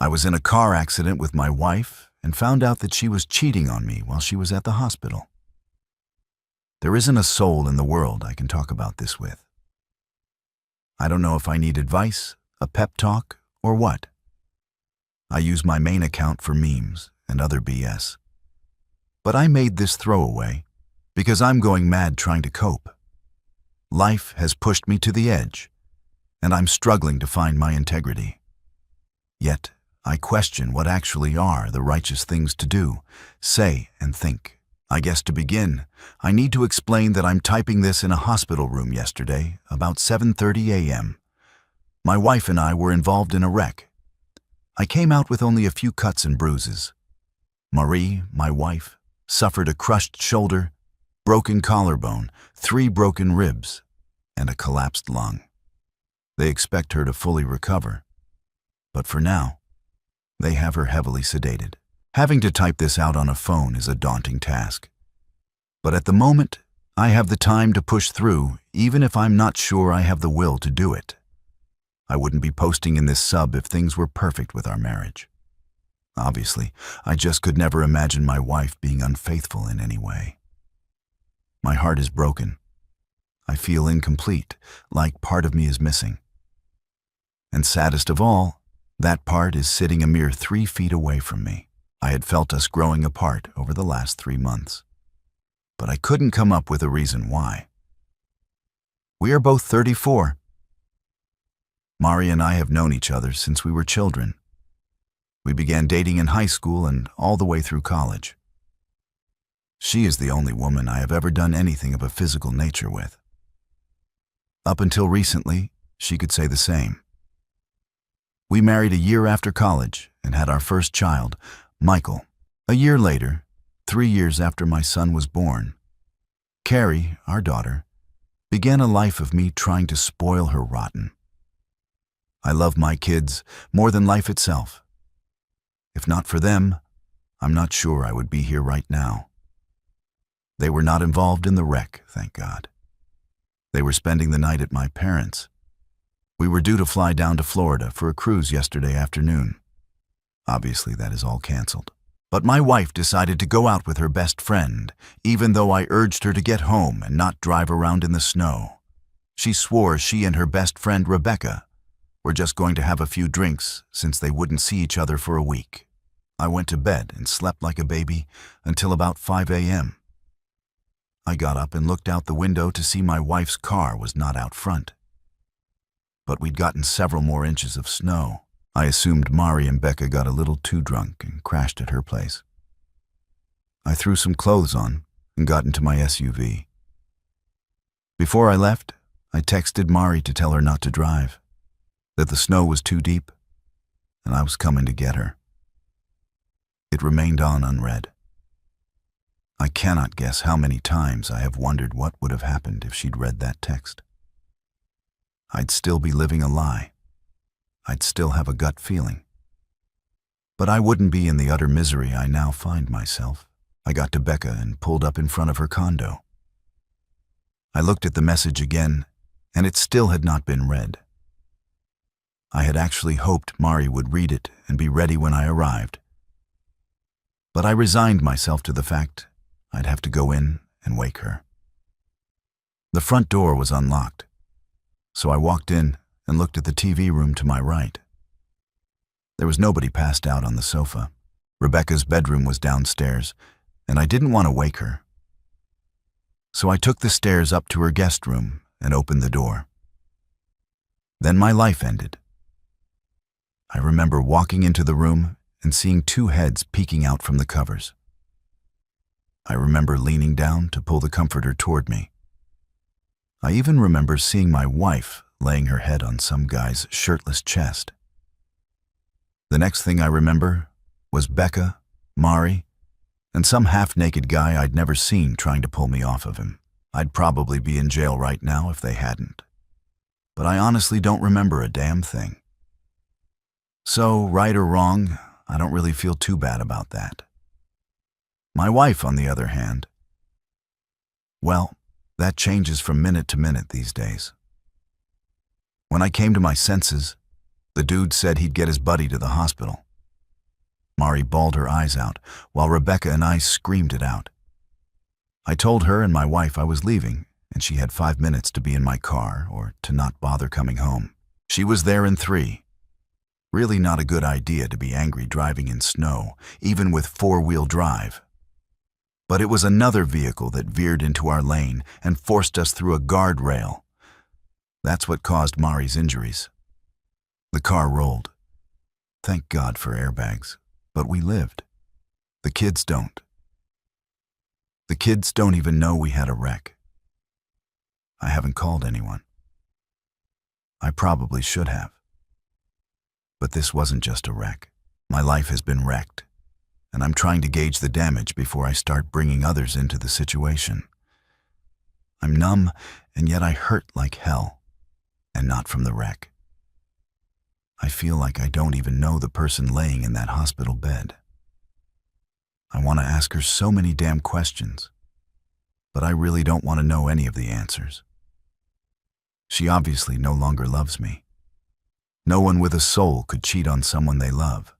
I was in a car accident with my wife and found out that she was cheating on me while she was at the hospital. There isn't a soul in the world I can talk about this with. I don't know if I need advice, a pep talk, or what. I use my main account for memes and other BS. But I made this throwaway because I'm going mad trying to cope. Life has pushed me to the edge, and I'm struggling to find my integrity. Yet, I question what actually are the righteous things to do, say, and think. I guess to begin, I need to explain that I'm typing this in a hospital room yesterday, about 7:30 a.m. My wife and I were involved in a wreck. I came out with only a few cuts and bruises. Marie, my wife, suffered a crushed shoulder, broken collarbone, 3 broken ribs, and a collapsed lung. They expect her to fully recover, but for now, they have her heavily sedated. Having to type this out on a phone is a daunting task. But at the moment, I have the time to push through, even if I'm not sure I have the will to do it. I wouldn't be posting in this sub if things were perfect with our marriage. Obviously, I just could never imagine my wife being unfaithful in any way. My heart is broken. I feel incomplete, like part of me is missing. And saddest of all, that part is sitting a mere 3 feet away from me. I had felt us growing apart over the last 3 months, but I couldn't come up with a reason why. We are both 34. Mari and I have known each other since we were children. We began dating in high school and all the way through college. She is the only woman I have ever done anything of a physical nature with. Up until recently, she could say the same. We married a year after college and had our first child, Michael. A year later, 3 years after my son was born, Carrie, our daughter, began a life of me trying to spoil her rotten. I love my kids more than life itself. If not for them, I'm not sure I would be here right now. They were not involved in the wreck, thank God. They were spending the night at my parents'. We were due to fly down to Florida for a cruise yesterday afternoon. Obviously, that is all canceled. But my wife decided to go out with her best friend, even though I urged her to get home and not drive around in the snow. She swore she and her best friend, Rebecca, were just going to have a few drinks since they wouldn't see each other for a week. I went to bed and slept like a baby until about 5 a.m. I got up and looked out the window to see my wife's car was not out front. But we'd gotten several more inches of snow. I assumed Mari and Becca got a little too drunk and crashed at her place. I threw some clothes on and got into my SUV. Before I left, I texted Mari to tell her not to drive, that the snow was too deep, and I was coming to get her. It remained on unread. I cannot guess how many times I have wondered what would have happened if she'd read that text. I'd still be living a lie. I'd still have a gut feeling. But I wouldn't be in the utter misery I now find myself. I got to Becca and pulled up in front of her condo. I looked at the message again, and it still had not been read. I had actually hoped Mari would read it and be ready when I arrived. But I resigned myself to the fact I'd have to go in and wake her. The front door was unlocked, so I walked in and looked at the TV room to my right. There was nobody passed out on the sofa. Rebecca's bedroom was downstairs, and I didn't want to wake her. So I took the stairs up to her guest room and opened the door. Then my life ended. I remember walking into the room and seeing 2 heads peeking out from the covers. I remember leaning down to pull the comforter toward me. I even remember seeing my wife laying her head on some guy's shirtless chest. The next thing I remember was Becca, Mari, and some half-naked guy I'd never seen trying to pull me off of him. I'd probably be in jail right now if they hadn't. But I honestly don't remember a damn thing. So, right or wrong, I don't really feel too bad about that. My wife, on the other hand, well, that changes from minute to minute these days. When I came to my senses, the dude said he'd get his buddy to the hospital. Mari bawled her eyes out, while Rebecca and I screamed it out. I told her and my wife I was leaving, and she had 5 minutes to be in my car or to not bother coming home. She was there in 3. Really not a good idea to be angry driving in snow, even with 4-wheel drive. But it was another vehicle that veered into our lane and forced us through a guardrail. That's what caused Mari's injuries. The car rolled. Thank God for airbags, but we lived. The kids don't. The kids don't even know we had a wreck. I haven't called anyone. I probably should have. But this wasn't just a wreck. My life has been wrecked, and I'm trying to gauge the damage before I start bringing others into the situation. I'm numb, and yet I hurt like hell, and not from the wreck. I feel like I don't even know the person laying in that hospital bed. I want to ask her so many damn questions, but I really don't want to know any of the answers. She obviously no longer loves me. No one with a soul could cheat on someone they love.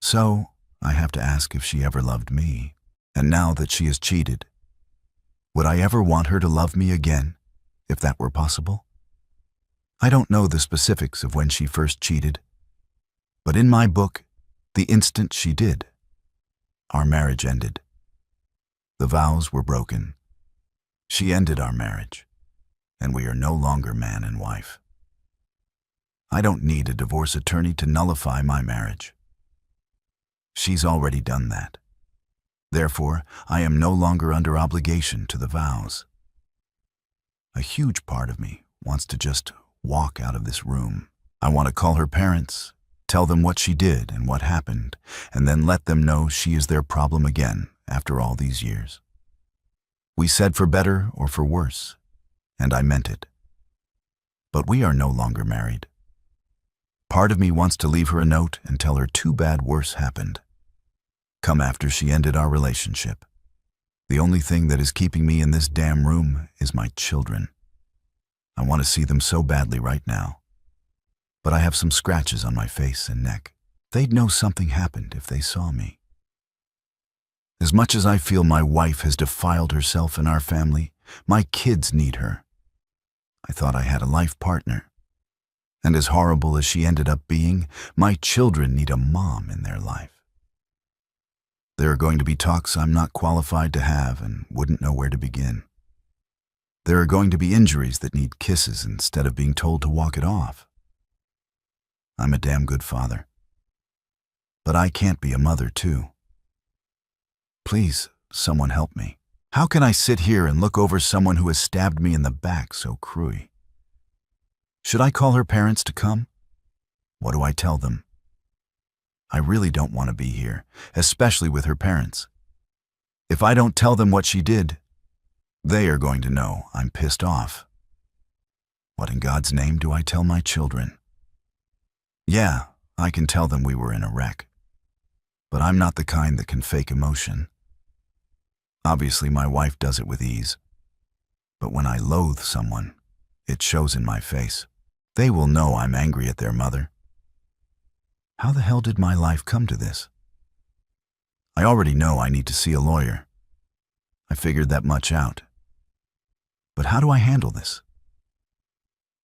So, I have to ask if she ever loved me. And now that she has cheated, would I ever want her to love me again, if that were possible? I don't know the specifics of when she first cheated, but in my book, the instant she did, our marriage ended. The vows were broken. She ended our marriage, and we are no longer man and wife. I don't need a divorce attorney to nullify my marriage. She's already done that. Therefore, I am no longer under obligation to the vows. A huge part of me wants to just walk out of this room. I want to call her parents, tell them what she did and what happened, and then let them know she is their problem again after all these years. We said for better or for worse, and I meant it. But we are no longer married. Part of me wants to leave her a note and tell her too bad worse happened. Come after she ended our relationship. The only thing that is keeping me in this damn room is my children. I want to see them so badly right now. But I have some scratches on my face and neck. They'd know something happened if they saw me. As much as I feel my wife has defiled herself in our family, my kids need her. I thought I had a life partner. And as horrible as she ended up being, my children need a mom in their life. There are going to be talks I'm not qualified to have and wouldn't know where to begin. There are going to be injuries that need kisses instead of being told to walk it off. I'm a damn good father. But I can't be a mother too. Please, someone help me. How can I sit here and look over someone who has stabbed me in the back so cruelly? Should I call her parents to come? What do I tell them? I really don't want to be here, especially with her parents. If I don't tell them what she did, they are going to know I'm pissed off. What in God's name do I tell my children? Yeah, I can tell them we were in a wreck. But I'm not the kind that can fake emotion. Obviously, my wife does it with ease. But when I loathe someone, it shows in my face. They will know I'm angry at their mother. How the hell did my life come to this? I already know I need to see a lawyer. I figured that much out. But how do I handle this?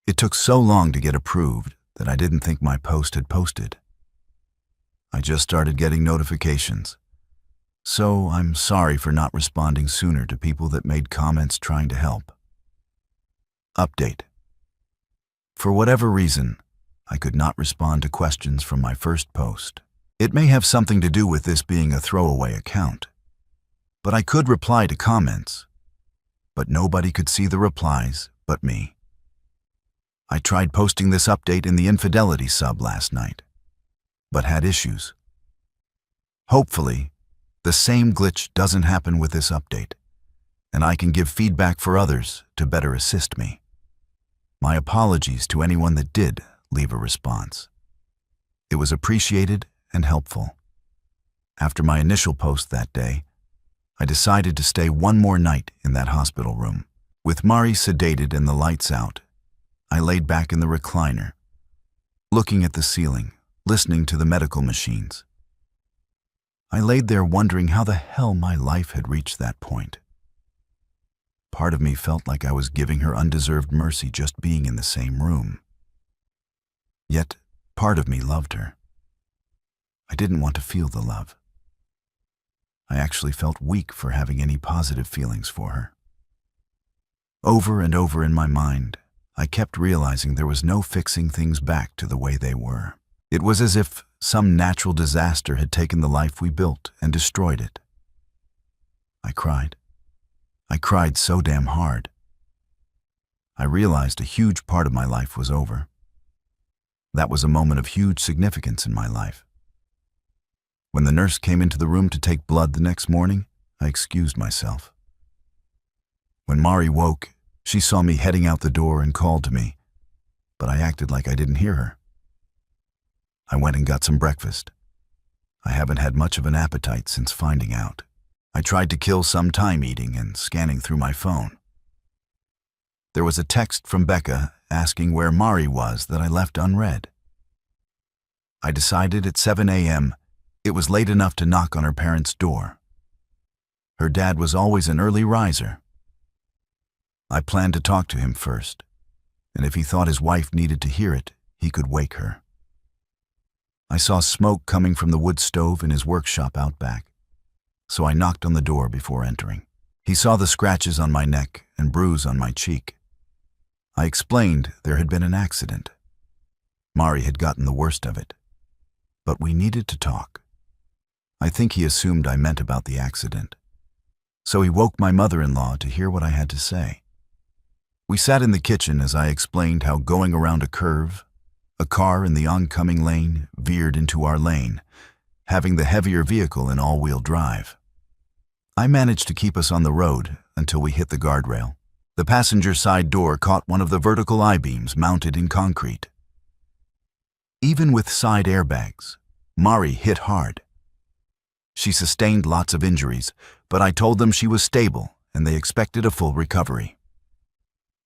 It took so long to get approved that I didn't think my post had posted. I just started getting notifications. So I'm sorry for not responding sooner to people that made comments trying to help. Update. For whatever reason, I could not respond to questions from my first post. It may have something to do with this being a throwaway account. But I could reply to comments. But nobody could see the replies but me. I tried posting this update in the Infidelity sub last night, but had issues. Hopefully, the same glitch doesn't happen with this update, and I can give feedback for others to better assist me. My apologies to anyone that did leave a response. It was appreciated and helpful. After my initial post that day, I decided to stay one more night in that hospital room. With Mari sedated and the lights out, I laid back in the recliner, looking at the ceiling, listening to the medical machines. I laid there wondering how the hell my life had reached that point. Part of me felt like I was giving her undeserved mercy just being in the same room. Yet, part of me loved her. I didn't want to feel the love. I actually felt weak for having any positive feelings for her. Over and over in my mind, I kept realizing there was no fixing things back to the way they were. It was as if some natural disaster had taken the life we built and destroyed it. I cried. I cried so damn hard. I realized a huge part of my life was over. That was a moment of huge significance in my life. When the nurse came into the room to take blood the next morning, I excused myself. When Mari woke, she saw me heading out the door and called to me, but I acted like I didn't hear her. I went and got some breakfast. I haven't had much of an appetite since finding out. I tried to kill some time eating and scanning through my phone. There was a text from Becca asking where Mari was that I left unread. I decided at 7 a.m. it was late enough to knock on her parents' door. Her dad was always an early riser. I planned to talk to him first, and if he thought his wife needed to hear it, he could wake her. I saw smoke coming from the wood stove in his workshop out back, so I knocked on the door before entering. He saw the scratches on my neck and bruise on my cheek. I explained there had been an accident. Mari had gotten the worst of it, but we needed to talk. I think he assumed I meant about the accident, so he woke my mother-in-law to hear what I had to say. We sat in the kitchen as I explained how going around a curve, a car in the oncoming lane veered into our lane, having the heavier vehicle in all-wheel drive. I managed to keep us on the road until we hit the guardrail. The passenger side door caught one of the vertical I-beams mounted in concrete. Even with side airbags, Mari hit hard. She sustained lots of injuries, but I told them she was stable and they expected a full recovery.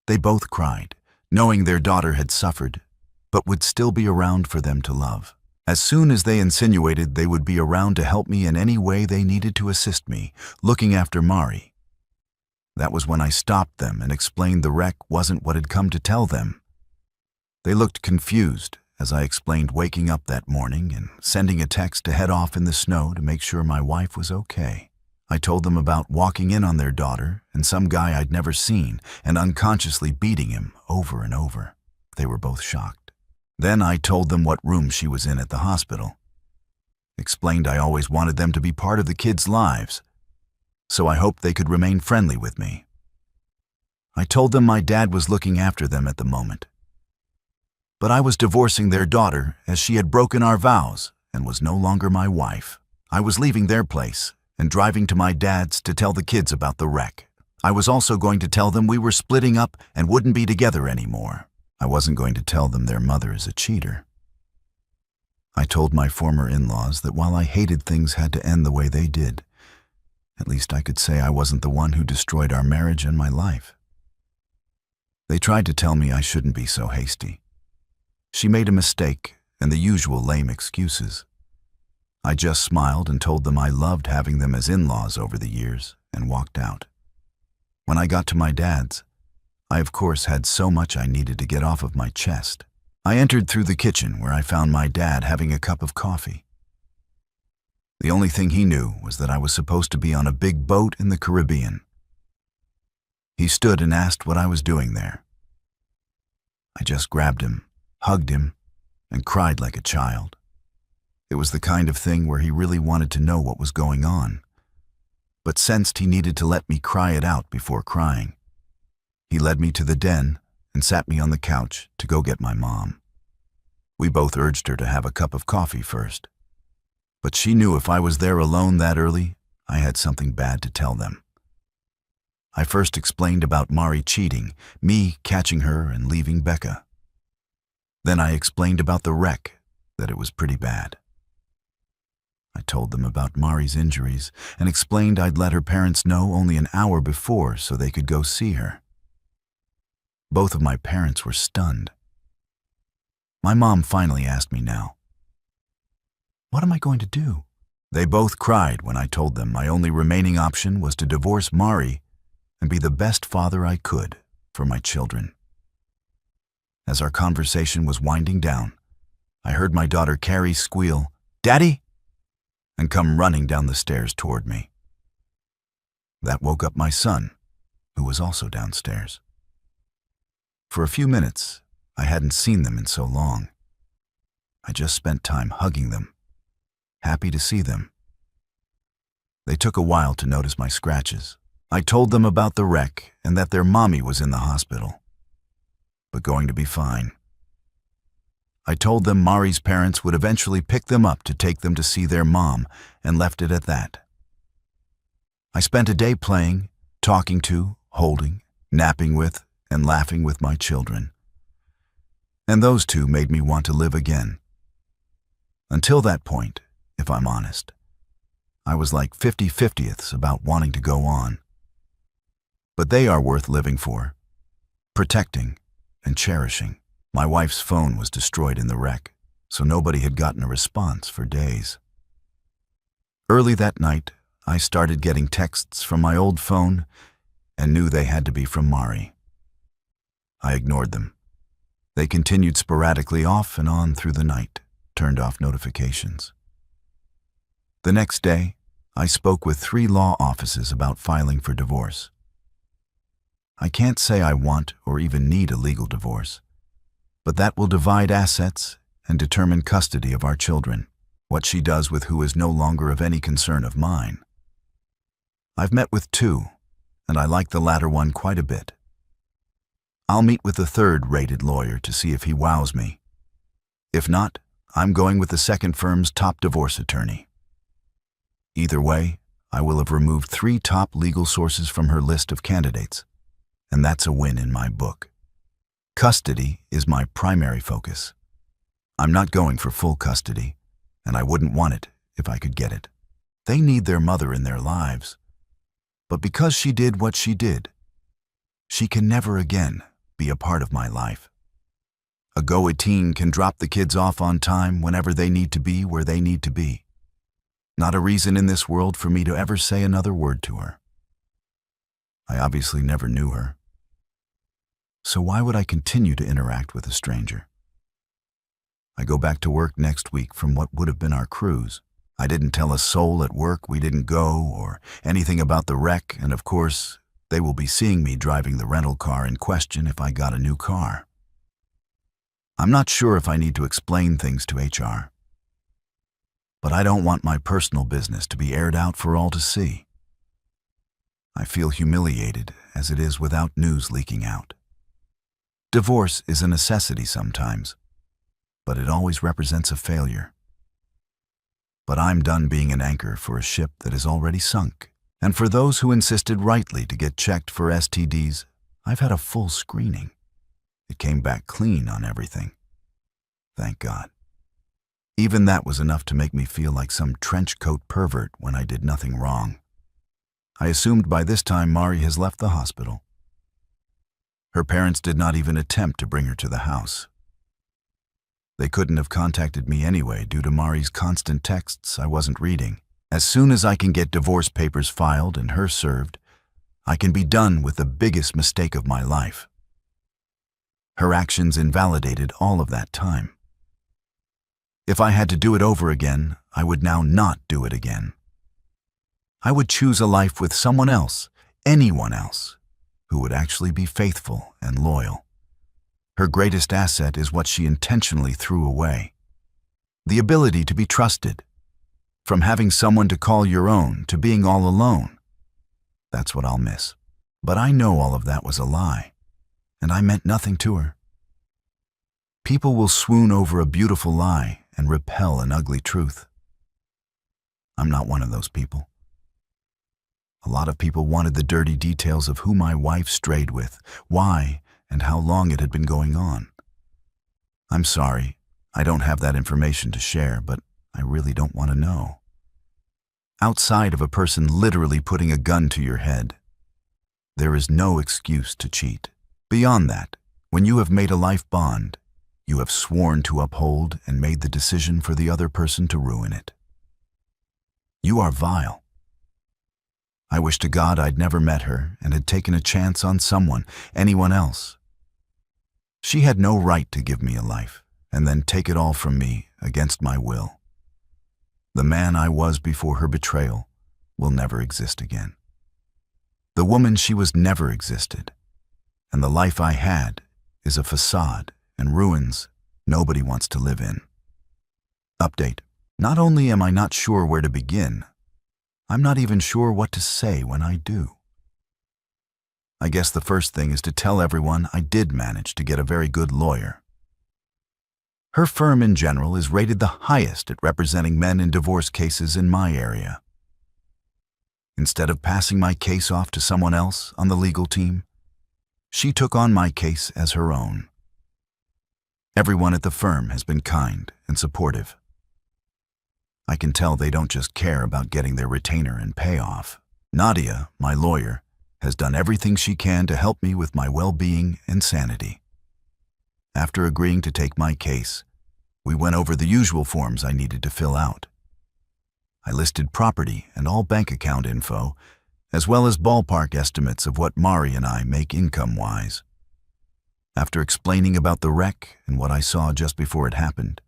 They both cried, knowing their daughter had suffered, but would still be around for them to love. As soon as they insinuated they would be around to help me in any way they needed to assist me, looking after Mari. That was when I stopped them and explained the wreck wasn't what had come to tell them. They looked confused as I explained waking up that morning and sending a text to head off in the snow to make sure my wife was okay. I told them about walking in on their daughter and some guy I'd never seen and unconsciously beating him over and over. They were both shocked. Then I told them what room she was in at the hospital. Explained I always wanted them to be part of the kids' lives, so I hoped they could remain friendly with me. I told them my dad was looking after them at the moment, but I was divorcing their daughter as she had broken our vows and was no longer my wife. I was leaving their place and driving to my dad's to tell the kids about the wreck. I was also going to tell them we were splitting up and wouldn't be together anymore. I wasn't going to tell them their mother is a cheater. I told my former in-laws that while I hated things had to end the way they did, at least I could say I wasn't the one who destroyed our marriage and my life. They tried to tell me I shouldn't be so hasty. She made a mistake and the usual lame excuses. I just smiled and told them I loved having them as in-laws over the years and walked out. When I got to my dad's, I of course had so much I needed to get off of my chest. I entered through the kitchen where I found my dad having a cup of coffee. The only thing he knew was that I was supposed to be on a big boat in the Caribbean. He stood and asked what I was doing there. I just grabbed him, hugged him, and cried like a child. It was the kind of thing where he really wanted to know what was going on, but sensed he needed to let me cry it out before crying. He led me to the den and sat me on the couch to go get my mom. We both urged her to have a cup of coffee first, but she knew if I was there alone that early, I had something bad to tell them. I first explained about Mari cheating, me catching her and leaving Becca. Then I explained about the wreck, that it was pretty bad. I told them about Mari's injuries and explained I'd let her parents know only an hour before so they could go see her. Both of my parents were stunned. My mom finally asked me now, "What am I going to do?" They both cried when I told them my only remaining option was to divorce Mari and be the best father I could for my children. As our conversation was winding down, I heard my daughter Carrie squeal, "Daddy!" and come running down the stairs toward me. That woke up my son, who was also downstairs. For a few minutes, I hadn't seen them in so long. I just spent time hugging them, happy to see them. They took a while to notice my scratches. I told them about the wreck and that their mommy was in the hospital, but going to be fine. I told them Mari's parents would eventually pick them up to take them to see their mom, and left it at that. I spent a day playing, talking to, holding, napping with, and laughing with my children. And those two made me want to live again. Until that point, if I'm honest, I was like 50-50ths about wanting to go on. But they are worth living for, protecting, and cherishing. My wife's phone was destroyed in the wreck, so nobody had gotten a response for days. Early that night, I started getting texts from my old phone and knew they had to be from Mari. I ignored them. They continued sporadically off and on through the night, turned off notifications. The next day, I spoke with 3 law offices about filing for divorce. I can't say I want or even need a legal divorce, but that will divide assets and determine custody of our children, what she does with who is no longer of any concern of mine. I've met with 2, and I like the latter one quite a bit. I'll meet with the 3rd-rated lawyer to see if he wows me. If not, I'm going with the second firm's top divorce attorney. Either way, I will have removed 3 top legal sources from her list of candidates, and that's a win in my book. Custody is my primary focus. I'm not going for full custody, and I wouldn't want it if I could get it. They need their mother in their lives. But because she did what she did, she can never again be a part of my life. A go-a-teen can drop the kids off on time whenever they need to be where they need to be. Not a reason in this world for me to ever say another word to her. I obviously never knew her. So why would I continue to interact with a stranger? I go back to work next week from what would have been our cruise. I didn't tell a soul at work we didn't go or anything about the wreck, and of course, they will be seeing me driving the rental car in question if I got a new car. I'm not sure if I need to explain things to HR, but I don't want my personal business to be aired out for all to see. I feel humiliated as it is without news leaking out. Divorce is a necessity sometimes, but it always represents a failure. But I'm done being an anchor for a ship that is already sunk. And for those who insisted rightly to get checked for STDs, I've had a full screening. It came back clean on everything. Thank God. Even that was enough to make me feel like some trench coat pervert when I did nothing wrong. I assumed by this time Mari has left the hospital. Her parents did not even attempt to bring her to the house. They couldn't have contacted me anyway due to Mari's constant texts I wasn't reading. As soon as I can get divorce papers filed and her served, I can be done with the biggest mistake of my life. Her actions invalidated all of that time. If I had to do it over again, I would now not do it again. I would choose a life with someone else, anyone else, who would actually be faithful and loyal. Her greatest asset is what she intentionally threw away. The ability to be trusted. From having someone to call your own to being all alone. That's what I'll miss. But I know all of that was a lie, and I meant nothing to her. People will swoon over a beautiful lie and repel an ugly truth. I'm not one of those people. A lot of people wanted the dirty details of who my wife strayed with, why, and how long it had been going on. I'm sorry, I don't have that information to share, but I really don't want to know. Outside of a person literally putting a gun to your head, there is no excuse to cheat. Beyond that, when you have made a life bond, you have sworn to uphold and made the decision for the other person to ruin it. You are vile. I wish to God I'd never met her and had taken a chance on someone, anyone else. She had no right to give me a life and then take it all from me against my will. The man I was before her betrayal will never exist again. The woman she was never existed, and the life I had is a facade and ruins nobody wants to live in. Update. Not only am I not sure where to begin, I'm not even sure what to say when I do. I guess the first thing is to tell everyone I did manage to get a very good lawyer. Her firm in general is rated the highest at representing men in divorce cases in my area. Instead of passing my case off to someone else on the legal team, she took on my case as her own. Everyone at the firm has been kind and supportive. I can tell they don't just care about getting their retainer and payoff. Nadia, my lawyer, has done everything she can to help me with my well-being and sanity. After agreeing to take my case, we went over the usual forms I needed to fill out. I listed property and all bank account info, as well as ballpark estimates of what Mari and I make income-wise. After explaining about the wreck and what I saw just before it happened,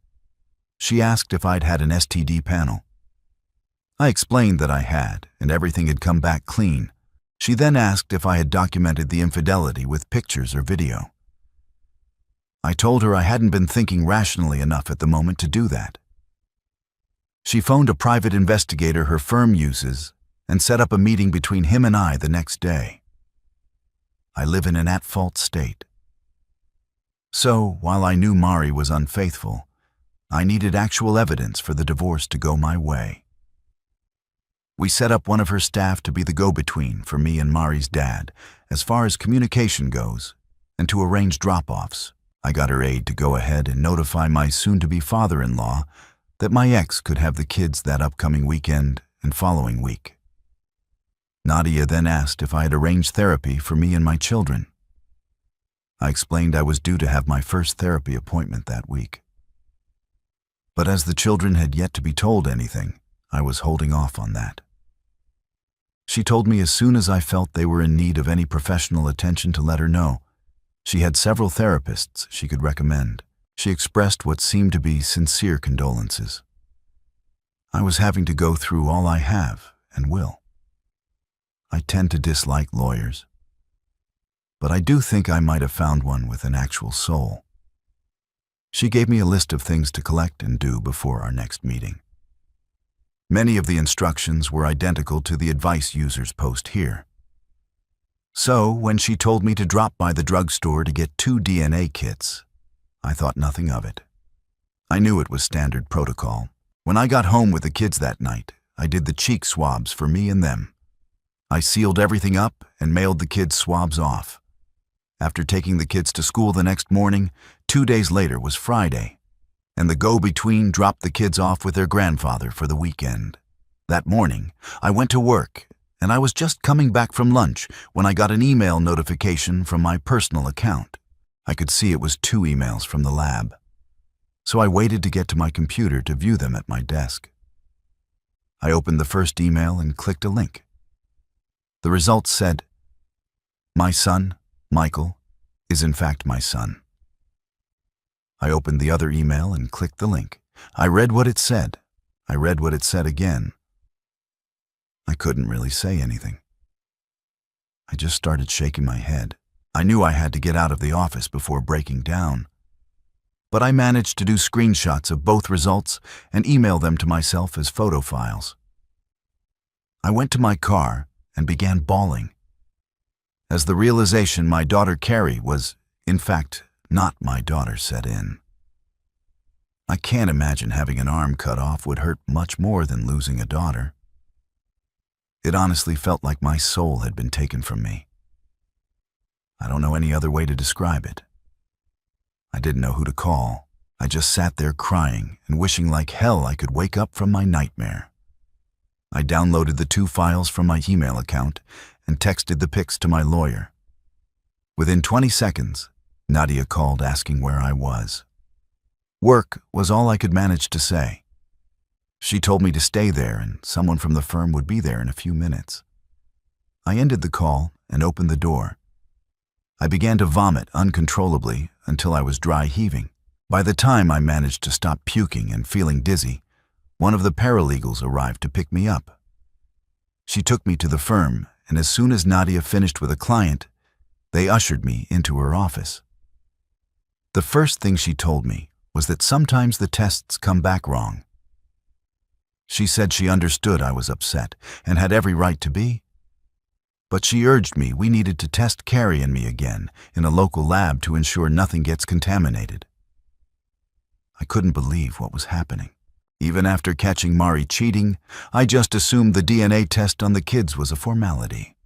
she asked if I'd had an STD panel. I explained that I had, and everything had come back clean. She then asked if I had documented the infidelity with pictures or video. I told her I hadn't been thinking rationally enough at the moment to do that. She phoned a private investigator her firm uses and set up a meeting between him and I the next day. I live in an at-fault state. So, while I knew Mari was unfaithful, I needed actual evidence for the divorce to go my way. We set up one of her staff to be the go-between for me and Mari's dad as far as communication goes and to arrange drop-offs. I got her aide to go ahead and notify my soon-to-be father-in-law that my ex could have the kids that upcoming weekend and following week. Nadia then asked if I had arranged therapy for me and my children. I explained I was due to have my first therapy appointment that week. But as the children had yet to be told anything, I was holding off on that. She told me as soon as I felt they were in need of any professional attention to let her know. She had several therapists she could recommend. She expressed what seemed to be sincere condolences. I was having to go through all I have and will. I tend to dislike lawyers, but I do think I might have found one with an actual soul. She gave me a list of things to collect and do before our next meeting. Many of the instructions were identical to the advice users post here. So, when she told me to drop by the drugstore to get 2 DNA kits, I thought nothing of it. I knew it was standard protocol. When I got home with the kids that night, I did the cheek swabs for me and them. I sealed everything up and mailed the kids' swabs off. After taking the kids to school the next morning, 2 days later was Friday, and the go-between dropped the kids off with their grandfather for the weekend. That morning, I went to work, and I was just coming back from lunch when I got an email notification from my personal account. I could see it was 2 emails from the lab, so I waited to get to my computer to view them at my desk. I opened the first email and clicked a link. The results said, "My son, Michael, is in fact my son." I opened the other email and clicked the link. I read what it said. I read what it said again. I couldn't really say anything. I just started shaking my head. I knew I had to get out of the office before breaking down. But I managed to do screenshots of both results and email them to myself as photo files. I went to my car and began bawling, as the realization my daughter Carrie was, in fact, not my daughter set in. I can't imagine having an arm cut off would hurt much more than losing a daughter. It honestly felt like my soul had been taken from me. I don't know any other way to describe it. I didn't know who to call. I just sat there crying and wishing like hell I could wake up from my nightmare. I downloaded the 2 files from my email account and texted the pics to my lawyer. Within 20 seconds, Nadia called asking where I was. Work was all I could manage to say. She told me to stay there and someone from the firm would be there in a few minutes. I ended the call and opened the door. I began to vomit uncontrollably until I was dry heaving. By the time I managed to stop puking and feeling dizzy, one of the paralegals arrived to pick me up. She took me to the firm, and as soon as Nadia finished with a client, they ushered me into her office. The first thing she told me was that sometimes the tests come back wrong. She said she understood I was upset and had every right to be. But she urged me we needed to test Carrie and me again in a local lab to ensure nothing gets contaminated. I couldn't believe what was happening. Even after catching Mari cheating, I just assumed the DNA test on the kids was a formality.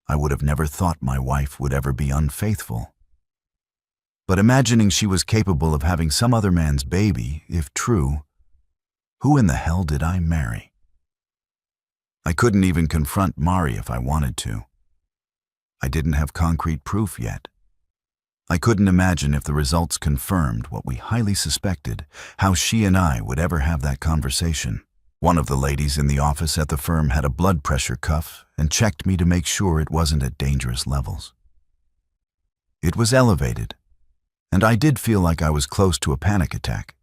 I would have never thought my wife would ever be unfaithful. But imagining she was capable of having some other man's baby, if true, who in the hell did I marry? I couldn't even confront Mari if I wanted to. I didn't have concrete proof yet. I couldn't imagine if the results confirmed what we highly suspected, how she and I would ever have that conversation. One of the ladies in the office at the firm had a blood pressure cuff and checked me to make sure it wasn't at dangerous levels. It was elevated, and I did feel like I was close to a panic attack.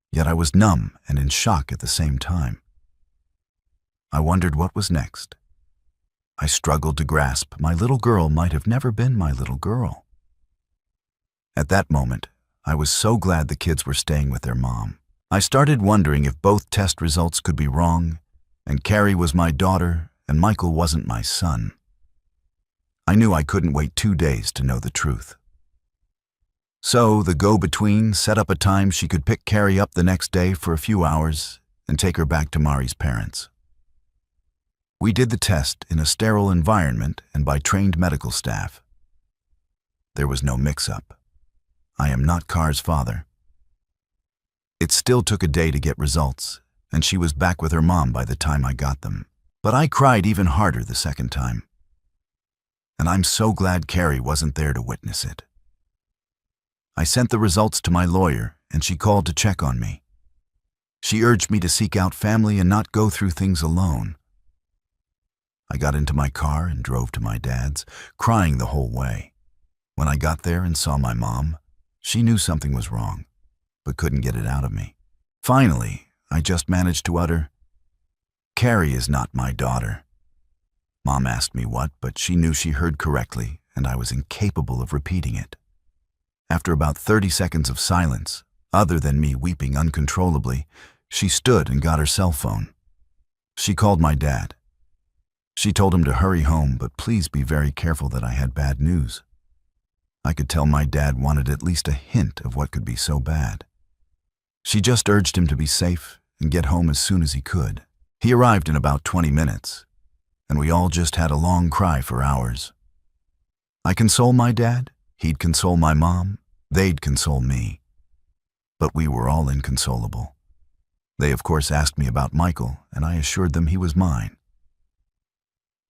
Yet I was numb and in shock at the same time. I wondered what was next. I struggled to grasp my little girl might have never been my little girl. At that moment, I was so glad the kids were staying with their mom. I started wondering if both test results could be wrong, and Carrie was my daughter and Michael wasn't my son. I knew I couldn't wait 2 days to know the truth. So the go-between set up a time she could pick Carrie up the next day for a few hours and take her back to Mari's parents. We did the test in a sterile environment and by trained medical staff. There was no mix-up. I am not Car's father. It still took a day to get results, and she was back with her mom by the time I got them. But I cried even harder the second time. And I'm so glad Carrie wasn't there to witness it. I sent the results to my lawyer, and she called to check on me. She urged me to seek out family and not go through things alone. I got into my car and drove to my dad's, crying the whole way. When I got there and saw my mom, she knew something was wrong, but couldn't get it out of me. Finally, I just managed to utter, "Carrie is not my daughter." Mom asked me what, but she knew she heard correctly, and I was incapable of repeating it. After about 30 seconds of silence, other than me weeping uncontrollably, she stood and got her cell phone. She called my dad. She told him to hurry home, but please be very careful that I had bad news. I could tell my dad wanted at least a hint of what could be so bad. She just urged him to be safe and get home as soon as he could. He arrived in about 20 minutes, and we all just had a long cry for hours. I console my dad, he'd console my mom, they'd console me. But we were all inconsolable. They of course asked me about Michael, and I assured them he was mine.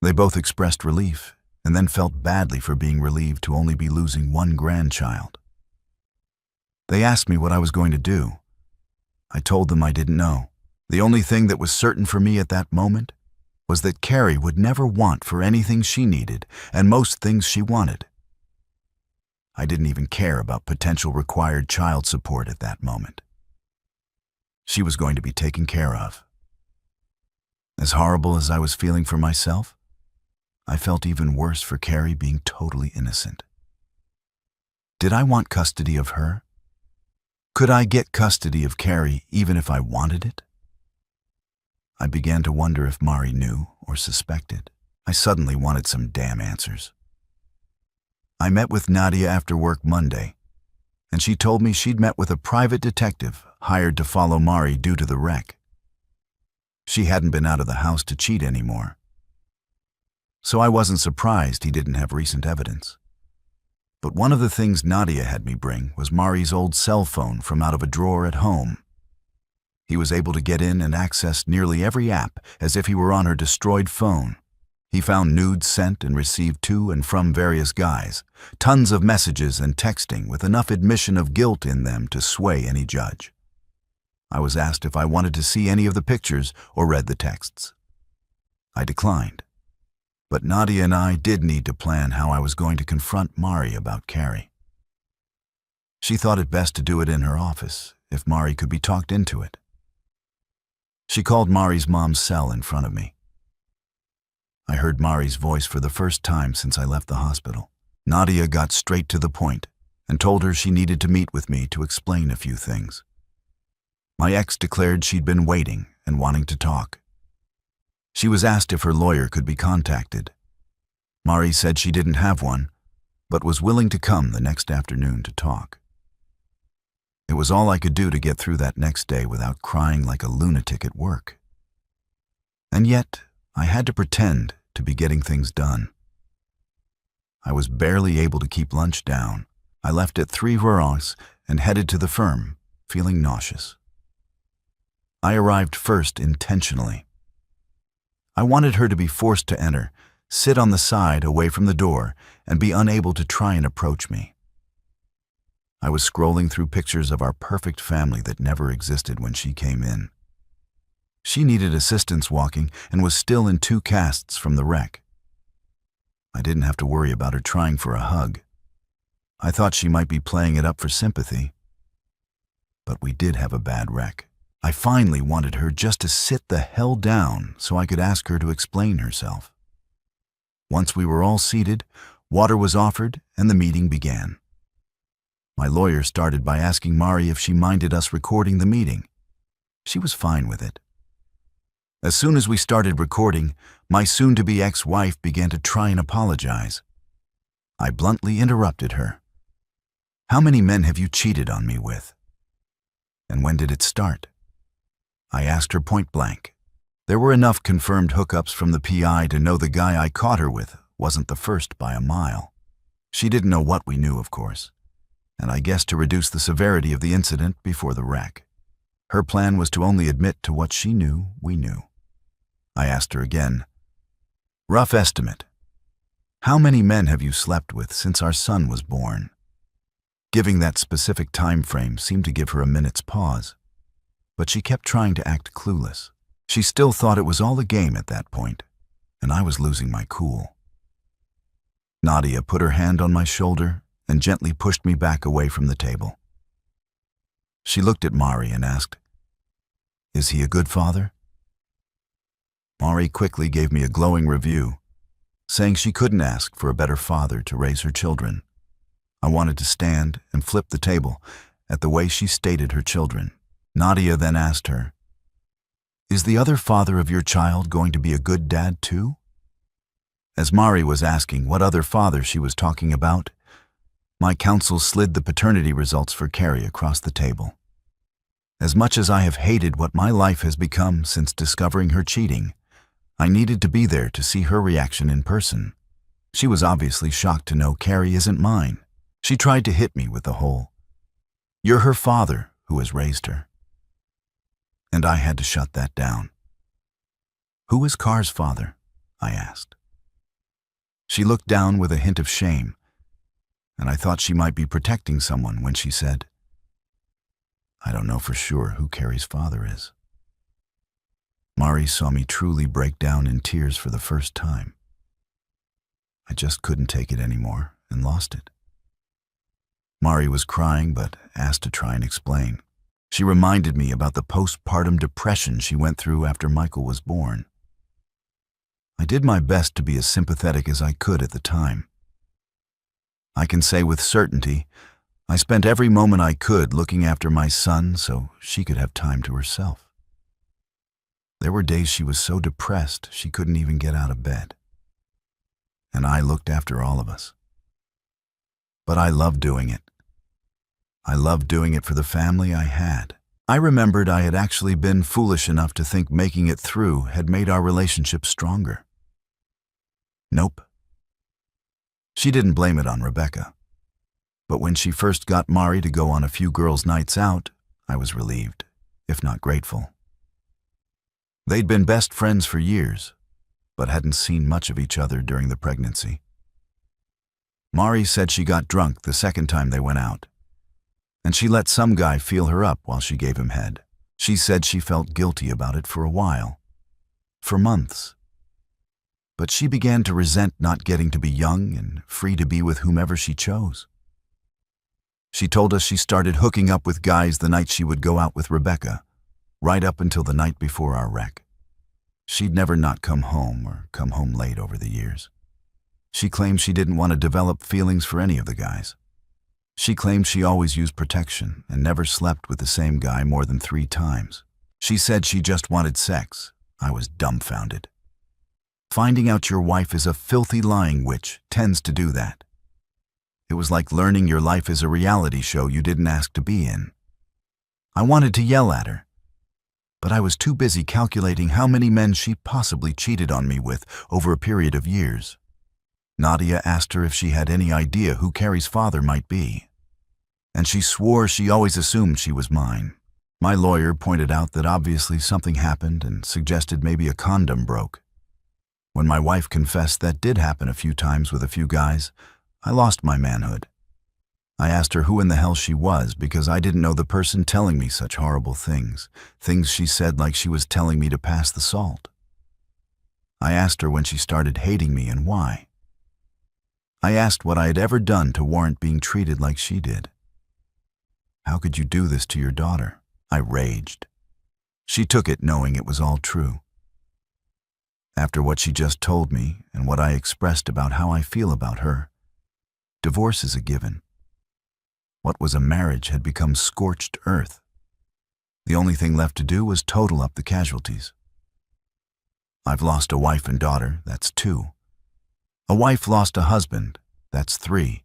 They both expressed relief, and then felt badly for being relieved to only be losing one grandchild. They asked me what I was going to do. I told them I didn't know. The only thing that was certain for me at that moment was that Carrie would never want for anything she needed and most things she wanted. I didn't even care about potential required child support at that moment. She was going to be taken care of. As horrible as I was feeling for myself, I felt even worse for Carrie being totally innocent. Did I want custody of her? Could I get custody of Carrie even if I wanted it? I began to wonder if Mari knew or suspected. I suddenly wanted some damn answers. I met with Nadia after work Monday, and she told me she'd met with a private detective hired to follow Mari due to the wreck. She hadn't been out of the house to cheat anymore. So I wasn't surprised he didn't have recent evidence. But one of the things Nadia had me bring was Mari's old cell phone from out of a drawer at home. He was able to get in and access nearly every app as if he were on her destroyed phone. He found nudes sent and received to and from various guys, tons of messages and texting with enough admission of guilt in them to sway any judge. I was asked if I wanted to see any of the pictures or read the texts. I declined. But Nadia and I did need to plan how I was going to confront Mari about Carrie. She thought it best to do it in her office, if Mari could be talked into it. She called Mari's mom's cell in front of me. I heard Mari's voice for the first time since I left the hospital. Nadia got straight to the point and told her she needed to meet with me to explain a few things. My ex declared she'd been waiting and wanting to talk. She was asked if her lawyer could be contacted. Mari said she didn't have one, but was willing to come the next afternoon to talk. It was all I could do to get through that next day without crying like a lunatic at work. And yet, I had to pretend to be getting things done. I was barely able to keep lunch down. I left at 3:00 and headed to the firm, feeling nauseous. I arrived first intentionally. I wanted her to be forced to enter, sit on the side away from the door, and be unable to try and approach me. I was scrolling through pictures of our perfect family that never existed when she came in. She needed assistance walking and was still in 2 casts from the wreck. I didn't have to worry about her trying for a hug. I thought she might be playing it up for sympathy. But we did have a bad wreck. I finally wanted her just to sit the hell down so I could ask her to explain herself. Once we were all seated, water was offered and the meeting began. My lawyer started by asking Mari if she minded us recording the meeting. She was fine with it. As soon as we started recording, my soon-to-be ex-wife began to try and apologize. I bluntly interrupted her. "How many men have you cheated on me with? And when did it start?" I asked her point blank. There were enough confirmed hookups from the PI to know the guy I caught her with wasn't the first by a mile. She didn't know what we knew, of course, and I guessed to reduce the severity of the incident before the wreck. Her plan was to only admit to what she knew we knew. I asked her again, "Rough estimate. How many men have you slept with since our son was born?" Giving that specific time frame seemed to give her a minute's pause, but she kept trying to act clueless. She still thought it was all a game at that point, and I was losing my cool. Nadia put her hand on my shoulder and gently pushed me back away from the table. She looked at Mari and asked, "Is he a good father?" Mari quickly gave me a glowing review, saying she couldn't ask for a better father to raise her children. I wanted to stand and flip the table at the way she stated her children. Nadia then asked her, "Is the other father of your child going to be a good dad too?" As Mari was asking what other father she was talking about, my counsel slid the paternity results for Carrie across the table. As much as I have hated what my life has become since discovering her cheating, I needed to be there to see her reaction in person. She was obviously shocked to know Carrie isn't mine. She tried to hit me with the whole, "You're her father who has raised her." And I had to shut that down. "Who is Car's father?" I asked. She looked down with a hint of shame, and I thought she might be protecting someone when she said, "I don't know for sure who Carrie's father is." Mari saw me truly break down in tears for the first time. I just couldn't take it anymore and lost it. Mari was crying but asked to try and explain. She reminded me about the postpartum depression she went through after Michael was born. I did my best to be as sympathetic as I could at the time. I can say with certainty, I spent every moment I could looking after my son so she could have time to herself. There were days she was so depressed she couldn't even get out of bed. And I looked after all of us. But I loved doing it. I loved doing it for the family I had. I remembered I had actually been foolish enough to think making it through had made our relationship stronger. Nope. She didn't blame it on Rebecca. But when she first got Mari to go on a few girls' nights out, I was relieved, if not grateful. They'd been best friends for years, but hadn't seen much of each other during the pregnancy. Mari said she got drunk the second time they went out, and she let some guy feel her up while she gave him head. She said she felt guilty about it for a while, for months. But she began to resent not getting to be young and free to be with whomever she chose. She told us she started hooking up with guys the night she would go out with Rebecca, right up until the night before our wreck. She'd never not come home or come home late over the years. She claimed she didn't want to develop feelings for any of the guys. She claimed she always used protection and never slept with the same guy more than 3 times. She said she just wanted sex. I was dumbfounded. Finding out your wife is a filthy lying witch tends to do that. It was like learning your life is a reality show you didn't ask to be in. I wanted to yell at her, but I was too busy calculating how many men she possibly cheated on me with over a period of years. Nadia asked her if she had any idea who Carrie's father might be, and she swore she always assumed she was mine. My lawyer pointed out that obviously something happened and suggested maybe a condom broke. When my wife confessed that did happen a few times with a few guys, I lost my manhood. I asked her who in the hell she was because I didn't know the person telling me such horrible things, things she said like she was telling me to pass the salt. I asked her when she started hating me and why. I asked what I had ever done to warrant being treated like she did. How could you do this to your daughter? I raged. She took it knowing it was all true. After what she just told me and what I expressed about how I feel about her, divorce is a given. What was a marriage had become scorched earth. The only thing left to do was total up the casualties. I've lost a wife and daughter, that's 2. A wife lost a husband, that's 3.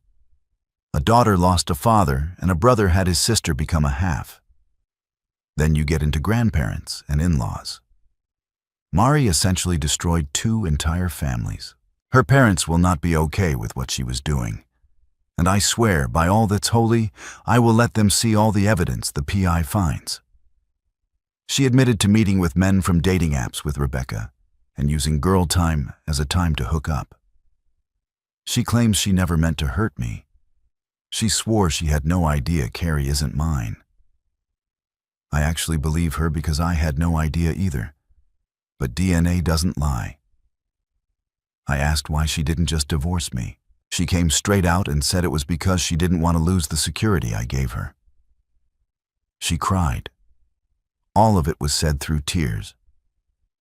A daughter lost a father, and a brother had his sister become a half. Then you get into grandparents and in-laws. Mari essentially destroyed 2 entire families. Her parents will not be okay with what she was doing. And I swear, by all that's holy, I will let them see all the evidence the PI finds. She admitted to meeting with men from dating apps with Rebecca and using girl time as a time to hook up. She claims she never meant to hurt me. She swore she had no idea Carrie isn't mine. I actually believe her because I had no idea either. But DNA doesn't lie. I asked why she didn't just divorce me. She came straight out and said it was because she didn't want to lose the security I gave her. She cried. All of it was said through tears,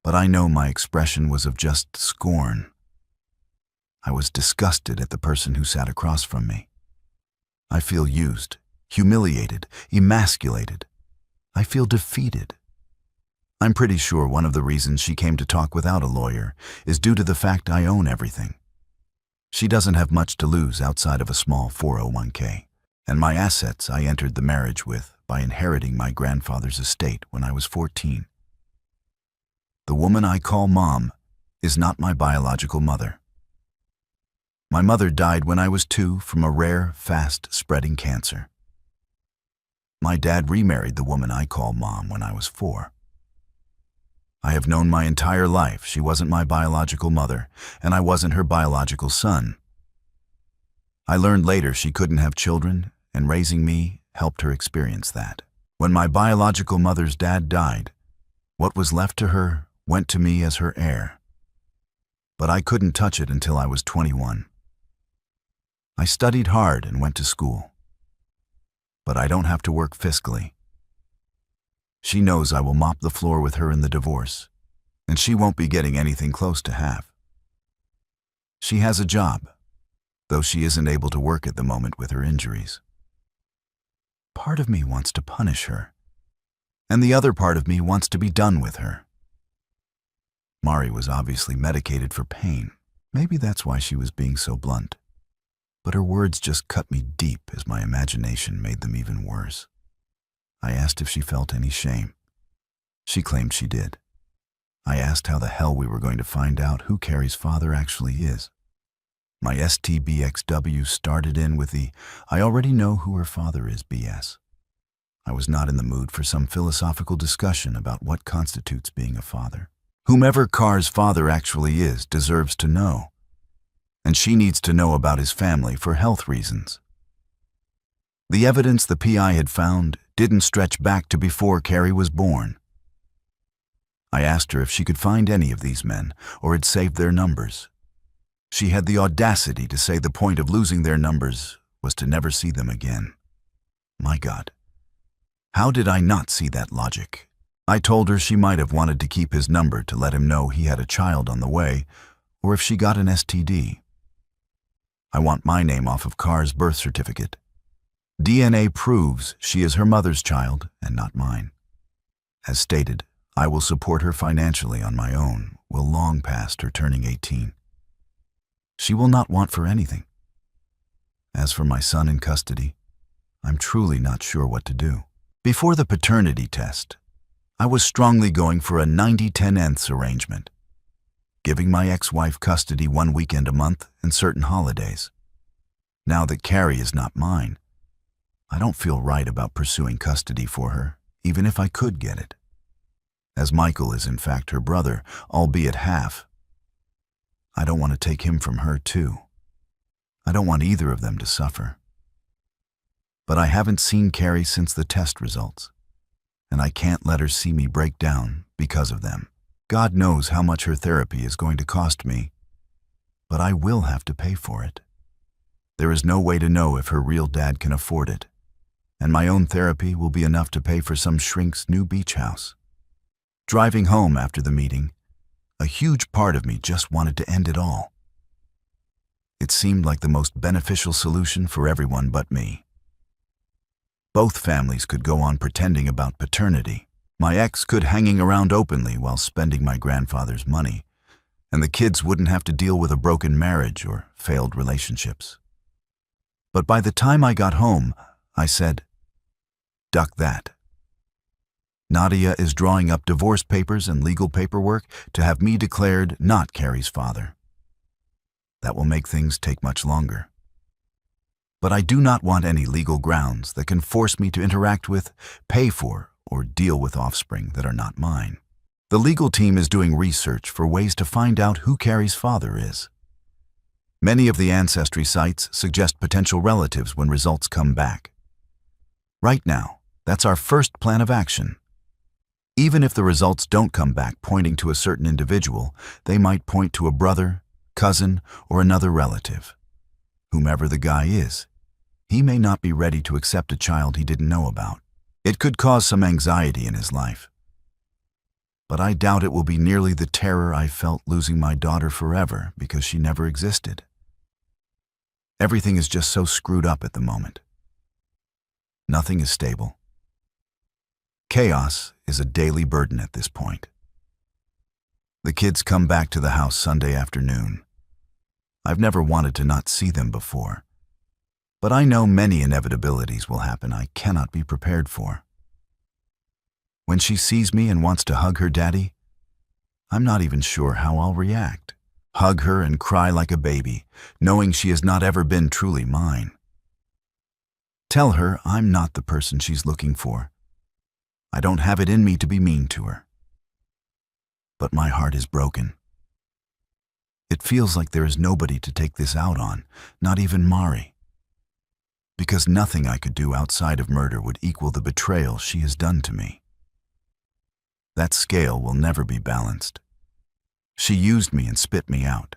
but I know my expression was of just scorn. I was disgusted at the person who sat across from me. I feel used, humiliated, emasculated. I feel defeated. I'm pretty sure one of the reasons she came to talk without a lawyer is due to the fact I own everything. She doesn't have much to lose outside of a small 401k, and my assets I entered the marriage with by inheriting my grandfather's estate when I was 14. The woman I call Mom is not my biological mother. My mother died when I was 2 from a rare, fast-spreading cancer. My dad remarried the woman I call Mom when I was 4. I have known my entire life she wasn't my biological mother, and I wasn't her biological son. I learned later she couldn't have children, and raising me helped her experience that. When my biological mother's dad died, what was left to her went to me as her heir. But I couldn't touch it until I was 21. I studied hard and went to school. But I don't have to work fiscally. She knows I will mop the floor with her in the divorce, and she won't be getting anything close to half. She has a job, though she isn't able to work at the moment with her injuries. Part of me wants to punish her, and the other part of me wants to be done with her. Mari was obviously medicated for pain. Maybe that's why she was being so blunt. But her words just cut me deep as my imagination made them even worse. I asked if she felt any shame. She claimed she did. I asked how the hell we were going to find out who Carrie's father actually is. My STBXW started in with the "I already know who her father is" BS. I was not in the mood for some philosophical discussion about what constitutes being a father. Whomever Carr's father actually is deserves to know. And she needs to know about his family for health reasons. The evidence the PI had found didn't stretch back to before Carrie was born. I asked her if she could find any of these men or had saved their numbers. She had the audacity to say the point of losing their numbers was to never see them again. My God, how did I not see that logic? I told her she might have wanted to keep his number to let him know he had a child on the way, or if she got an STD. I want my name off of Carr's birth certificate. DNA proves she is her mother's child and not mine. As stated, I will support her financially on my own, will long past her turning 18. She will not want for anything. As for my son in custody, I'm truly not sure what to do. Before the paternity test, I was strongly going for a 90-10 arrangement, giving my ex-wife custody one weekend a month and certain holidays. Now that Carrie is not mine, I don't feel right about pursuing custody for her, even if I could get it. As Michael is in fact her brother, albeit half, I don't want to take him from her too. I don't want either of them to suffer. But I haven't seen Carrie since the test results, and I can't let her see me break down because of them. God knows how much her therapy is going to cost me, but I will have to pay for it. There is no way to know if her real dad can afford it, and my own therapy will be enough to pay for some shrink's new beach house. Driving home after the meeting, a huge part of me just wanted to end it all. It seemed like the most beneficial solution for everyone but me. Both families could go on pretending about paternity. My ex could hanging around openly while spending my grandfather's money, and the kids wouldn't have to deal with a broken marriage or failed relationships. But by the time I got home, I said, "Duck that." Nadia is drawing up divorce papers and legal paperwork to have me declared not Carrie's father. That will make things take much longer. But I do not want any legal grounds that can force me to interact with, pay for, or deal with offspring that are not mine. The legal team is doing research for ways to find out who Carrie's father is. Many of the ancestry sites suggest potential relatives when results come back. Right now, that's our first plan of action. Even if the results don't come back pointing to a certain individual, they might point to a brother, cousin, or another relative. Whomever the guy is, he may not be ready to accept a child he didn't know about. It could cause some anxiety in his life. But I doubt it will be nearly the terror I felt losing my daughter forever because she never existed. Everything is just so screwed up at the moment. Nothing is stable. Chaos is a daily burden at this point. The kids come back to the house Sunday afternoon. I've never wanted to not see them before, but I know many inevitabilities will happen I cannot be prepared for. When she sees me and wants to hug her daddy, I'm not even sure how I'll react. Hug her and cry like a baby, knowing she has not ever been truly mine. Tell her I'm not the person she's looking for. I don't have it in me to be mean to her. But my heart is broken. It feels like there is nobody to take this out on, not even Mari. Because nothing I could do outside of murder would equal the betrayal she has done to me. That scale will never be balanced. She used me and spit me out.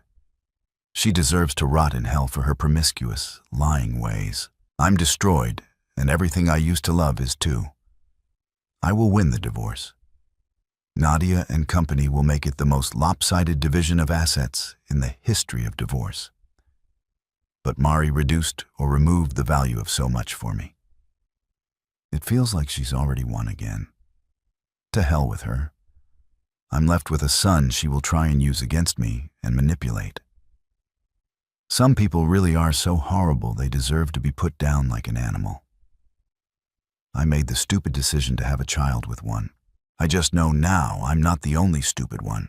She deserves to rot in hell for her promiscuous, lying ways. I'm destroyed, and everything I used to love is too. I will win the divorce. Nadia and company will make it the most lopsided division of assets in the history of divorce. But Mari reduced or removed the value of so much for me. It feels like she's already won again. To hell with her. I'm left with a son she will try and use against me and manipulate. Some people really are so horrible they deserve to be put down like an animal. I made the stupid decision to have a child with one. I just know now I'm not the only stupid one.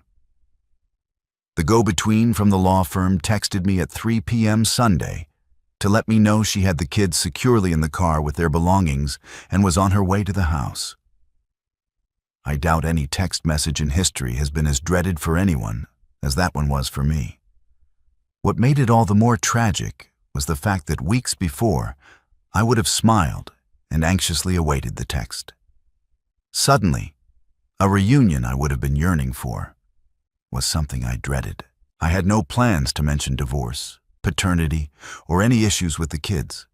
The go-between from the law firm texted me at 3 p.m. Sunday to let me know she had the kids securely in the car with their belongings and was on her way to the house. I doubt any text message in history has been as dreaded for anyone as that one was for me. What made it all the more tragic was the fact that weeks before, I would have smiled and anxiously awaited the text. Suddenly, a reunion I would have been yearning for was something I dreaded. I had no plans to mention divorce, paternity, or any issues with the kids.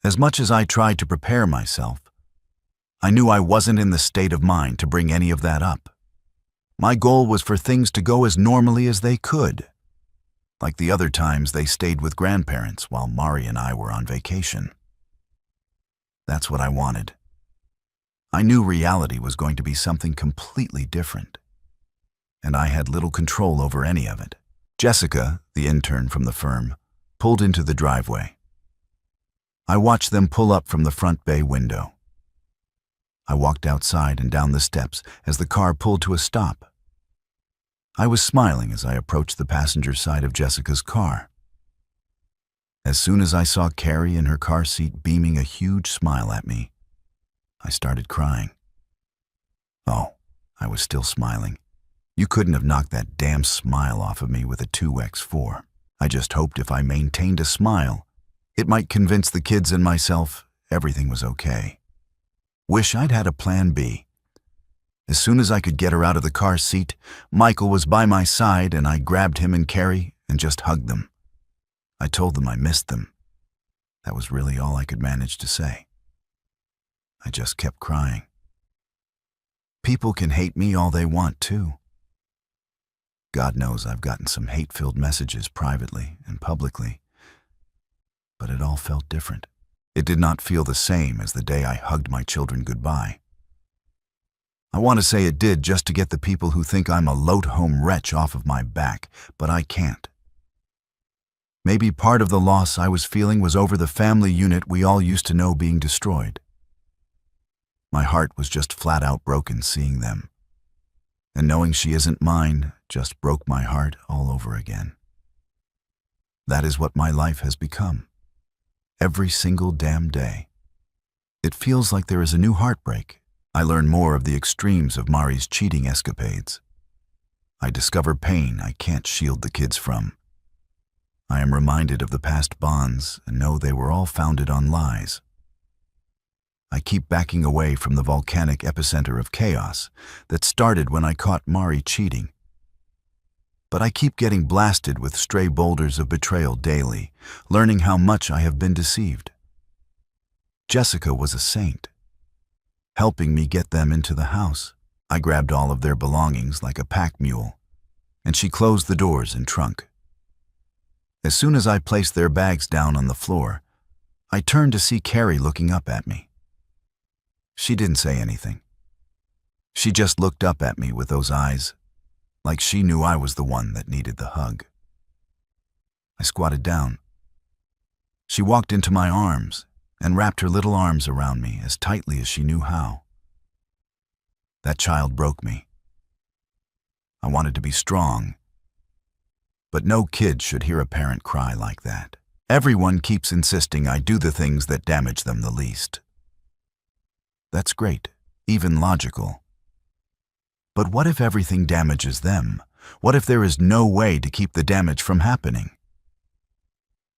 As much as I tried to prepare myself, I knew I wasn't in the state of mind to bring any of that up. My goal was for things to go as normally as they could, like the other times they stayed with grandparents while Mari and I were on vacation. That's what I wanted. I knew reality was going to be something completely different, and I had little control over any of it. Jessica, the intern from the firm, pulled into the driveway. I watched them pull up from the front bay window. I walked outside and down the steps as the car pulled to a stop. I was smiling as I approached the passenger side of Jessica's car. As soon as I saw Carrie in her car seat beaming a huge smile at me, I started crying. Oh, I was still smiling. You couldn't have knocked that damn smile off of me with a 2X4. I just hoped if I maintained a smile, it might convince the kids and myself everything was okay. Wish I'd had a plan B. As soon as I could get her out of the car seat, Michael was by my side and I grabbed him and Carrie and just hugged them. I told them I missed them. That was really all I could manage to say. I just kept crying. People can hate me all they want too. God knows I've gotten some hate-filled messages privately and publicly, but it all felt different. It did not feel the same as the day I hugged my children goodbye. I want to say it did just to get the people who think I'm a loat-home wretch off of my back, but I can't. Maybe part of the loss I was feeling was over the family unit we all used to know being destroyed. My heart was just flat out broken seeing them, and knowing she isn't mine just broke my heart all over again. That is what my life has become. Every single damn day. It feels like there is a new heartbreak. I learn more of the extremes of Mari's cheating escapades. I discover pain I can't shield the kids from. I am reminded of the past bonds and know they were all founded on lies. I keep backing away from the volcanic epicenter of chaos that started when I caught Mari cheating. But I keep getting blasted with stray boulders of betrayal daily, learning how much I have been deceived. Jessica was a saint, helping me get them into the house. I grabbed all of their belongings like a pack mule, and she closed the doors and trunk. As soon as I placed their bags down on the floor, I turned to see Carrie looking up at me. She didn't say anything. She just looked up at me with those eyes, like she knew I was the one that needed the hug. I squatted down. She walked into my arms and wrapped her little arms around me as tightly as she knew how. That child broke me. I wanted to be strong, but no kid should hear a parent cry like that. Everyone keeps insisting I do the things that damage them the least. That's great, even logical. But what if everything damages them? What if there is no way to keep the damage from happening?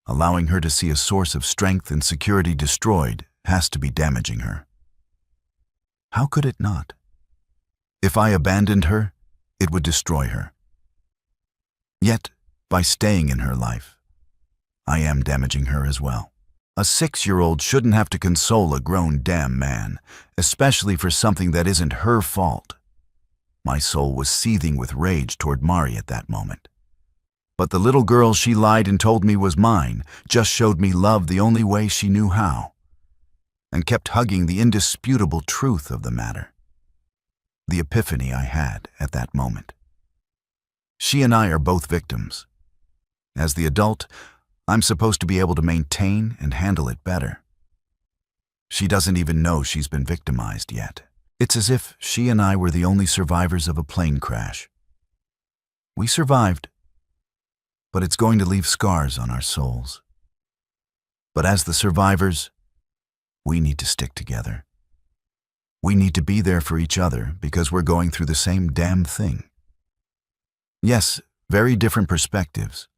Allowing her to see a source of strength and security destroyed has to be damaging her. How could it not? If I abandoned her, it would destroy her. Yet, by staying in her life, I am damaging her as well. A 6-year-old shouldn't have to console a grown damn man, especially for something that isn't her fault. My soul was seething with rage toward Mari at that moment. But the little girl she lied and told me was mine just showed me love the only way she knew how, and kept hugging the indisputable truth of the matter. The epiphany I had at that moment. She and I are both victims. As the adult, I'm supposed to be able to maintain and handle it better. She doesn't even know she's been victimized yet. It's as if she and I were the only survivors of a plane crash. We survived, but it's going to leave scars on our souls. But as the survivors, we need to stick together. We need to be there for each other because we're going through the same damn thing. Yes, very different perspectives,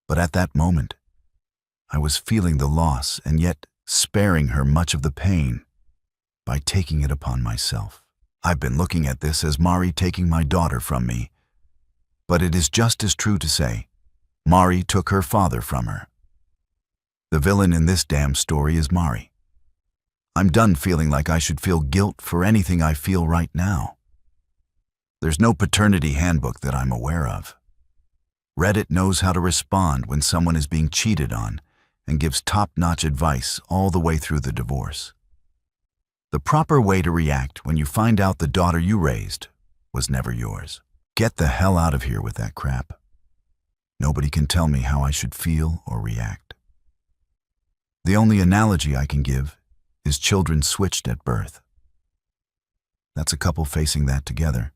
but at that moment, I was feeling the loss and yet sparing her much of the pain by taking it upon myself. I've been looking at this as Mari taking my daughter from me, but it is just as true to say Mari took her father from her. The villain in this damn story is Mari. I'm done feeling like I should feel guilt for anything I feel right now. There's no paternity handbook that I'm aware of. Reddit knows how to respond when someone is being cheated on and gives top-notch advice all the way through the divorce. The proper way to react when you find out the daughter you raised was never yours. Get the hell out of here with that crap. Nobody can tell me how I should feel or react. The only analogy I can give is children switched at birth. That's a couple facing that together.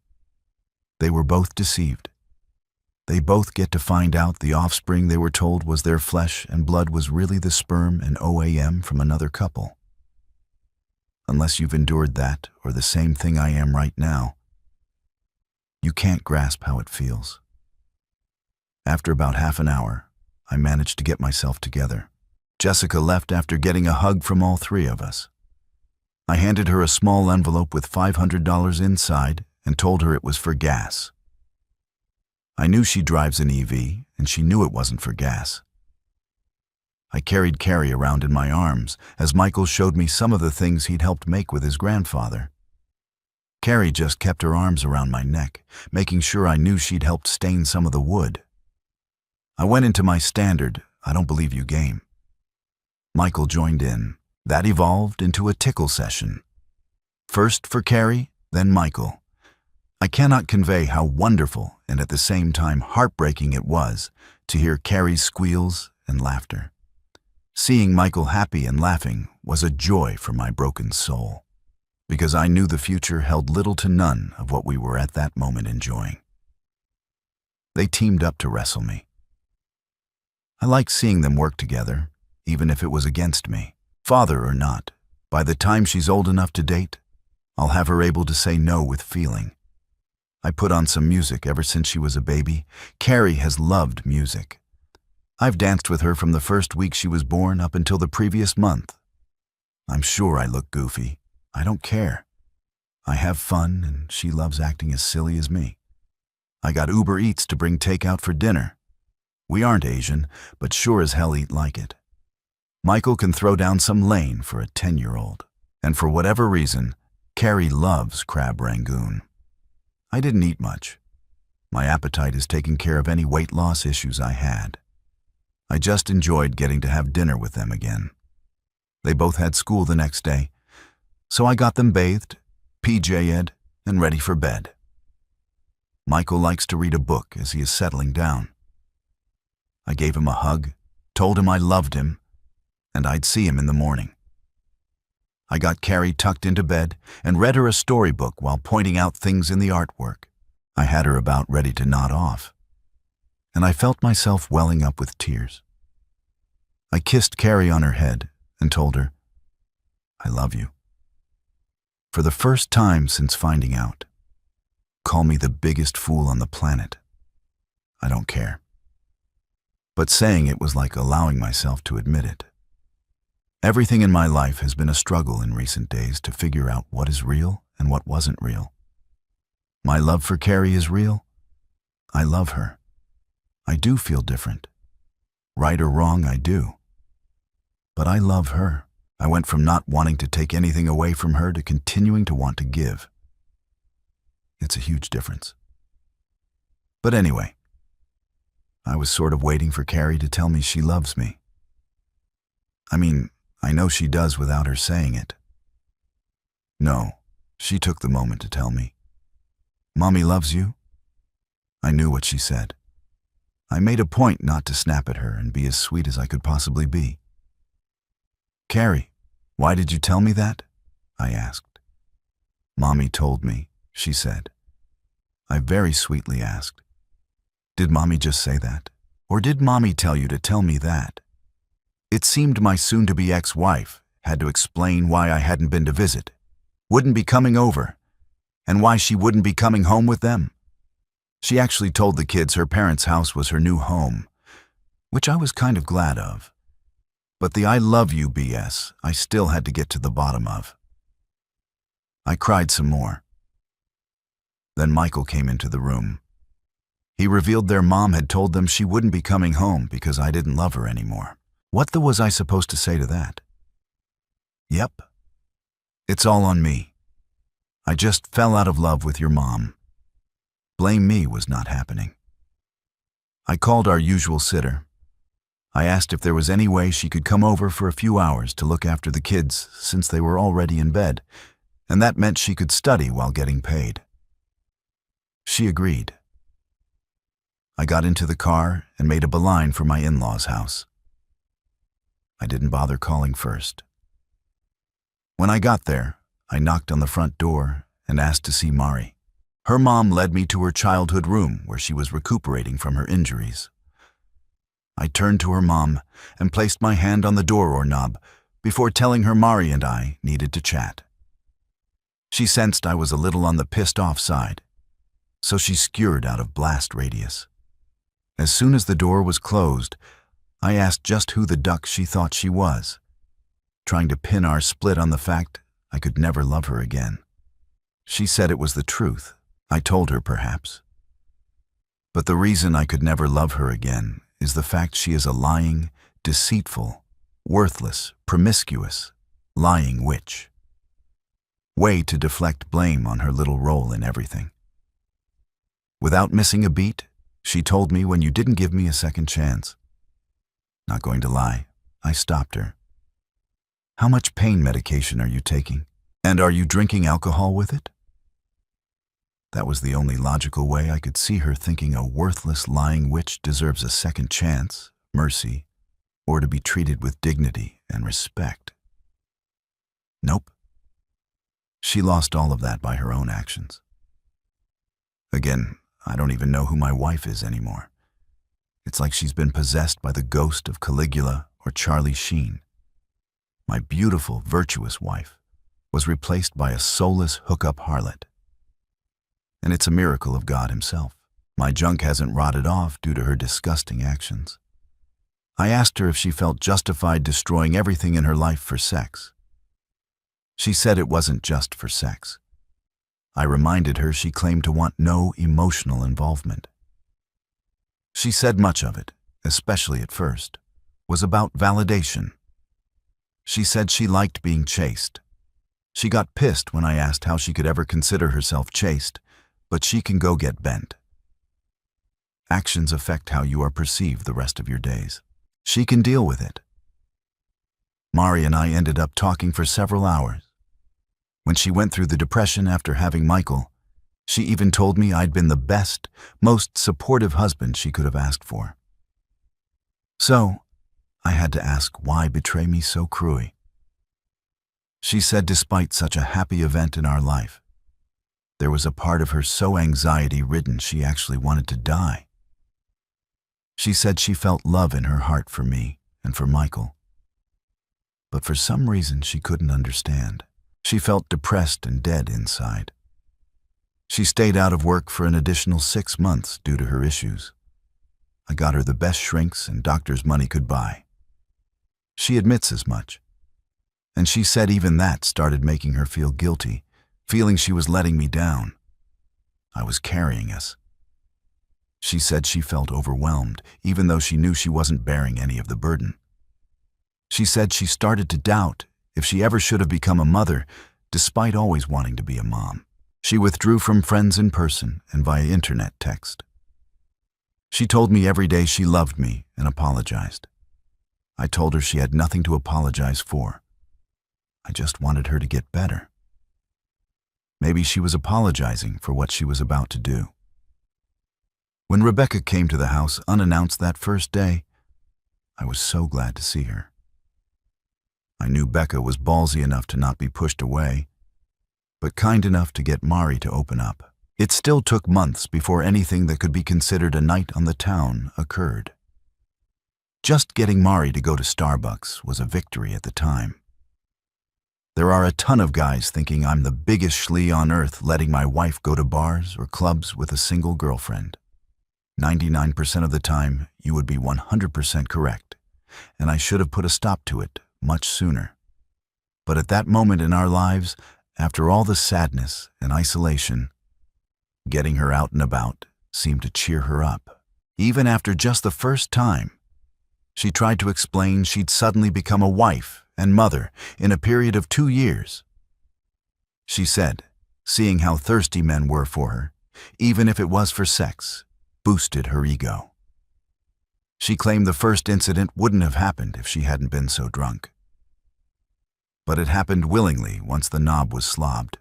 They were both deceived. They both get to find out the offspring they were told was their flesh and blood was really the sperm and OAM from another couple. Unless you've endured that or the same thing I am right now, you can't grasp how it feels. After about half an hour, I managed to get myself together. Jessica left after getting a hug from all three of us. I handed her a small envelope with $500 inside and told her it was for gas. I knew she drives an EV, and she knew it wasn't for gas. I carried Carrie around in my arms as Michael showed me some of the things he'd helped make with his grandfather. Carrie just kept her arms around my neck, making sure I knew she'd helped stain some of the wood. I went into my standard "I don't believe you" game. Michael joined in. That evolved into a tickle session. First for Carrie, then Michael. I cannot convey how wonderful and at the same time heartbreaking it was to hear Carrie's squeals and laughter. Seeing Michael happy and laughing was a joy for my broken soul, because I knew the future held little to none of what we were at that moment enjoying. They teamed up to wrestle me. I like seeing them work together, even if it was against me. Father or not, by the time she's old enough to date, I'll have her able to say no with feeling. I put on some music ever since she was a baby. Carrie has loved music. I've danced with her from the first week she was born up until the previous month. I'm sure I look goofy. I don't care. I have fun, and she loves acting as silly as me. I got Uber Eats to bring takeout for dinner. We aren't Asian, but sure as hell eat like it. Michael can throw down some lane for a 10-year-old. And for whatever reason, Carrie loves crab rangoon. I didn't eat much. My appetite is taking care of any weight loss issues I had. I just enjoyed getting to have dinner with them again. They both had school the next day, so I got them bathed, PJ'd, and ready for bed. Michael likes to read a book as he is settling down. I gave him a hug, told him I loved him, and I'd see him in the morning. I got Carrie tucked into bed and read her a storybook while pointing out things in the artwork. I had her about ready to nod off, and I felt myself welling up with tears. I kissed Carrie on her head and told her, "I love you." For the first time since finding out, call me the biggest fool on the planet. I don't care. But saying it was like allowing myself to admit it. Everything in my life has been a struggle in recent days to figure out what is real and what wasn't real. My love for Carrie is real. I love her. I do feel different. Right or wrong, I do. But I love her. I went from not wanting to take anything away from her to continuing to want to give. It's a huge difference. But anyway, I was sort of waiting for Carrie to tell me she loves me. I mean, I know she does without her saying it. No, she took the moment to tell me. "Mommy loves you." I knew what she said. I made a point not to snap at her and be as sweet as I could possibly be. "Carrie, why did you tell me that?" I asked. "Mommy told me," she said. I very sweetly asked, "Did Mommy just say that? Or did Mommy tell you to tell me that?" It seemed my soon-to-be ex-wife had to explain why I hadn't been to visit, wouldn't be coming over, and why she wouldn't be coming home with them. She actually told the kids her parents' house was her new home, which I was kind of glad of. But the "I love you" BS I still had to get to the bottom of. I cried some more. Then Michael came into the room. He revealed their mom had told them she wouldn't be coming home because I didn't love her anymore. What the was I supposed to say to that? Yep. It's all on me. I just fell out of love with your mom. Blame me was not happening. I called our usual sitter. I asked if there was any way she could come over for a few hours to look after the kids since they were already in bed, and that meant she could study while getting paid. She agreed. I got into the car and made a beeline for my in-laws' house. I didn't bother calling first. When I got there, I knocked on the front door and asked to see Mari. Her mom led me to her childhood room where she was recuperating from her injuries. I turned to her mom and placed my hand on the door knob before telling her Mari and I needed to chat. She sensed I was a little on the pissed-off side, so she skewered out of blast radius. As soon as the door was closed, I asked just who the duck she thought she was, trying to pin our split on the fact I could never love her again. She said it was the truth. I told her perhaps. But the reason I could never love her again is the fact she is a lying, deceitful, worthless, promiscuous, lying witch. Way to deflect blame on her little role in everything. Without missing a beat, she told me when you didn't give me a second chance. Not going to lie, I stopped her. How much pain medication are you taking? And are you drinking alcohol with it? That was the only logical way I could see her thinking a worthless, lying witch deserves a second chance, mercy, or to be treated with dignity and respect. Nope. She lost all of that by her own actions. Again, I don't even know who my wife is anymore. It's like she's been possessed by the ghost of Caligula or Charlie Sheen. My beautiful, virtuous wife was replaced by a soulless hookup harlot. And it's a miracle of God himself. My junk hasn't rotted off due to her disgusting actions. I asked her if she felt justified destroying everything in her life for sex. She said it wasn't just for sex. I reminded her she claimed to want no emotional involvement. She said much of it, especially at first, was about validation. She said she liked being chased. She got pissed when I asked how she could ever consider herself chaste, but she can go get bent. Actions affect how you are perceived the rest of your days. She can deal with it. Mari and I ended up talking for several hours. When she went through the depression after having Michael, she even told me I'd been the best, most supportive husband she could have asked for. So, I had to ask why betray me so cruelly. She said despite such a happy event in our life, there was a part of her so anxiety-ridden she actually wanted to die. She said she felt love in her heart for me and for Michael. But for some reason she couldn't understand. She felt depressed and dead inside. She stayed out of work for an additional 6 months due to her issues. I got her the best shrinks and doctor's money could buy. She admits as much. And she said even that started making her feel guilty, feeling she was letting me down. I was carrying us. She said she felt overwhelmed, even though she knew she wasn't bearing any of the burden. She said she started to doubt if she ever should have become a mother, despite always wanting to be a mom. She withdrew from friends in person and via internet text. She told me every day she loved me and apologized. I told her she had nothing to apologize for. I just wanted her to get better. Maybe she was apologizing for what she was about to do. When Rebecca came to the house unannounced that first day, I was so glad to see her. I knew Becca was ballsy enough to not be pushed away, but kind enough to get Mari to open up. It still took months before anything that could be considered a night on the town occurred. Just getting Mari to go to Starbucks was a victory at the time. There are a ton of guys thinking I'm the biggest schlee on earth letting my wife go to bars or clubs with a single girlfriend. 99% of the time, you would be 100% correct. and I should have put a stop to it much sooner. But at that moment in our lives, after all the sadness and isolation, getting her out and about seemed to cheer her up. Even after just the first time, she tried to explain she'd suddenly become a wife and mother in a period of 2 years. She said, seeing how thirsty men were for her, even if it was for sex, boosted her ego. She claimed the first incident wouldn't have happened if she hadn't been so drunk. But it happened willingly once the knob was slobbed.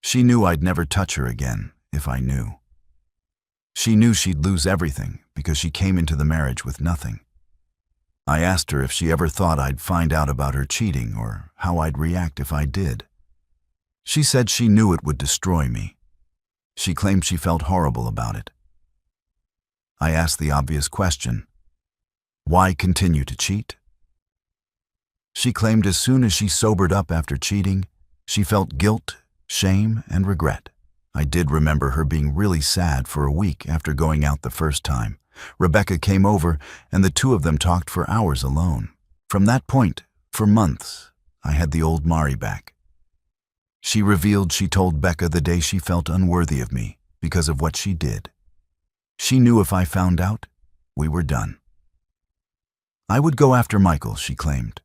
She knew I'd never touch her again if I knew. She knew she'd lose everything because she came into the marriage with nothing. I asked her if she ever thought I'd find out about her cheating or how I'd react if I did. She said she knew it would destroy me. She claimed she felt horrible about it. I asked the obvious question, why continue to cheat? She claimed as soon as she sobered up after cheating, she felt guilt, shame, and regret. I did remember her being really sad for a week after going out the first time. Rebecca came over, and the two of them talked for hours alone. From that point, for months, I had the old Mari back. She revealed she told Becca the day she felt unworthy of me because of what she did. She knew if I found out, we were done. I would go after Michael, she claimed.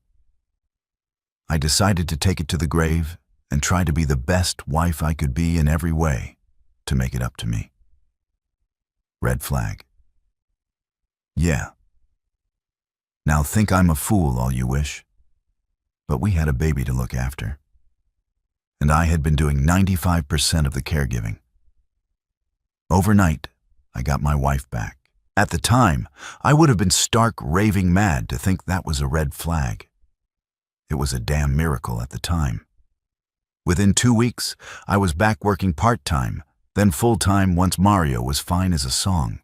I decided to take it to the grave and try to be the best wife I could be in every way to make it up to me. Red flag. Yeah. Now think I'm a fool all you wish, but we had a baby to look after, and I had been doing 95% of the caregiving. Overnight, I got my wife back. At the time, I would have been stark raving mad to think that was a red flag. It was a damn miracle at the time. Within 2 weeks, I was back working part-time, then full-time once Mario was fine as a song.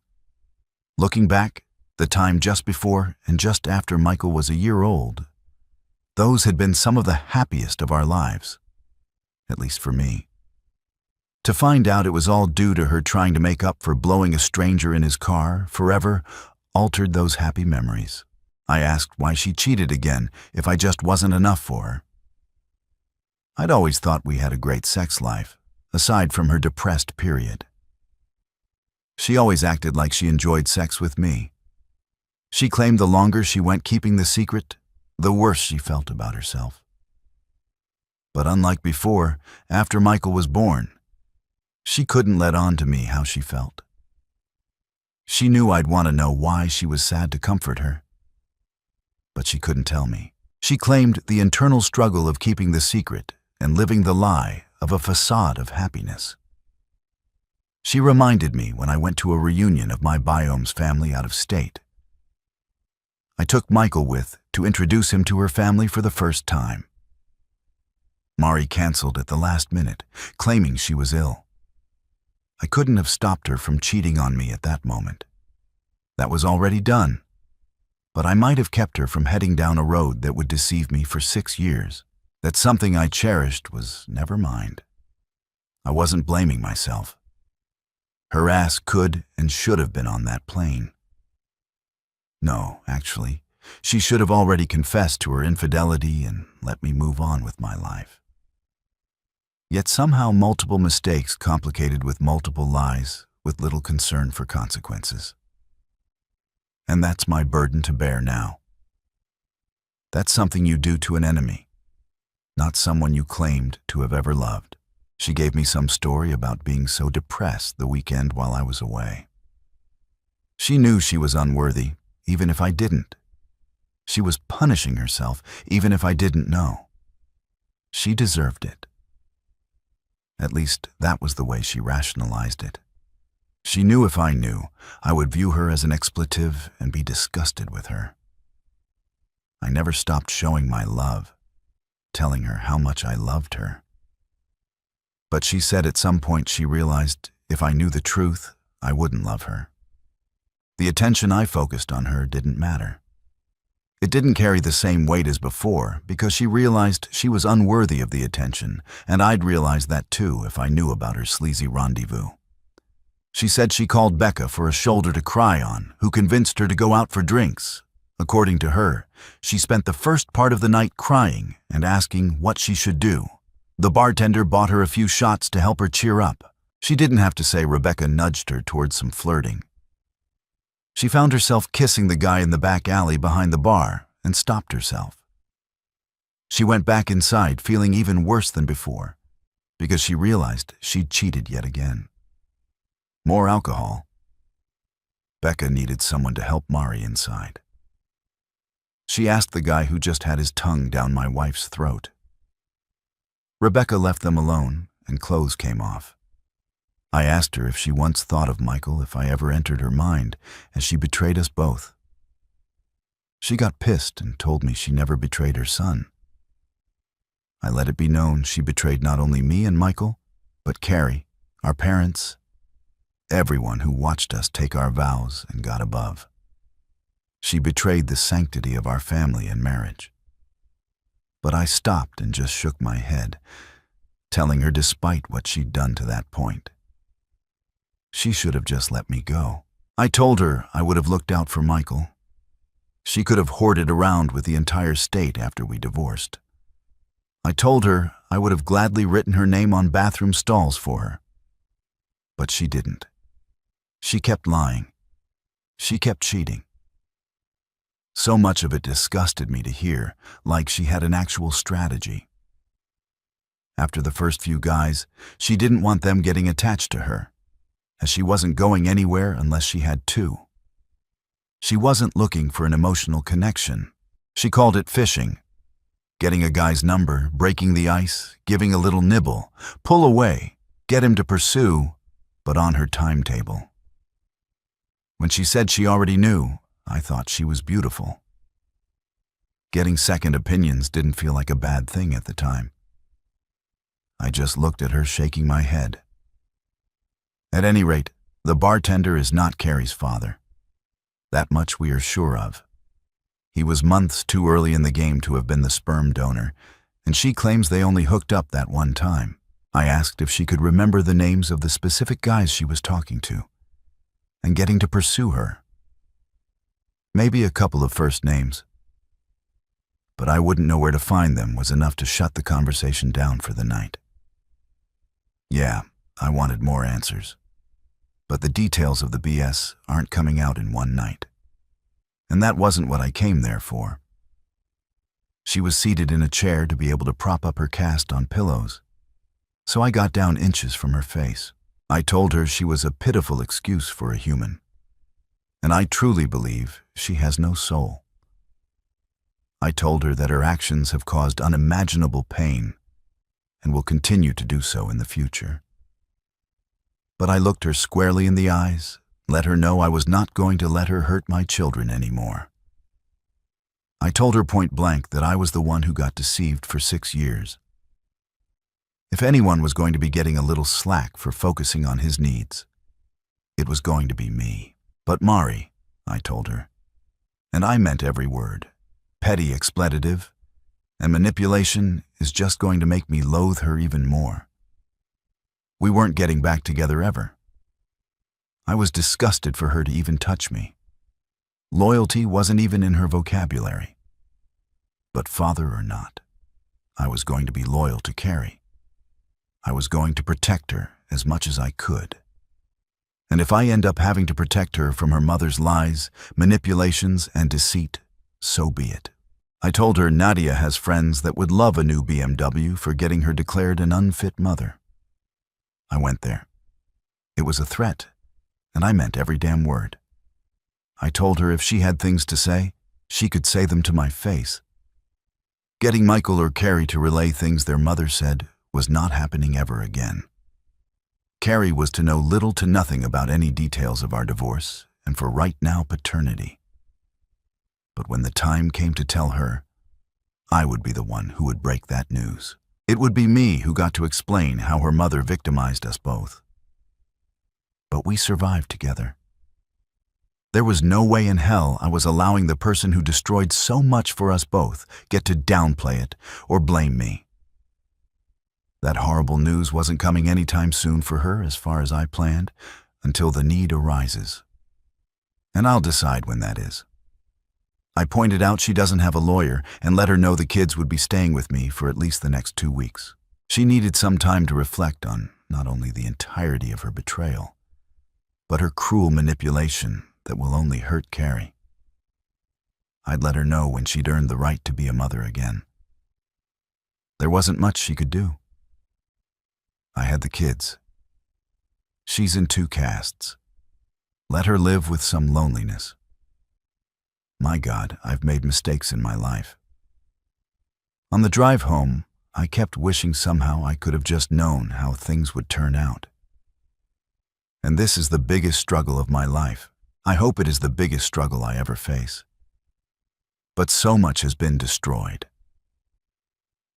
Looking back, the time just before and just after Michael was a year old, those had been some of the happiest of our lives, at least for me. To find out it was all due to her trying to make up for blowing a stranger in his car forever altered those happy memories. I asked why she cheated again if I just wasn't enough for her. I'd always thought we had a great sex life, aside from her depressed period. She always acted like she enjoyed sex with me. She claimed the longer she went keeping the secret, the worse she felt about herself. But unlike before, after Michael was born, she couldn't let on to me how she felt. She knew I'd want to know why she was sad to comfort her, but she couldn't tell me. She claimed the internal struggle of keeping the secret and living the lie of a facade of happiness. She reminded me when I went to a reunion of my Biomes family out of state. I took Michael with to introduce him to her family for the first time. Mari canceled at the last minute, claiming she was ill. I couldn't have stopped her from cheating on me at that moment. That was already done. But I might have kept her from heading down a road that would deceive me for 6 years. That something I cherished was never mind. I wasn't blaming myself. Her ass could and should have been on that plane. No, actually, she should have already confessed to her infidelity and let me move on with my life. Yet somehow multiple mistakes complicated with multiple lies with little concern for consequences. And that's my burden to bear now. That's something you do to an enemy, not someone you claimed to have ever loved. She gave me some story about being so depressed the weekend while I was away. She knew she was unworthy, even if I didn't. She was punishing herself, even if I didn't know. She deserved it. At least that was the way she rationalized it. She knew if I knew, I would view her as an expletive and be disgusted with her. I never stopped showing my love, telling her how much I loved her. But she said at some point she realized if I knew the truth, I wouldn't love her. The attention I focused on her didn't matter. It didn't carry the same weight as before because she realized she was unworthy of the attention, and I'd realize that too if I knew about her sleazy rendezvous. She said she called Becca for a shoulder to cry on, who convinced her to go out for drinks, According to her, she spent the first part of the night crying and asking what she should do. The bartender bought her a few shots to help her cheer up. She didn't have to say Rebecca nudged her towards some flirting. She found herself kissing the guy in the back alley behind the bar and stopped herself. She went back inside feeling even worse than before because she realized she'd cheated yet again. More alcohol. Becca needed someone to help Mari inside. She asked the guy who just had his tongue down my wife's throat. Rebecca left them alone and clothes came off. I asked her if she once thought of Michael if I ever entered her mind, as she betrayed us both. She got pissed and told me she never betrayed her son. I let it be known she betrayed not only me and Michael, but Carrie, our parents, everyone who watched us take our vows and got above. She betrayed the sanctity of our family and marriage. But I stopped and just shook my head, telling her despite what she'd done to that point, she should have just let me go. I told her I would have looked out for Michael. She could have hoarded around with the entire state after we divorced. I told her I would have gladly written her name on bathroom stalls for her. But she didn't. She kept lying. She kept cheating. So much of it disgusted me to hear, like she had an actual strategy. After the first few guys, she didn't want them getting attached to her, as she wasn't going anywhere unless she had to. She wasn't looking for an emotional connection. She called it fishing. Getting a guy's number, breaking the ice, giving a little nibble, pull away, get him to pursue, but on her timetable. When she said she already knew, I thought she was beautiful. Getting second opinions didn't feel like a bad thing at the time. I just looked at her, shaking my head. At any rate, the bartender is not Carrie's father. That much we are sure of. He was months too early in the game to have been the sperm donor, and she claims they only hooked up that one time. I asked if she could remember the names of the specific guys she was talking to and getting to pursue her. Maybe a couple of first names. But I wouldn't know where to find them was enough to shut the conversation down for the night. Yeah, I wanted more answers. But the details of the BS aren't coming out in one night. And that wasn't what I came there for. She was seated in a chair to be able to prop up her cast on pillows, so I got down inches from her face. I told her she was a pitiful excuse for a human, and I truly believe she has no soul. I told her that her actions have caused unimaginable pain and will continue to do so in the future. But I looked her squarely in the eyes, let her know I was not going to let her hurt my children anymore. I told her point blank that I was the one who got deceived for 6 years. If anyone was going to be getting a little slack for focusing on his needs, it was going to be me. But Mari, I told her, and I meant every word, petty expletive and manipulation is just going to make me loathe her even more. We weren't getting back together ever. I was disgusted for her to even touch me. Loyalty wasn't even in her vocabulary. But father or not, I was going to be loyal to Carrie. I was going to protect her as much as I could. And if I end up having to protect her from her mother's lies, manipulations, and deceit, so be it. I told her Nadia has friends that would love a new BMW for getting her declared an unfit mother. I went there. It was a threat, and I meant every damn word. I told her if she had things to say, she could say them to my face. Getting Michael or Carrie to relay things their mother said was not happening ever again. Carrie was to know little to nothing about any details of our divorce, and for right now paternity. But when the time came to tell her, I would be the one who would break that news. It would be me who got to explain how her mother victimized us both. But we survived together. There was no way in hell I was allowing the person who destroyed so much for us both get to downplay it or blame me. That horrible news wasn't coming anytime soon for her as far as I planned, until the need arises. And I'll decide when that is. I pointed out she doesn't have a lawyer and let her know the kids would be staying with me for at least the next 2 weeks. She needed some time to reflect on not only the entirety of her betrayal, but her cruel manipulation that will only hurt Carrie. I'd let her know when she'd earned the right to be a mother again. There wasn't much she could do. I had the kids. She's in 2 castes. Let her live with some loneliness. My God, I've made mistakes in my life. On the drive home, I kept wishing somehow I could have just known how things would turn out. And this is the biggest struggle of my life. I hope it is the biggest struggle I ever face. But so much has been destroyed.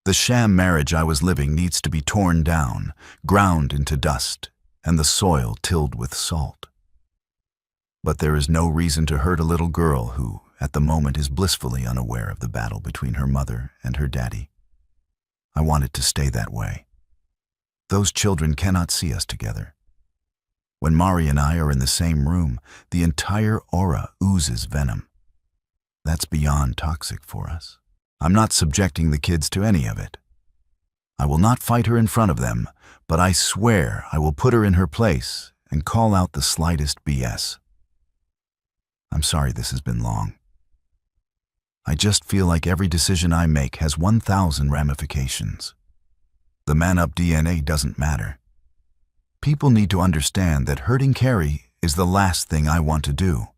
The sham marriage I was living needs to be torn down, ground into dust, and the soil tilled with salt. But there is no reason to hurt a little girl who, at the moment, is blissfully unaware of the battle between her mother and her daddy. I want it to stay that way. Those children cannot see us together. When Mari and I are in the same room, the entire aura oozes venom. That's beyond toxic for us. I'm not subjecting the kids to any of it. I will not fight her in front of them, but I swear I will put her in her place and call out the slightest BS. I'm sorry this has been long. I just feel like every decision I make has 1,000 ramifications. The man-up DNA doesn't matter. People need to understand that hurting Carrie is the last thing I want to do.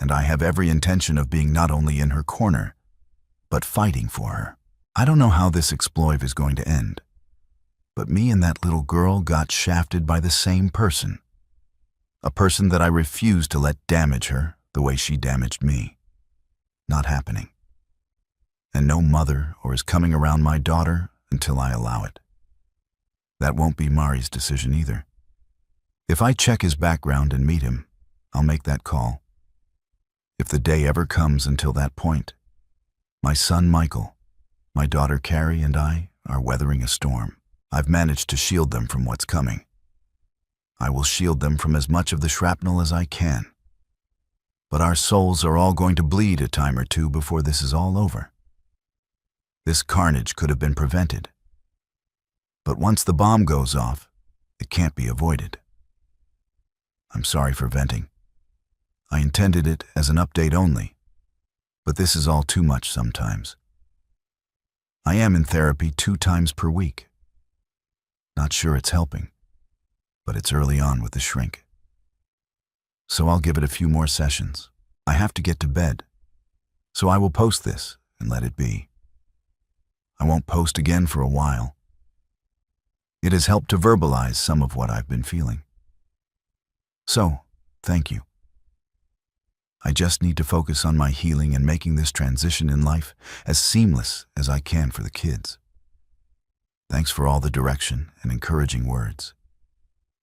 And I have every intention of being not only in her corner, but fighting for her. I don't know how this exploit is going to end, but me and that little girl got shafted by the same person. A person that I refuse to let damage her the way she damaged me. Not happening. And no mother or is coming around my daughter until I allow it. That won't be Mari's decision either. If I check his background and meet him, I'll make that call. If the day ever comes until that point, my son Michael, my daughter Carrie, and I are weathering a storm. I've managed to shield them from what's coming. I will shield them from as much of the shrapnel as I can. But our souls are all going to bleed a time or two before this is all over. This carnage could have been prevented. But once the bomb goes off, it can't be avoided. I'm sorry for venting. I intended it as an update only, but this is all too much sometimes. I am in therapy 2 times per week. Not sure it's helping, but it's early on with the shrink. So I'll give it a few more sessions. I have to get to bed, so I will post this and let it be. I won't post again for a while. It has helped to verbalize some of what I've been feeling. So, thank you. I just need to focus on my healing and making this transition in life as seamless as I can for the kids. Thanks for all the direction and encouraging words.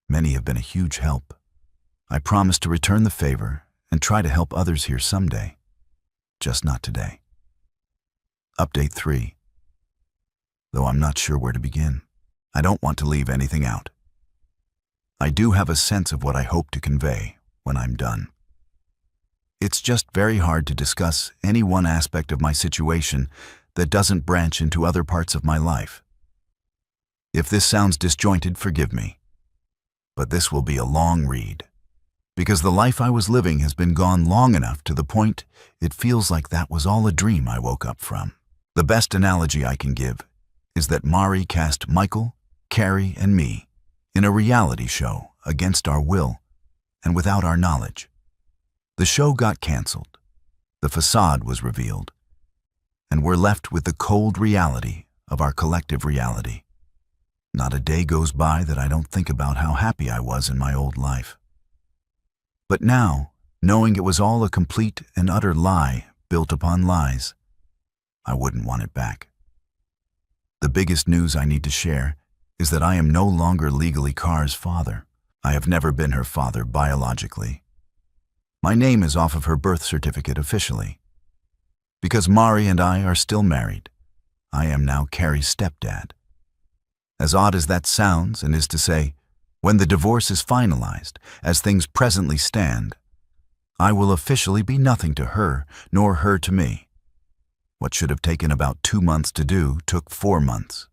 Many have been a huge help. I promise to return the favor and try to help others here someday, just not today. Update 3. Though I'm not sure where to begin. I don't want to leave anything out. I do have a sense of what I hope to convey when I'm done. It's just very hard to discuss any one aspect of my situation that doesn't branch into other parts of my life. If this sounds disjointed, forgive me. But this will be a long read, because the life I was living has been gone long enough to the point it feels like that was all a dream I woke up from. The best analogy I can give is that Mari cast Michael, Carrie, and me in a reality show against our will and without our knowledge. The show got canceled, the facade was revealed, and we're left with the cold reality of our collective reality. Not a day goes by that I don't think about how happy I was in my old life. But now, knowing it was all a complete and utter lie built upon lies, I wouldn't want it back. The biggest news I need to share is that I am no longer legally Car's father. I have never been her father biologically. My name is off of her birth certificate officially. Because Mari and I are still married, I am now Carrie's stepdad. As odd as that sounds, and is to say, when the divorce is finalized, as things presently stand, I will officially be nothing to her, nor her to me. What should have taken about 2 months to do took 4 months.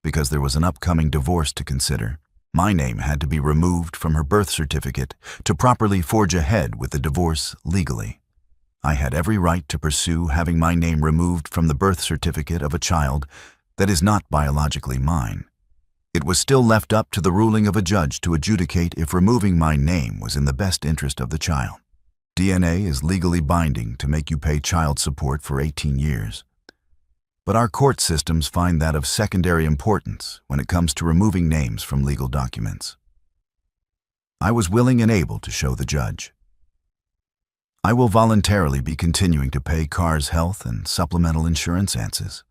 Because there was an upcoming divorce to consider, my name had to be removed from her birth certificate to properly forge ahead with the divorce legally. I had every right to pursue having my name removed from the birth certificate of a child that is not biologically mine. It was still left up to the ruling of a judge to adjudicate if removing my name was in the best interest of the child. DNA is legally binding to make you pay child support for 18 years. But our court systems find that of secondary importance when it comes to removing names from legal documents. I was willing and able to show the judge. I will voluntarily be continuing to pay Carr's health and supplemental insurance ANSs.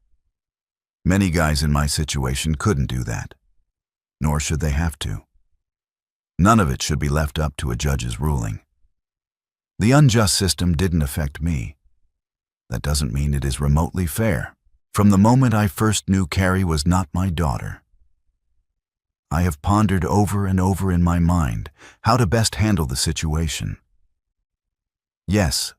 Many guys in my situation couldn't do that, nor should they have to. None of it should be left up to a judge's ruling. The unjust system didn't affect me. That doesn't mean it is remotely fair. From the moment I first knew Carrie was not my daughter, I have pondered over and over in my mind how to best handle the situation. Yes,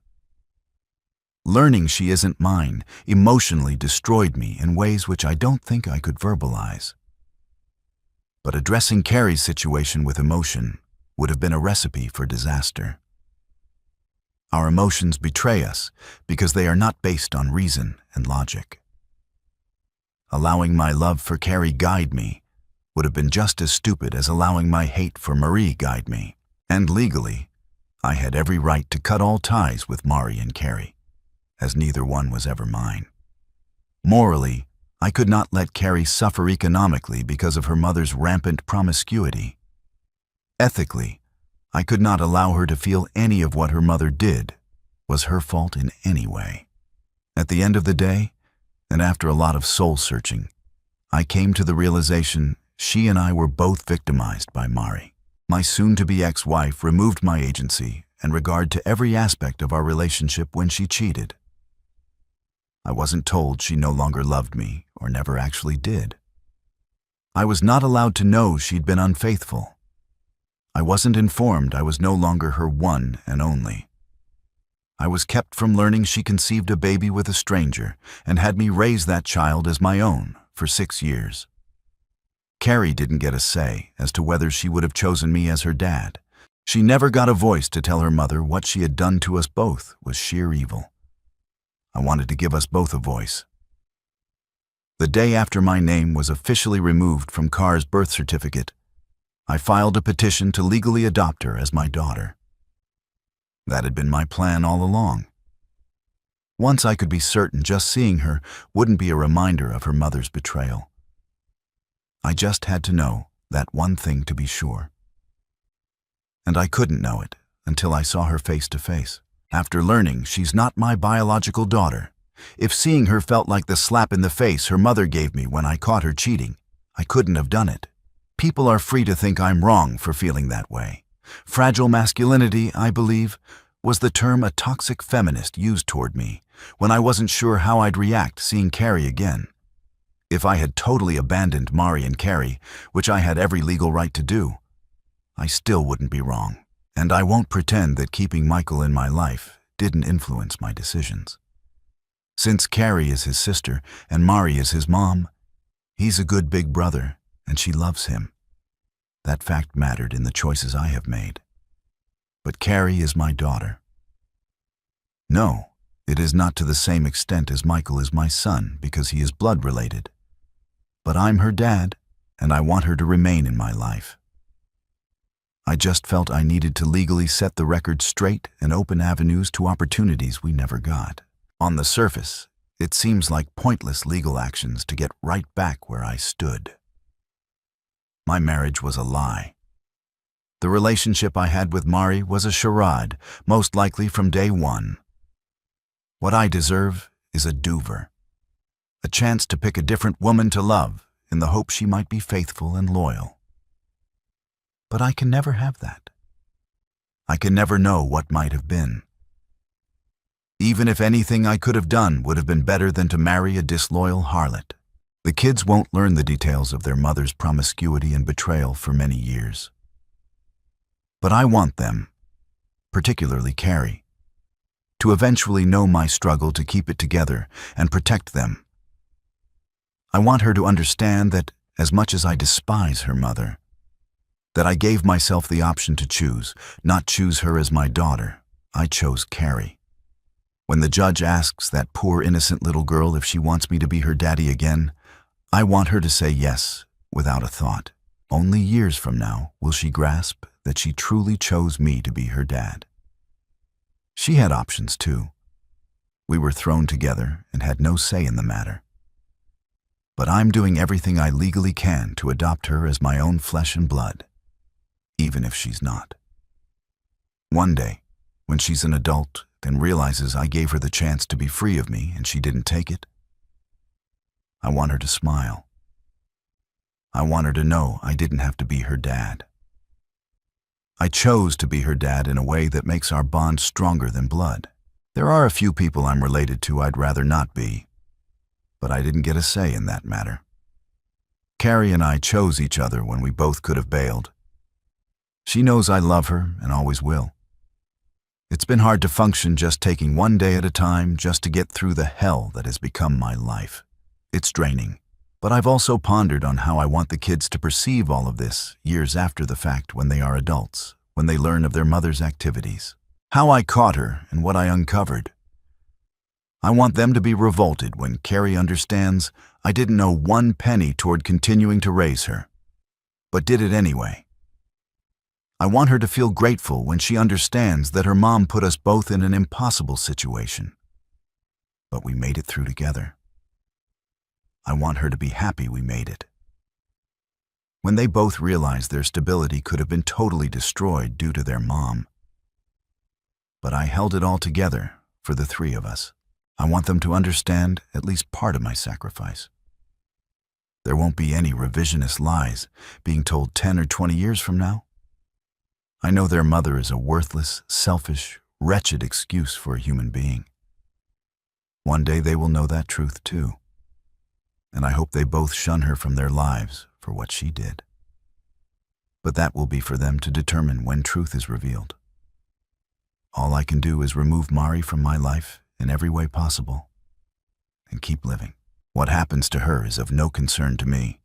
learning she isn't mine emotionally destroyed me in ways which I don't think I could verbalize. But addressing Carrie's situation with emotion would have been a recipe for disaster. Our emotions betray us because they are not based on reason and logic. Allowing my love for Carrie guide me would have been just as stupid as allowing my hate for Marie guide me. And legally, I had every right to cut all ties with Mari and Carrie, as neither one was ever mine. Morally, I could not let Carrie suffer economically because of her mother's rampant promiscuity. Ethically, I could not allow her to feel any of what her mother did was her fault in any way. At the end of the day, and after a lot of soul-searching, I came to the realization she and I were both victimized by Mari. My soon-to-be ex-wife removed my agency and regard to every aspect of our relationship when she cheated. I wasn't told she no longer loved me or never actually did. I was not allowed to know she'd been unfaithful. I wasn't informed I was no longer her one and only. I was kept from learning she conceived a baby with a stranger and had me raise that child as my own for 6 years. Carrie didn't get a say as to whether she would have chosen me as her dad. She never got a voice to tell her mother what she had done to us both was sheer evil. I wanted to give us both a voice. The day after my name was officially removed from Carr's birth certificate, I filed a petition to legally adopt her as my daughter. That had been my plan all along. Once I could be certain just seeing her wouldn't be a reminder of her mother's betrayal. I just had to know that one thing to be sure. And I couldn't know it until I saw her face to face. After learning she's not my biological daughter, if seeing her felt like the slap in the face her mother gave me when I caught her cheating, I couldn't have done it. People are free to think I'm wrong for feeling that way. Fragile masculinity, I believe, was the term a toxic feminist used toward me when I wasn't sure how I'd react seeing Carrie again. If I had totally abandoned Mari and Carrie, which I had every legal right to do, I still wouldn't be wrong. And I won't pretend that keeping Michael in my life didn't influence my decisions. Since Carrie is his sister and Mari is his mom, he's a good big brother and she loves him. That fact mattered in the choices I have made. But Carrie is my daughter. No, it is not to the same extent as Michael is my son because he is blood related. But I'm her dad, and I want her to remain in my life. I just felt I needed to legally set the record straight and open avenues to opportunities we never got. On the surface, it seems like pointless legal actions to get right back where I stood. My marriage was a lie. The relationship I had with Mari was a charade, most likely from day one. What I deserve is a do-over, a chance to pick a different woman to love in the hope she might be faithful and loyal. But I can never have that. I can never know what might have been. Even if anything I could have done would have been better than to marry a disloyal harlot. The kids won't learn the details of their mother's promiscuity and betrayal for many years. But I want them, particularly Carrie, to eventually know my struggle to keep it together and protect them. I want her to understand that, as much as I despise her mother, that I gave myself the option to choose, not choose her as my daughter. I chose Carrie. When the judge asks that poor innocent little girl if she wants me to be her daddy again, I want her to say yes, without a thought. Only years from now will she grasp that she truly chose me to be her dad. She had options too. We were thrown together and had no say in the matter. But I'm doing everything I legally can to adopt her as my own flesh and blood, even if she's not. One day, when she's an adult and realizes I gave her the chance to be free of me and she didn't take it, I want her to smile. I want her to know I didn't have to be her dad. I chose to be her dad in a way that makes our bond stronger than blood. There are a few people I'm related to I'd rather not be, but I didn't get a say in that matter. Carrie and I chose each other when we both could have bailed. She knows I love her and always will. It's been hard to function just taking one day at a time just to get through the hell that has become my life. It's draining, but I've also pondered on how I want the kids to perceive all of this years after the fact when they are adults, when they learn of their mother's activities, how I caught her and what I uncovered. I want them to be revolted when Carrie understands I didn't know one penny toward continuing to raise her, but did it anyway. I want her to feel grateful when she understands that her mom put us both in an impossible situation, but we made it through together. I want her to be happy we made it. When they both realize their stability could have been totally destroyed due to their mom. But I held it all together for the three of us. I want them to understand at least part of my sacrifice. There won't be any revisionist lies being told 10 or 20 years from now. I know their mother is a worthless, selfish, wretched excuse for a human being. One day they will know that truth too, and I hope they both shun her from their lives for what she did. But that will be for them to determine when truth is revealed. All I can do is remove Mari from my life in every way possible and keep living. What happens to her is of no concern to me.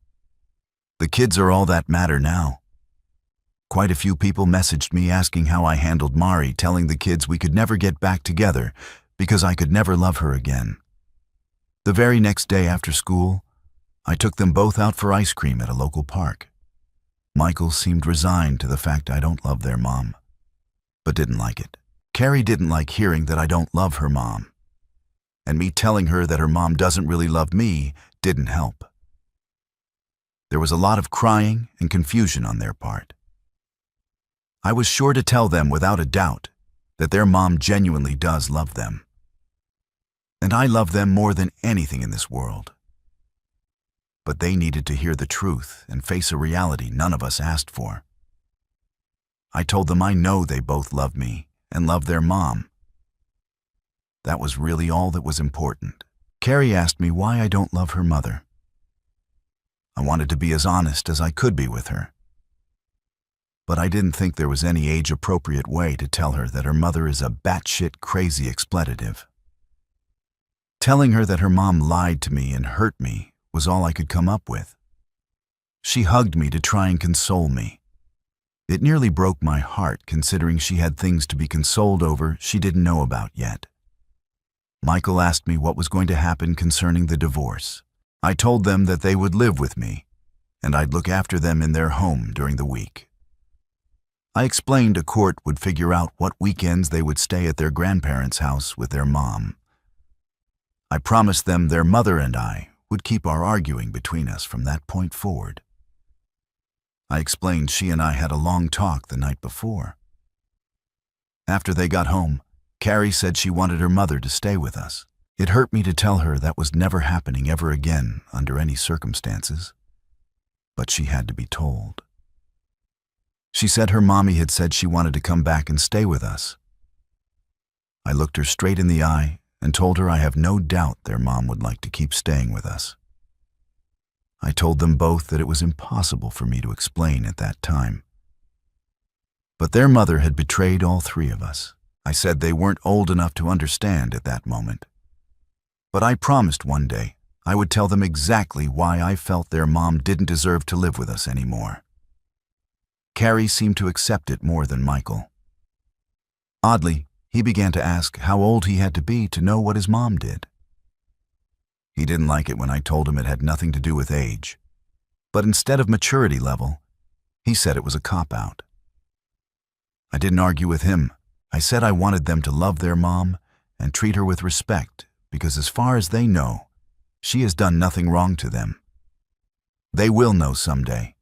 The kids are all that matter now. Quite a few people messaged me asking how I handled Mari, telling the kids we could never get back together because I could never love her again. The very next day after school, I took them both out for ice cream at a local park. Michael seemed resigned to the fact I don't love their mom, but didn't like it. Carrie didn't like hearing that I don't love her mom, and me telling her that her mom doesn't really love me didn't help. There was a lot of crying and confusion on their part. I was sure to tell them without a doubt that their mom genuinely does love them. And I love them more than anything in this world. But they needed to hear the truth and face a reality none of us asked for. I told them I know they both love me and love their mom. That was really all that was important. Carrie asked me why I don't love her mother. I wanted to be as honest as I could be with her. But I didn't think there was any age-appropriate way to tell her that her mother is a batshit crazy expletive. Telling her that her mom lied to me and hurt me was all I could come up with. She hugged me to try and console me. It nearly broke my heart considering she had things to be consoled over she didn't know about yet. Michael asked me what was going to happen concerning the divorce. I told them that they would live with me, and I'd look after them in their home during the week. I explained a court would figure out what weekends they would stay at their grandparents' house with their mom. I promised them their mother and I would keep our arguing between us from that point forward. I explained she and I had a long talk the night before. After they got home, Carrie said she wanted her mother to stay with us. It hurt me to tell her that was never happening ever again under any circumstances, but she had to be told. She said her mommy had said she wanted to come back and stay with us. I looked her straight in the eye and told her I have no doubt their mom would like to keep staying with us. I told them both that it was impossible for me to explain at that time. But their mother had betrayed all three of us. I said they weren't old enough to understand at that moment. But I promised one day I would tell them exactly why I felt their mom didn't deserve to live with us anymore. Carrie seemed to accept it more than Michael. Oddly, he began to ask how old he had to be to know what his mom did. He didn't like it when I told him it had nothing to do with age, but instead of maturity level, he said it was a cop-out. I didn't argue with him. I said I wanted them to love their mom and treat her with respect because as far as they know, she has done nothing wrong to them. They will know someday.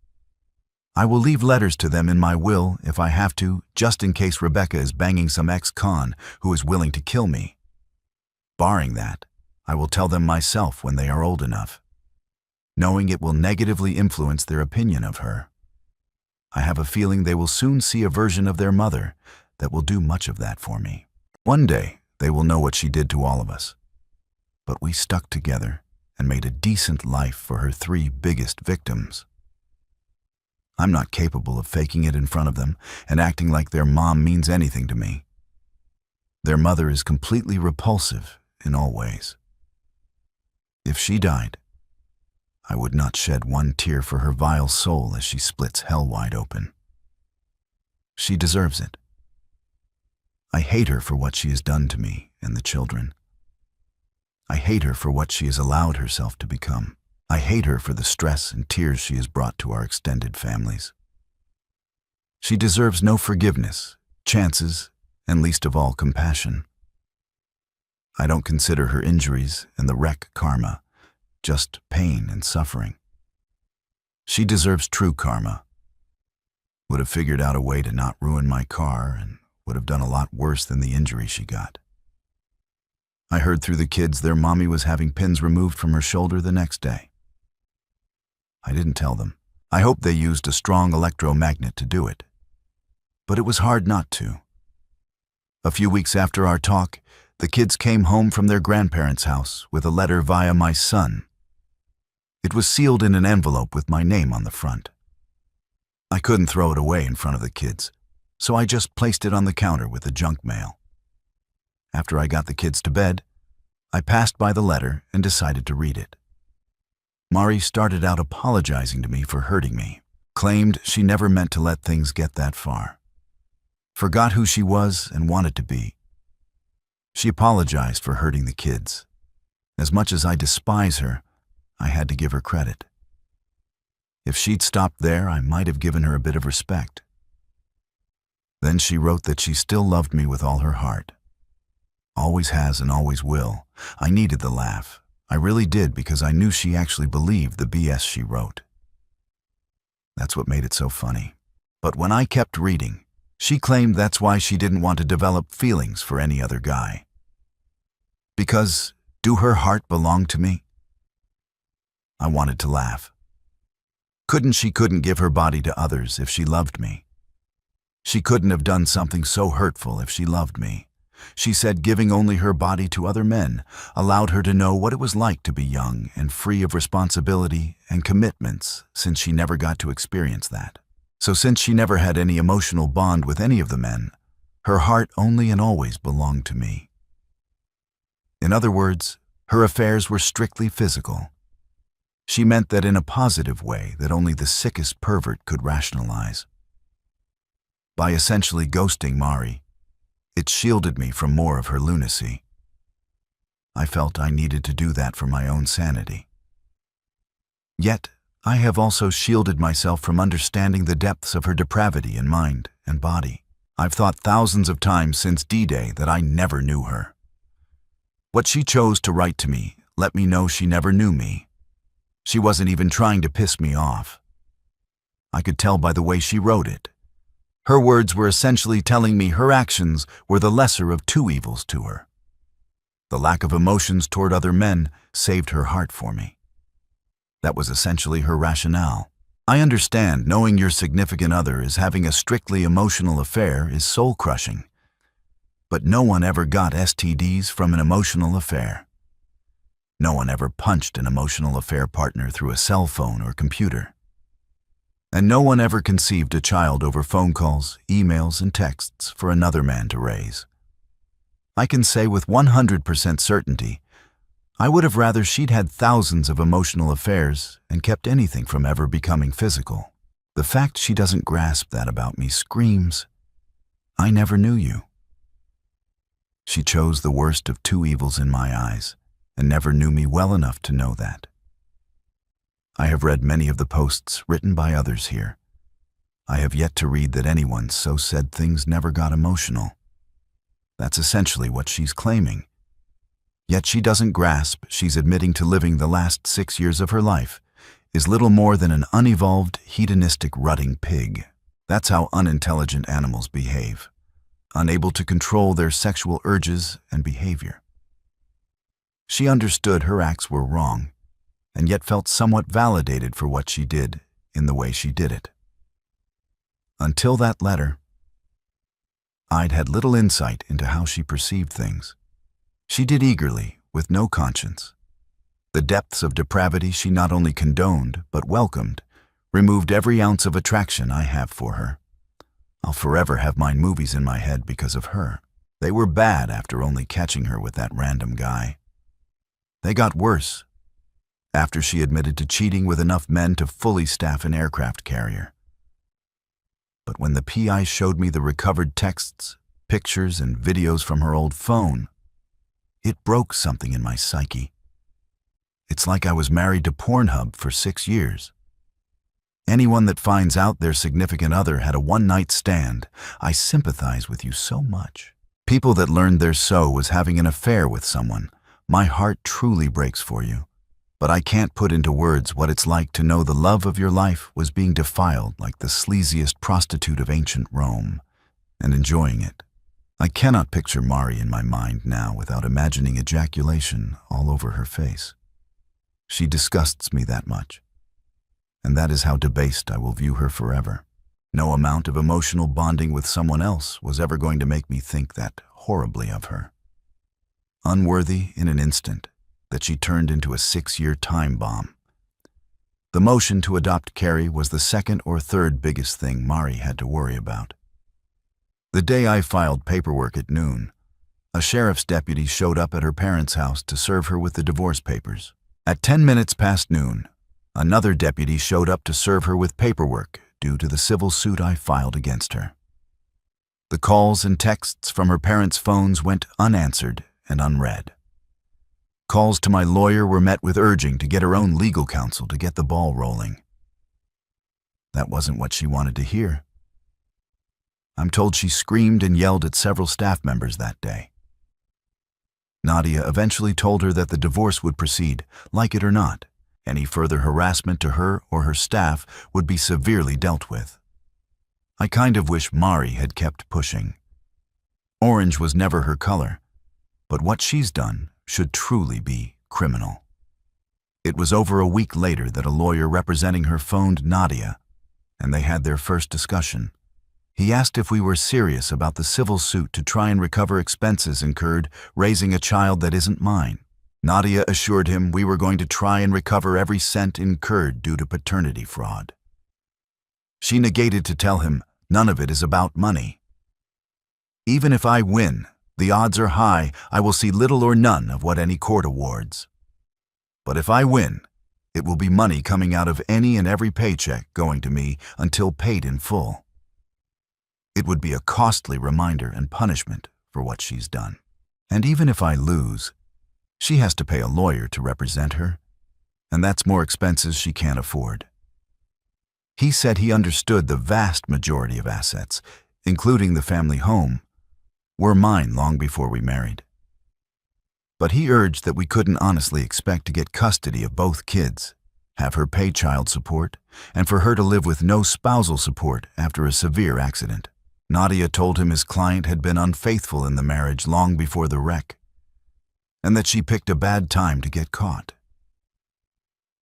I will leave letters to them in my will if I have to, just in case Rebecca is banging some ex-con who is willing to kill me. Barring that, I will tell them myself when they are old enough, knowing it will negatively influence their opinion of her. I have a feeling they will soon see a version of their mother that will do much of that for me. One day, they will know what she did to all of us. But we stuck together and made a decent life for her three biggest victims. I'm not capable of faking it in front of them and acting like their mom means anything to me. Their mother is completely repulsive in all ways. If she died, I would not shed one tear for her vile soul as she splits hell wide open. She deserves it. I hate her for what she has done to me and the children. I hate her for what she has allowed herself to become. I hate her for the stress and tears she has brought to our extended families. She deserves no forgiveness, chances, and least of all compassion. I don't consider her injuries and the wreck karma, just pain and suffering. She deserves true karma. Would have figured out a way to not ruin my car and would have done a lot worse than the injury she got. I heard through the kids their mommy was having pins removed from her shoulder the next day. I didn't tell them. I hoped they used a strong electromagnet to do it. But it was hard not to. A few weeks after our talk, the kids came home from their grandparents' house with a letter via my son. It was sealed in an envelope with my name on the front. I couldn't throw it away in front of the kids, so I just placed it on the counter with the junk mail. After I got the kids to bed, I passed by the letter and decided to read it. Mari started out apologizing to me for hurting me, claimed she never meant to let things get that far, forgot who she was and wanted to be. She apologized for hurting the kids. As much as I despise her, I had to give her credit. If she'd stopped there, I might have given her a bit of respect. Then she wrote that she still loved me with all her heart. Always has and always will. I needed the laugh. I really did because I knew she actually believed the BS she wrote. That's what made it so funny. But when I kept reading, she claimed that's why she didn't want to develop feelings for any other guy. Because, do her heart belong to me? I wanted to laugh. Couldn't give her body to others if she loved me. She couldn't have done something so hurtful if she loved me. She said giving only her body to other men allowed her to know what it was like to be young and free of responsibility and commitments since she never got to experience that. So since she never had any emotional bond with any of the men, her heart only and always belonged to me. In other words, her affairs were strictly physical. She meant that in a positive way that only the sickest pervert could rationalize. By essentially ghosting Mari, it shielded me from more of her lunacy. I felt I needed to do that for my own sanity. Yet, I have also shielded myself from understanding the depths of her depravity in mind and body. I've thought thousands of times since D-Day that I never knew her. What she chose to write to me let me know she never knew me. She wasn't even trying to piss me off. I could tell by the way she wrote it. Her words were essentially telling me her actions were the lesser of two evils to her. The lack of emotions toward other men saved her heart for me. That was essentially her rationale. I understand knowing your significant other is having a strictly emotional affair is soul-crushing. But no one ever got STDs from an emotional affair. No one ever punched an emotional affair partner through a cell phone or computer. And no one ever conceived a child over phone calls, emails, and texts for another man to raise. I can say with 100% certainty, I would have rather she'd had thousands of emotional affairs and kept anything from ever becoming physical. The fact she doesn't grasp that about me screams, I never knew you. She chose the worst of two evils in my eyes and never knew me well enough to know that. I have read many of the posts written by others here. I have yet to read that anyone so said things never got emotional. That's essentially what she's claiming. Yet she doesn't grasp she's admitting to living the last 6 years of her life is little more than an unevolved, hedonistic rutting pig. That's how unintelligent animals behave, unable to control their sexual urges and behavior. She understood her acts were wrong, and yet felt somewhat validated for what she did in the way she did it. Until that letter, I'd had little insight into how she perceived things. She did eagerly, with no conscience. The depths of depravity she not only condoned, but welcomed, removed every ounce of attraction I have for her. I'll forever have my movies in my head because of her. They were bad after only catching her with that random guy. They got worse after she admitted to cheating with enough men to fully staff an aircraft carrier. But when the PI showed me the recovered texts, pictures, and videos from her old phone, it broke something in my psyche. It's like I was married to Pornhub for 6 years. Anyone that finds out their significant other had a one-night stand, I sympathize with you so much. People that learned their so was having an affair with someone, my heart truly breaks for you. But I can't put into words what it's like to know the love of your life was being defiled like the sleaziest prostitute of ancient Rome, and enjoying it. I cannot picture Mari in my mind now without imagining ejaculation all over her face. She disgusts me that much, and that is how debased I will view her forever. No amount of emotional bonding with someone else was ever going to make me think that horribly of her. Unworthy in an instant, that she turned into a 6-year time bomb. The motion to adopt Carrie was the second or third biggest thing Mari had to worry about. The day I filed paperwork at noon, a sheriff's deputy showed up at her parents' house to serve her with the divorce papers. At 10 minutes past noon, another deputy showed up to serve her with paperwork due to the civil suit I filed against her. The calls and texts from her parents' phones went unanswered and unread. Calls to my lawyer were met with urging to get her own legal counsel to get the ball rolling. That wasn't what she wanted to hear. I'm told she screamed and yelled at several staff members that day. Nadia eventually told her that the divorce would proceed, like it or not. Any further harassment to her or her staff would be severely dealt with. I kind of wish Mari had kept pushing. Orange was never her color, but what she's done should truly be criminal. It was over a week later that a lawyer representing her phoned Nadia, and they had their first discussion. He asked if we were serious about the civil suit to try and recover expenses incurred raising a child that isn't mine. Nadia assured him we were going to try and recover every cent incurred due to paternity fraud. She negated to tell him none of it is about money. Even if I win, the odds are high I will see little or none of what any court awards. But if I win, it will be money coming out of any and every paycheck going to me until paid in full. It would be a costly reminder and punishment for what she's done. And even if I lose, she has to pay a lawyer to represent her, and that's more expenses she can't afford. He said he understood the vast majority of assets, including the family home, were mine long before we married. But he urged that we couldn't honestly expect to get custody of both kids, have her pay child support, and for her to live with no spousal support after a severe accident. Nadia told him his client had been unfaithful in the marriage long before the wreck, and that she picked a bad time to get caught.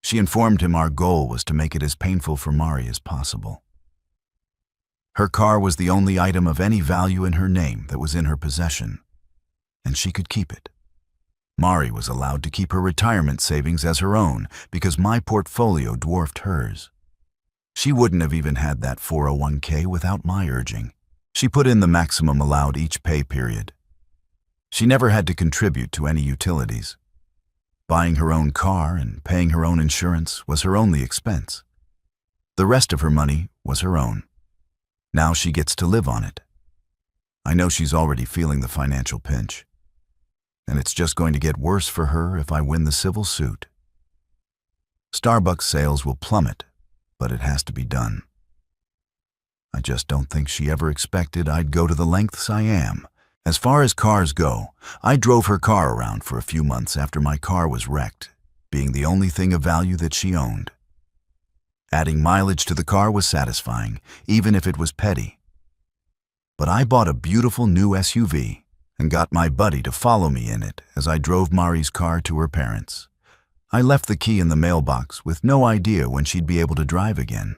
She informed him our goal was to make it as painful for Mari as possible. Her car was the only item of any value in her name that was in her possession, and she could keep it. Mari was allowed to keep her retirement savings as her own because my portfolio dwarfed hers. She wouldn't have even had that 401k without my urging. She put in the maximum allowed each pay period. She never had to contribute to any utilities. Buying her own car and paying her own insurance was her only expense. The rest of her money was her own. Now she gets to live on it. I know she's already feeling the financial pinch, and it's just going to get worse for her if I win the civil suit. Starbucks sales will plummet, but it has to be done. I just don't think she ever expected I'd go to the lengths I am. As far as cars go, I drove her car around for a few months after my car was wrecked, being the only thing of value that she owned. Adding mileage to the car was satisfying, even if it was petty. But I bought a beautiful new SUV and got my buddy to follow me in it as I drove Mari's car to her parents. I left the key in the mailbox with no idea when she'd be able to drive again.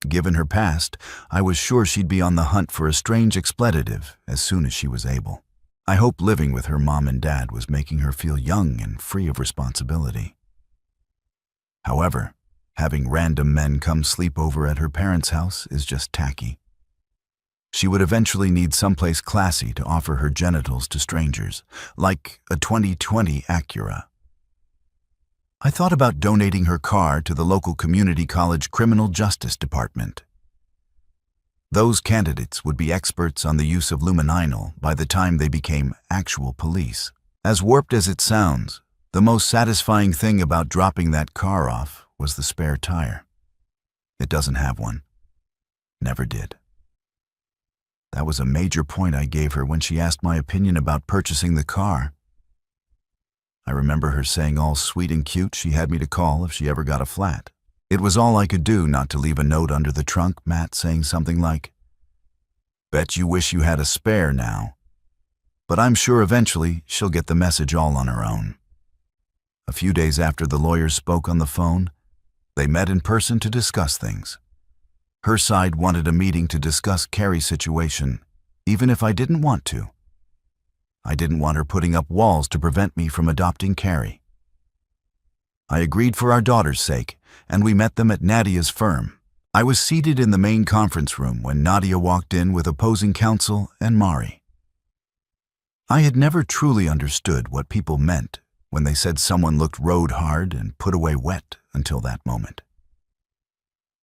Given her past, I was sure she'd be on the hunt for a strange expletive as soon as she was able. I hope living with her mom and dad was making her feel young and free of responsibility. However, having random men come sleep over at her parents' house is just tacky. She would eventually need someplace classy to offer her genitals to strangers, like a 2020 Acura. I thought about donating her car to the local community college criminal justice department. Those candidates would be experts on the use of luminol by the time they became actual police. As warped as it sounds, the most satisfying thing about dropping that car off was the spare tire. It doesn't have one. Never did. That was a major point I gave her when she asked my opinion about purchasing the car. I remember her saying all sweet and cute she had me to call if she ever got a flat. It was all I could do not to leave a note under the trunk mat saying something like, "Bet you wish you had a spare now." But I'm sure eventually she'll get the message all on her own. A few days after the lawyers spoke on the phone, they met in person to discuss things. Her side wanted a meeting to discuss Carrie's situation, even if I didn't want to. I didn't want her putting up walls to prevent me from adopting Carrie. I agreed for our daughter's sake, and we met them at Nadia's firm. I was seated in the main conference room when Nadia walked in with opposing counsel and Mari. I had never truly understood what people meant when they said someone looked rode hard and put away wet until that moment.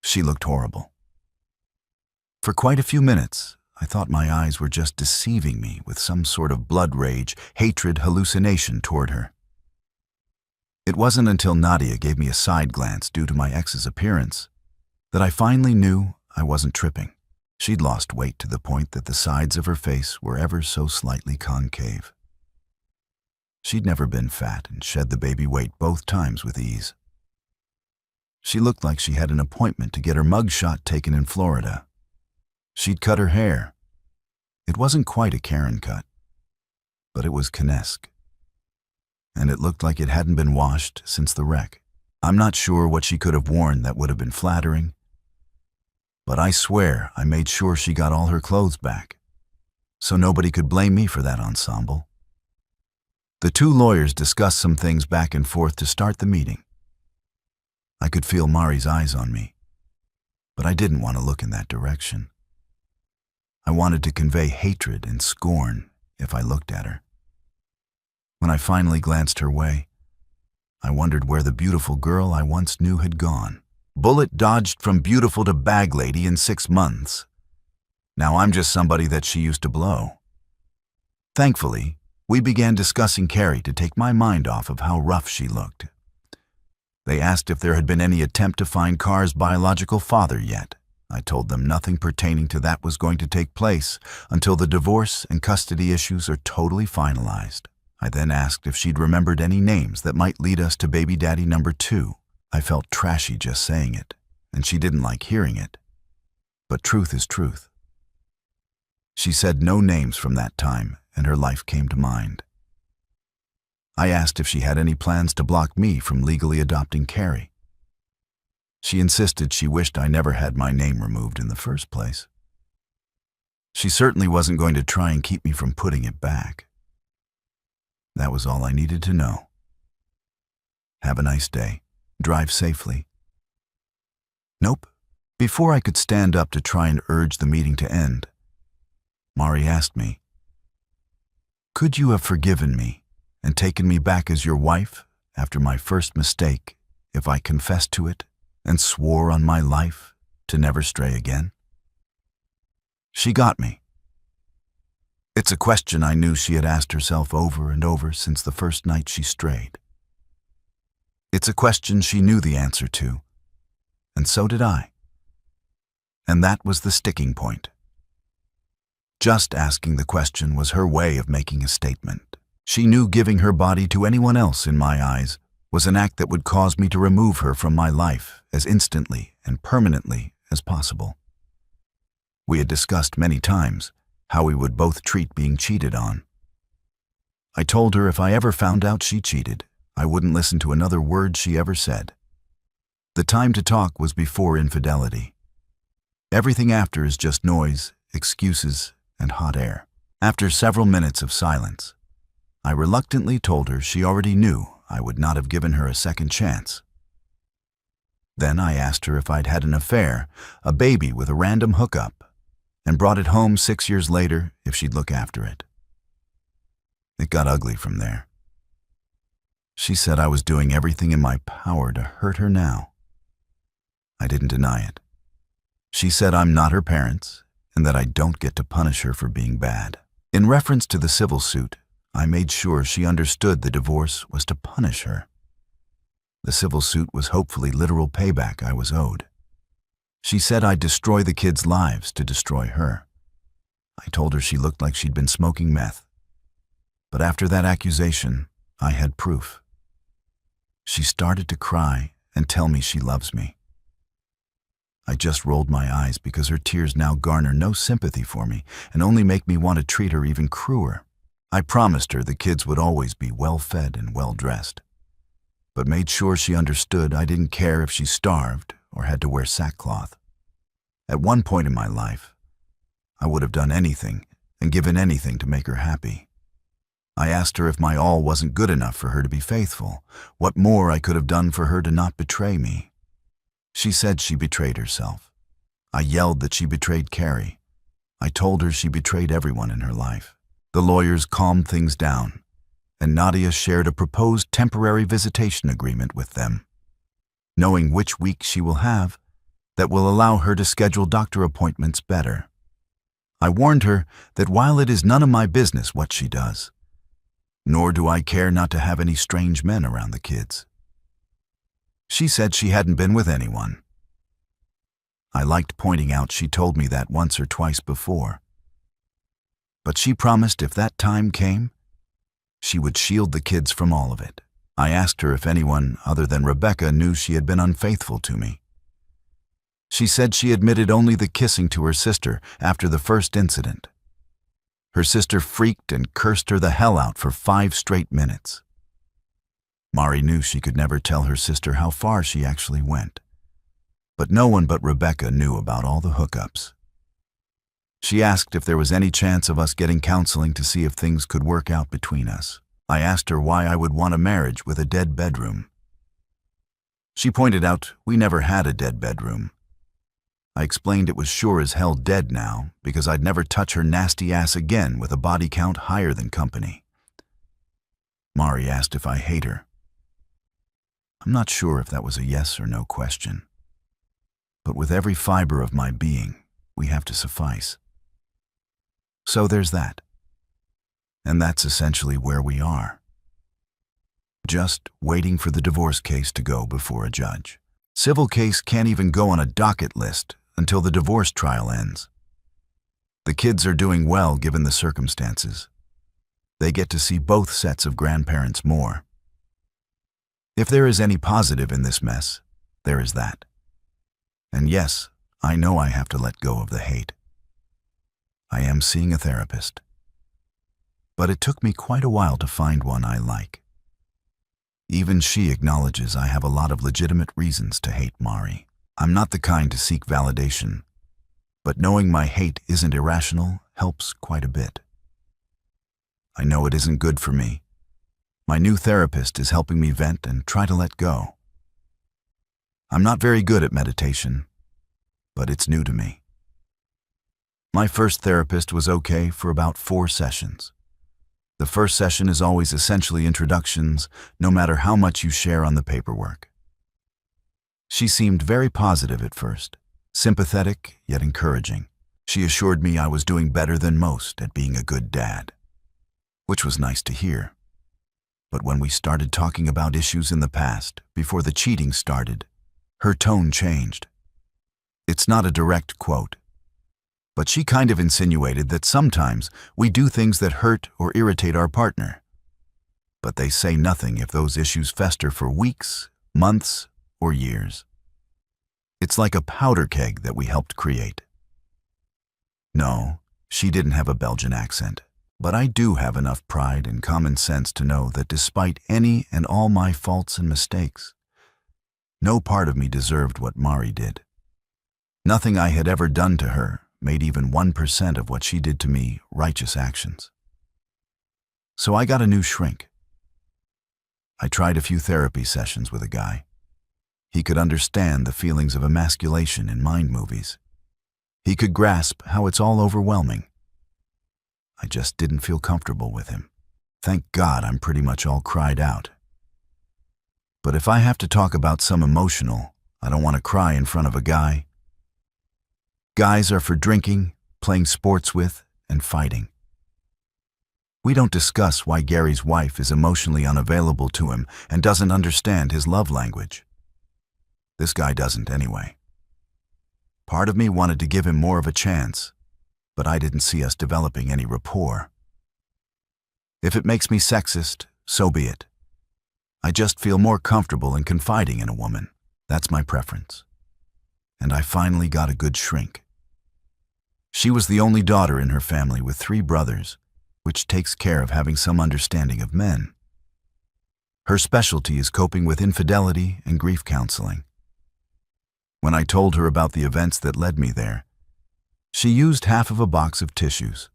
She looked horrible. For quite a few minutes, I thought my eyes were just deceiving me with some sort of blood rage, hatred hallucination toward her. It wasn't until Nadia gave me a side glance due to my ex's appearance that I finally knew I wasn't tripping. She'd lost weight to the point that the sides of her face were ever so slightly concave. She'd never been fat and shed the baby weight both times with ease. She looked like she had an appointment to get her mug shot taken in Florida. She'd cut her hair. It wasn't quite a Karen cut, but it was Kinesque. And it looked like it hadn't been washed since the wreck. I'm not sure what she could have worn that would have been flattering, but I swear I made sure she got all her clothes back, so nobody could blame me for that ensemble. The two lawyers discussed some things back and forth to start the meeting. I could feel Mari's eyes on me, but I didn't want to look in that direction. I wanted to convey hatred and scorn if I looked at her. When I finally glanced her way, I wondered where the beautiful girl I once knew had gone. Bullet dodged from beautiful to bag lady in 6 months. Now I'm just somebody that she used to blow. Thankfully, we began discussing Carrie to take my mind off of how rough she looked. They asked if there had been any attempt to find Carr's biological father yet. I told them nothing pertaining to that was going to take place until the divorce and custody issues are totally finalized. I then asked if she'd remembered any names that might lead us to baby daddy number 2. I felt trashy just saying it, and she didn't like hearing it. But truth is truth. She said no names from that time, and her life came to mind. I asked if she had any plans to block me from legally adopting Carrie. She insisted she wished I never had my name removed in the first place. She certainly wasn't going to try and keep me from putting it back. That was all I needed to know. Have a nice day. Drive safely. Nope. Before I could stand up to try and urge the meeting to end, Mari asked me, "Could you have forgiven me and taken me back as your wife after my first mistake if I confessed to it and swore on my life to never stray again?" She got me. It's a question I knew she had asked herself over and over since the first night she strayed. It's a question she knew the answer to, and so did I. And that was the sticking point. Just asking the question was her way of making a statement. She knew giving her body to anyone else, in my eyes, was an act that would cause me to remove her from my life as instantly and permanently as possible. We had discussed many times how we would both treat being cheated on. I told her if I ever found out she cheated, I wouldn't listen to another word she ever said. The time to talk was before infidelity. Everything after is just noise, excuses, and hot air. After several minutes of silence, I reluctantly told her she already knew I would not have given her a second chance. Then I asked her if I'd had an affair, a baby with a random hookup, and brought it home 6 years later if she'd look after it. It got ugly from there. She said I was doing everything in my power to hurt her now. I didn't deny it. She said I'm not her parents and that I don't get to punish her for being bad. In reference to the civil suit, I made sure she understood the divorce was to punish her. The civil suit was hopefully literal payback I was owed. She said I'd destroy the kids' lives to destroy her. I told her she looked like she'd been smoking meth. But after that accusation, I had proof. She started to cry and tell me she loves me. I just rolled my eyes because her tears now garner no sympathy for me and only make me want to treat her even crueler. I promised her the kids would always be well-fed and well-dressed, but made sure she understood I didn't care if she starved or had to wear sackcloth. At one point in my life, I would have done anything and given anything to make her happy. I asked her if my all wasn't good enough for her to be faithful, what more I could have done for her to not betray me. She said she betrayed herself. I yelled that she betrayed Carrie. I told her she betrayed everyone in her life. The lawyers calmed things down, and Nadia shared a proposed temporary visitation agreement with them, knowing which week she will have that will allow her to schedule doctor appointments better. I warned her that while it is none of my business what she does, nor do I care not to have any strange men around the kids. She said she hadn't been with anyone. I liked pointing out she told me that once or twice before. But she promised if that time came, she would shield the kids from all of it. I asked her if anyone other than Rebecca knew she had been unfaithful to me. She said she admitted only the kissing to her sister after the first incident. Her sister freaked and cursed her the hell out for 5 straight minutes. Mari knew she could never tell her sister how far she actually went, but no one but Rebecca knew about all the hookups. She asked if there was any chance of us getting counseling to see if things could work out between us. I asked her why I would want a marriage with a dead bedroom. She pointed out we never had a dead bedroom. I explained it was sure as hell dead now because I'd never touch her nasty ass again with a body count higher than company. Mari asked if I hate her. I'm not sure if that was a yes or no question. But with every fiber of my being, we have to suffice. So there's that. And that's essentially where we are. Just waiting for the divorce case to go before a judge. Civil case can't even go on a docket list until the divorce trial ends. The kids are doing well given the circumstances. They get to see both sets of grandparents more. If there is any positive in this mess, there is that. And yes, I know I have to let go of the hate. I am seeing a therapist. But it took me quite a while to find one I like. Even she acknowledges I have a lot of legitimate reasons to hate Mari. I'm not the kind to seek validation, but knowing my hate isn't irrational helps quite a bit. I know it isn't good for me. My new therapist is helping me vent and try to let go. I'm not very good at meditation, but it's new to me. My first therapist was okay for about 4 sessions. The first session is always essentially introductions, no matter how much you share on the paperwork. She seemed very positive at first, sympathetic yet encouraging. She assured me I was doing better than most at being a good dad, which was nice to hear. But when we started talking about issues in the past, before the cheating started, her tone changed. It's not a direct quote, but she kind of insinuated that sometimes we do things that hurt or irritate our partner. But they say nothing if those issues fester for weeks, months, or years. It's like a powder keg that we helped create. No, she didn't have a Belgian accent, but I do have enough pride and common sense to know that despite any and all my faults and mistakes, no part of me deserved what Mari did. Nothing I had ever done to her made even 1% of what she did to me righteous actions. So I got a new shrink. I tried a few therapy sessions with a guy. He could understand the feelings of emasculation in mind movies. He could grasp how it's all overwhelming. I just didn't feel comfortable with him. Thank God I'm pretty much all cried out. But if I have to talk about some emotional, I don't want to cry in front of a guy. Guys are for drinking, playing sports with, and fighting. We don't discuss why Gary's wife is emotionally unavailable to him and doesn't understand his love language. This guy doesn't anyway. Part of me wanted to give him more of a chance, but I didn't see us developing any rapport. If it makes me sexist, so be it. I just feel more comfortable in confiding in a woman. That's my preference. And I finally got a good shrink. She was the only daughter in her family with 3 brothers, which takes care of having some understanding of men. Her specialty is coping with infidelity and grief counseling. When I told her about the events that led me there, she used half of a box of tissues.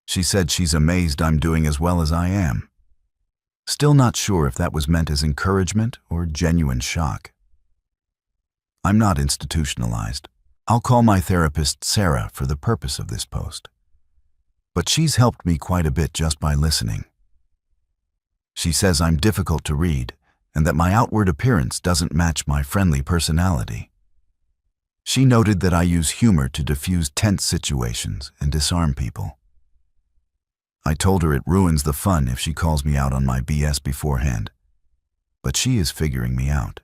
She said she's amazed I'm doing as well as I am. Still not sure if that was meant as encouragement or genuine shock. I'm not institutionalized. I'll call my therapist Sarah for the purpose of this post. But she's helped me quite a bit just by listening. She says I'm difficult to read and that my outward appearance doesn't match my friendly personality. She noted that I use humor to diffuse tense situations and disarm people. I told her it ruins the fun if she calls me out on my BS beforehand, but she is figuring me out.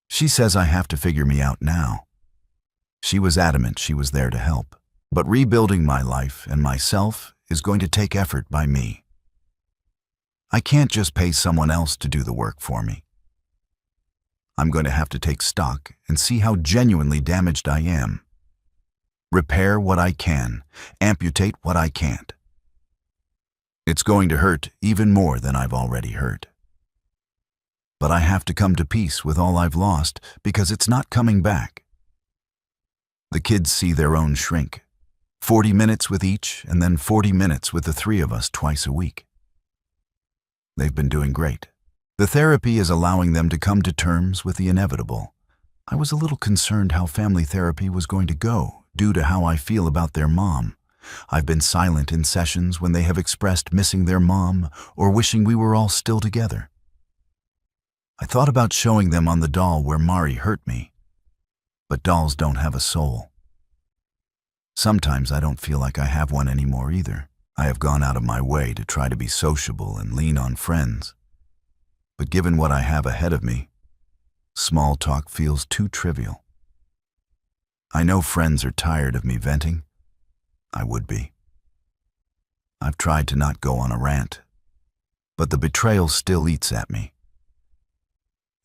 She says I have to figure me out now. She was adamant she was there to help, but rebuilding my life and myself is going to take effort by me. I can't just pay someone else to do the work for me. I'm going to have to take stock and see how genuinely damaged I am. Repair what I can, amputate what I can't. It's going to hurt even more than I've already hurt. But I have to come to peace with all I've lost because it's not coming back. The kids see their own shrink. 40 minutes with each and then 40 minutes with the 3 of us twice a week. They've been doing great. The therapy is allowing them to come to terms with the inevitable. I was a little concerned how family therapy was going to go due to how I feel about their mom. I've been silent in sessions when they have expressed missing their mom or wishing we were all still together. I thought about showing them on the doll where Mari hurt me, but dolls don't have a soul. Sometimes I don't feel like I have one anymore either. I have gone out of my way to try to be sociable and lean on friends. But given what I have ahead of me, small talk feels too trivial. I know friends are tired of me venting. I would be. I've tried to not go on a rant, but the betrayal still eats at me.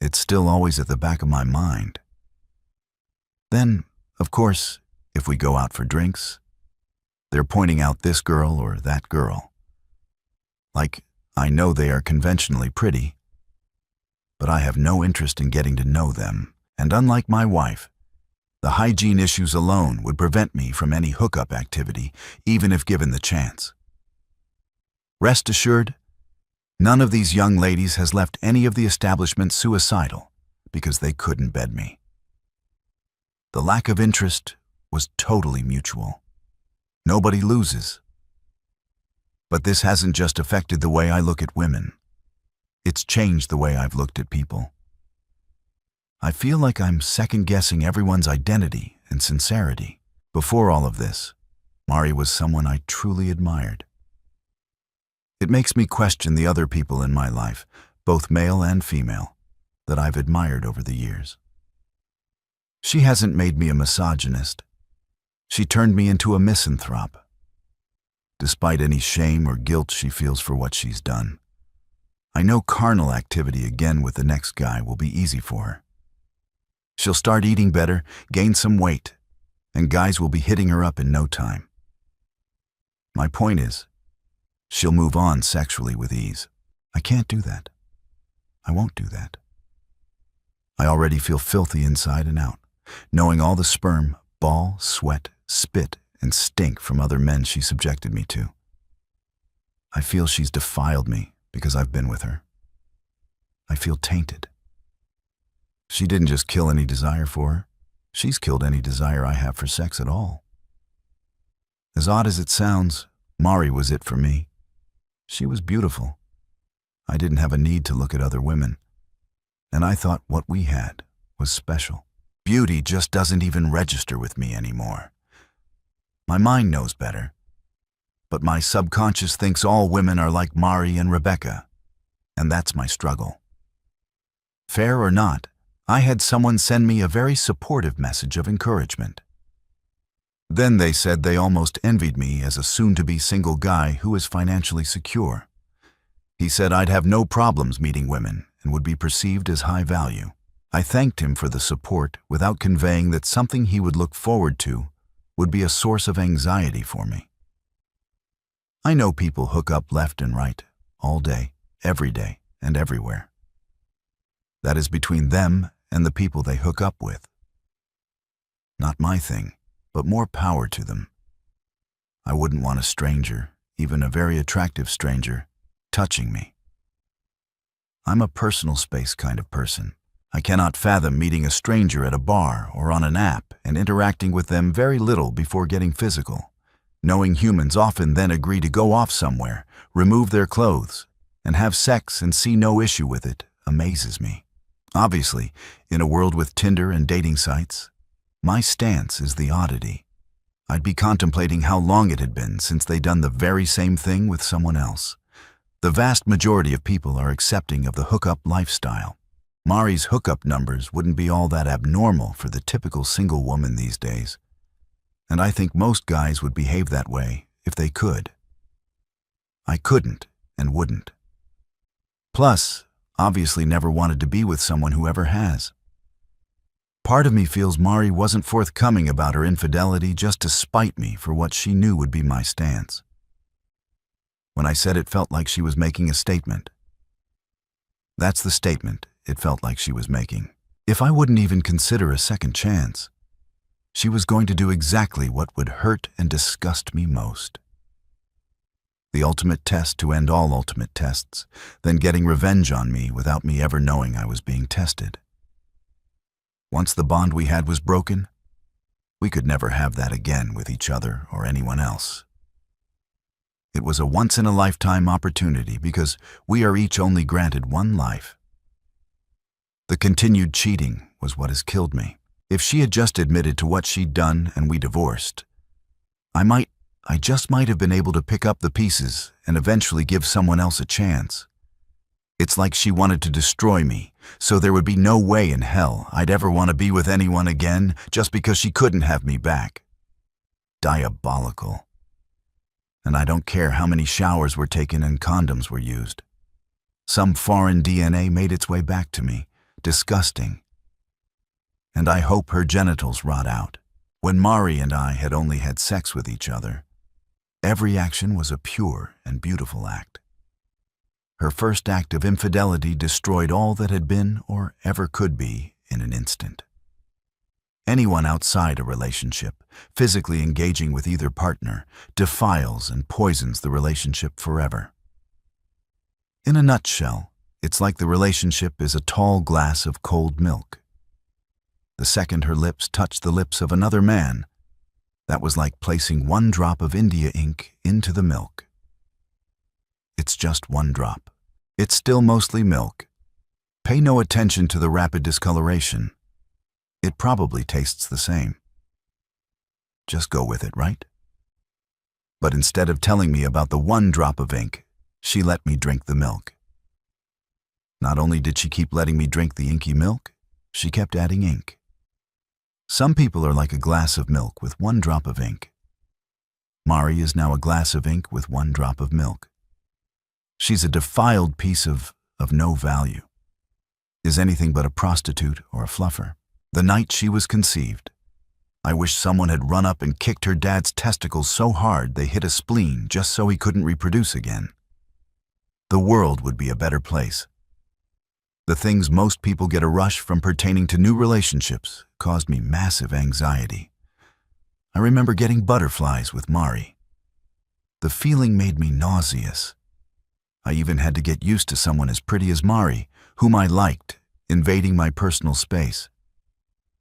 It's still always at the back of my mind. Then, of course, if we go out for drinks, they're pointing out this girl or that girl. Like, I know they are conventionally pretty, but I have no interest in getting to know them, and unlike my wife, the hygiene issues alone would prevent me from any hookup activity, even if given the chance. Rest assured, none of these young ladies has left any of the establishment suicidal because they couldn't bed me. The lack of interest was totally mutual. Nobody loses. But this hasn't just affected the way I look at women. It's changed the way I've looked at people. I feel like I'm second-guessing everyone's identity and sincerity. Before all of this, Mari was someone I truly admired. It makes me question the other people in my life, both male and female, that I've admired over the years. She hasn't made me a misogynist. She turned me into a misanthrope. Despite any shame or guilt she feels for what she's done, I know carnal activity again with the next guy will be easy for her. She'll start eating better, gain some weight, and guys will be hitting her up in no time. My point is, she'll move on sexually with ease. I can't do that. I won't do that. I already feel filthy inside and out, knowing all the sperm, ball, sweat, spit, and stink from other men she subjected me to. I feel she's defiled me because I've been with her. I feel tainted. She didn't just kill any desire for her. She's killed any desire I have for sex at all. As odd as it sounds, Mari was it for me. She was beautiful. I didn't have a need to look at other women, and I thought what we had was special. Beauty just doesn't even register with me anymore. My mind knows better, but my subconscious thinks all women are like Mari and Rebecca, and that's my struggle. Fair or not, I had someone send me a very supportive message of encouragement. Then they said they almost envied me as a soon-to-be single guy who is financially secure. He said I'd have no problems meeting women and would be perceived as high value. I thanked him for the support without conveying that something he would look forward to would be a source of anxiety for me. I know people hook up left and right, all day, every day, and everywhere. That is between them and the people they hook up with. Not my thing, but more power to them. I wouldn't want a stranger, even a very attractive stranger, touching me. I'm a personal space kind of person. I cannot fathom meeting a stranger at a bar or on an app and interacting with them very little before getting physical. Knowing humans often then agree to go off somewhere, remove their clothes, and have sex and see no issue with it amazes me. Obviously, in a world with Tinder and dating sites, my stance is the oddity. I'd be contemplating how long it had been since they'd done the very same thing with someone else. The vast majority of people are accepting of the hookup lifestyle. Mari's hookup numbers wouldn't be all that abnormal for the typical single woman these days. And I think most guys would behave that way if they could. I couldn't and wouldn't. Plus, obviously never wanted to be with someone who ever has. Part of me feels Mari wasn't forthcoming about her infidelity just to spite me for what she knew would be my stance. When I said it felt like she was making a statement, that's the statement it felt like she was making. If I wouldn't even consider a second chance, she was going to do exactly what would hurt and disgust me most. The ultimate test to end all ultimate tests, then getting revenge on me without me ever knowing I was being tested. Once the bond we had was broken, we could never have that again with each other or anyone else. It was a once-in-a-lifetime opportunity because we are each only granted one life. The continued cheating was what has killed me. If she had just admitted to what she'd done and we divorced, I just might have been able to pick up the pieces and eventually give someone else a chance. It's like she wanted to destroy me, so there would be no way in hell I'd ever want to be with anyone again just because she couldn't have me back. Diabolical. And I don't care how many showers were taken and condoms were used. Some foreign DNA made its way back to me. Disgusting. And I hope her genitals rot out. When Mari and I had only had sex with each other, every action was a pure and beautiful act. Her first act of infidelity destroyed all that had been or ever could be in an instant. Anyone outside a relationship, physically engaging with either partner, defiles and poisons the relationship forever. In a nutshell, it's like the relationship is a tall glass of cold milk. The second her lips touched the lips of another man, that was like placing one drop of India ink into the milk. It's just one drop. It's still mostly milk. Pay no attention to the rapid discoloration. It probably tastes the same. Just go with it, right? But instead of telling me about the one drop of ink, she let me drink the milk. Not only did she keep letting me drink the inky milk, she kept adding ink. Some people are like a glass of milk with one drop of ink. Mari is now a glass of ink with one drop of milk. She's a defiled piece of no value. Is anything but a prostitute or a fluffer. The night she was conceived, I wish someone had run up and kicked her dad's testicles so hard they hit a spleen just so he couldn't reproduce again. The world would be a better place. The things most people get a rush from pertaining to new relationships caused me massive anxiety. I remember getting butterflies with Mari. The feeling made me nauseous. I even had to get used to someone as pretty as Mari, whom I liked, invading my personal space.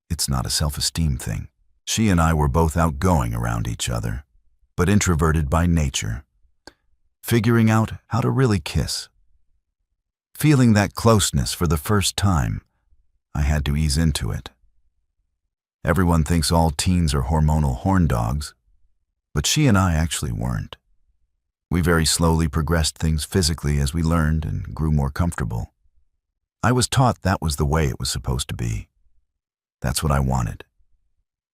It's not a self-esteem thing. She and I were both outgoing around each other, but introverted by nature, figuring out how to really kiss. Feeling that closeness for the first time, I had to ease into it. Everyone thinks all teens are hormonal horn dogs, but she and I actually weren't. We very slowly progressed things physically as we learned and grew more comfortable. I was taught that was the way it was supposed to be. That's what I wanted.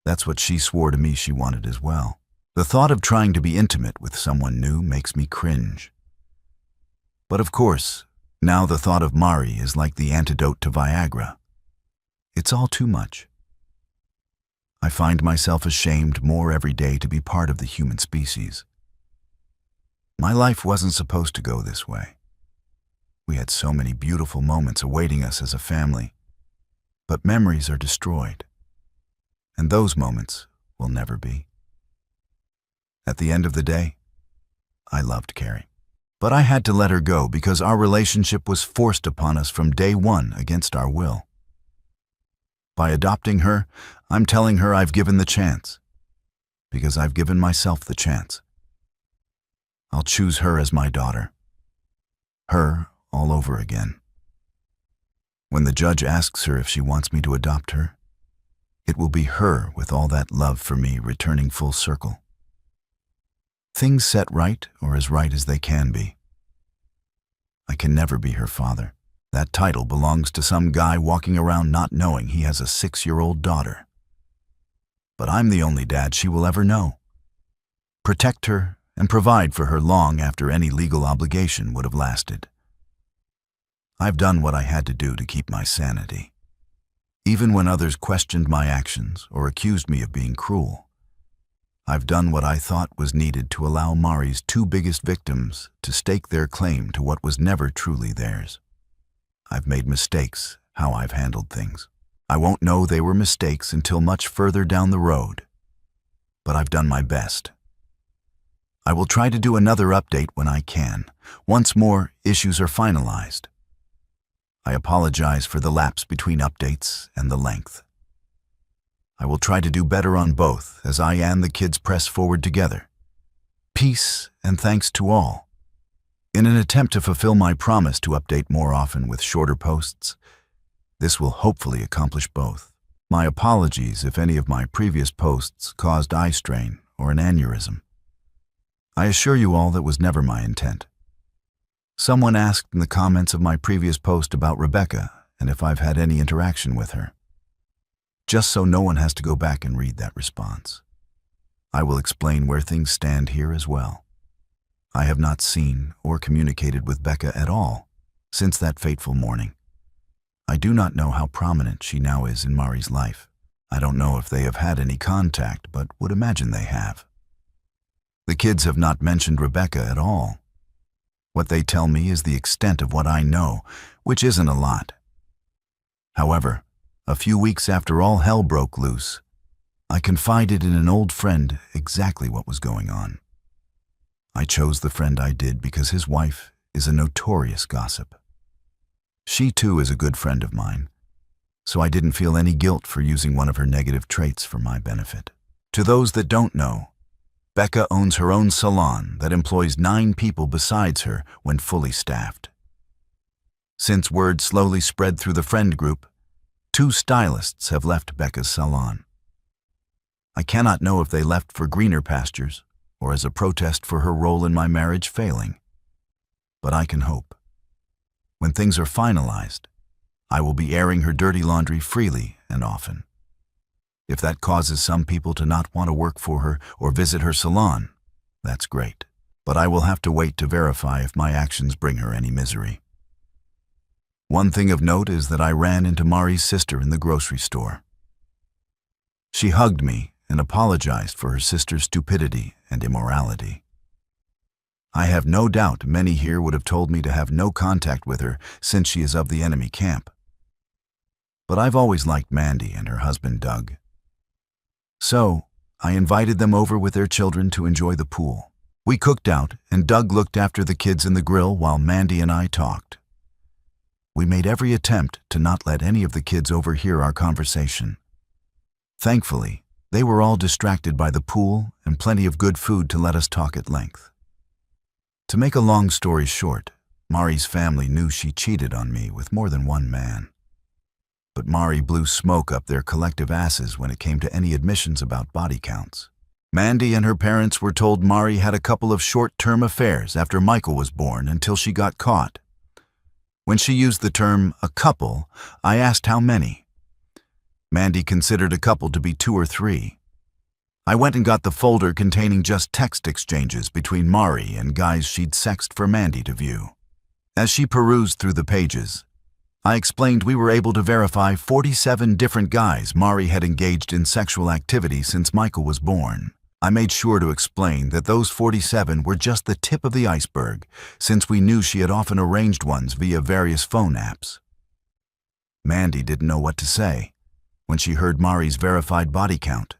That's what she swore to me she wanted as well. The thought of trying to be intimate with someone new makes me cringe. But of course, now the thought of Mari is like the antidote to Viagra. It's all too much. I find myself ashamed more every day to be part of the human species. My life wasn't supposed to go this way. We had so many beautiful moments awaiting us as a family, but memories are destroyed. And those moments will never be. At the end of the day, I loved Carrie. But I had to let her go because our relationship was forced upon us from day one against our will. By adopting her, I'm telling her I've given the chance, because I've given myself the chance. I'll choose her as my daughter. Her all over again. When the judge asks her if she wants me to adopt her, it will be her with all that love for me returning full circle. Things set right or as right as they can be. I can never be her father. That title belongs to some guy walking around not knowing he has a 6-year-old daughter. But I'm the only dad she will ever know. Protect her and provide for her long after any legal obligation would have lasted. I've done what I had to do to keep my sanity. Even when others questioned my actions or accused me of being cruel, I've done what I thought was needed to allow Mari's 2 biggest victims to stake their claim to what was never truly theirs. I've made mistakes how I've handled things. I won't know they were mistakes until much further down the road, but I've done my best. I will try to do another update when I can, once more issues are finalized. I apologize for the lapse between updates and the length. I will try to do better on both as I and the kids press forward together. Peace and thanks to all. In an attempt to fulfill my promise to update more often with shorter posts, this will hopefully accomplish both. My apologies if any of my previous posts caused eye strain or an aneurysm. I assure you all that was never my intent. Someone asked in the comments of my previous post about Rebecca and if I've had any interaction with her. Just so no one has to go back and read that response, I will explain where things stand here as well. I have not seen or communicated with Becca at all since that fateful morning. I do not know how prominent she now is in Mari's life. I don't know if they have had any contact, but would imagine they have. The kids have not mentioned Rebecca at all. What they tell me is the extent of what I know, which isn't a lot. However, a few weeks after all hell broke loose, I confided in an old friend exactly what was going on. I chose the friend I did because his wife is a notorious gossip. She too is a good friend of mine, so I didn't feel any guilt for using one of her negative traits for my benefit. To those that don't know, Becca owns her own salon that employs 9 people besides her when fully staffed. Since word slowly spread through the friend group, 2 stylists have left Becca's salon. I cannot know if they left for greener pastures or as a protest for her role in my marriage failing. But I can hope. When things are finalized, I will be airing her dirty laundry freely and often. If that causes some people to not want to work for her or visit her salon, that's great. But I will have to wait to verify if my actions bring her any misery. One thing of note is that I ran into Mari's sister in the grocery store. She hugged me and apologized for her sister's stupidity and immorality. I have no doubt many here would have told me to have no contact with her since she is of the enemy camp. But I've always liked Mandy and her husband Doug. So, I invited them over with their children to enjoy the pool. We cooked out, and Doug looked after the kids in the grill while Mandy and I talked. We made every attempt to not let any of the kids overhear our conversation. Thankfully, they were all distracted by the pool and plenty of good food to let us talk at length. To make a long story short, Mari's family knew she cheated on me with more than one man. But Mari blew smoke up their collective asses when it came to any admissions about body counts. Mandy and her parents were told Mari had a couple of short-term affairs after Michael was born until she got caught. When she used the term a couple, I asked how many. Mandy considered a couple to be 2 or 3. I went and got the folder containing just text exchanges between Mari and guys she'd sexted for Mandy to view. As she perused through the pages, I explained we were able to verify 47 different guys Mari had engaged in sexual activity since Michael was born. I made sure to explain that those 47 were just the tip of the iceberg, since we knew she had often arranged ones via various phone apps. Mandy didn't know what to say when she heard Mari's verified body count.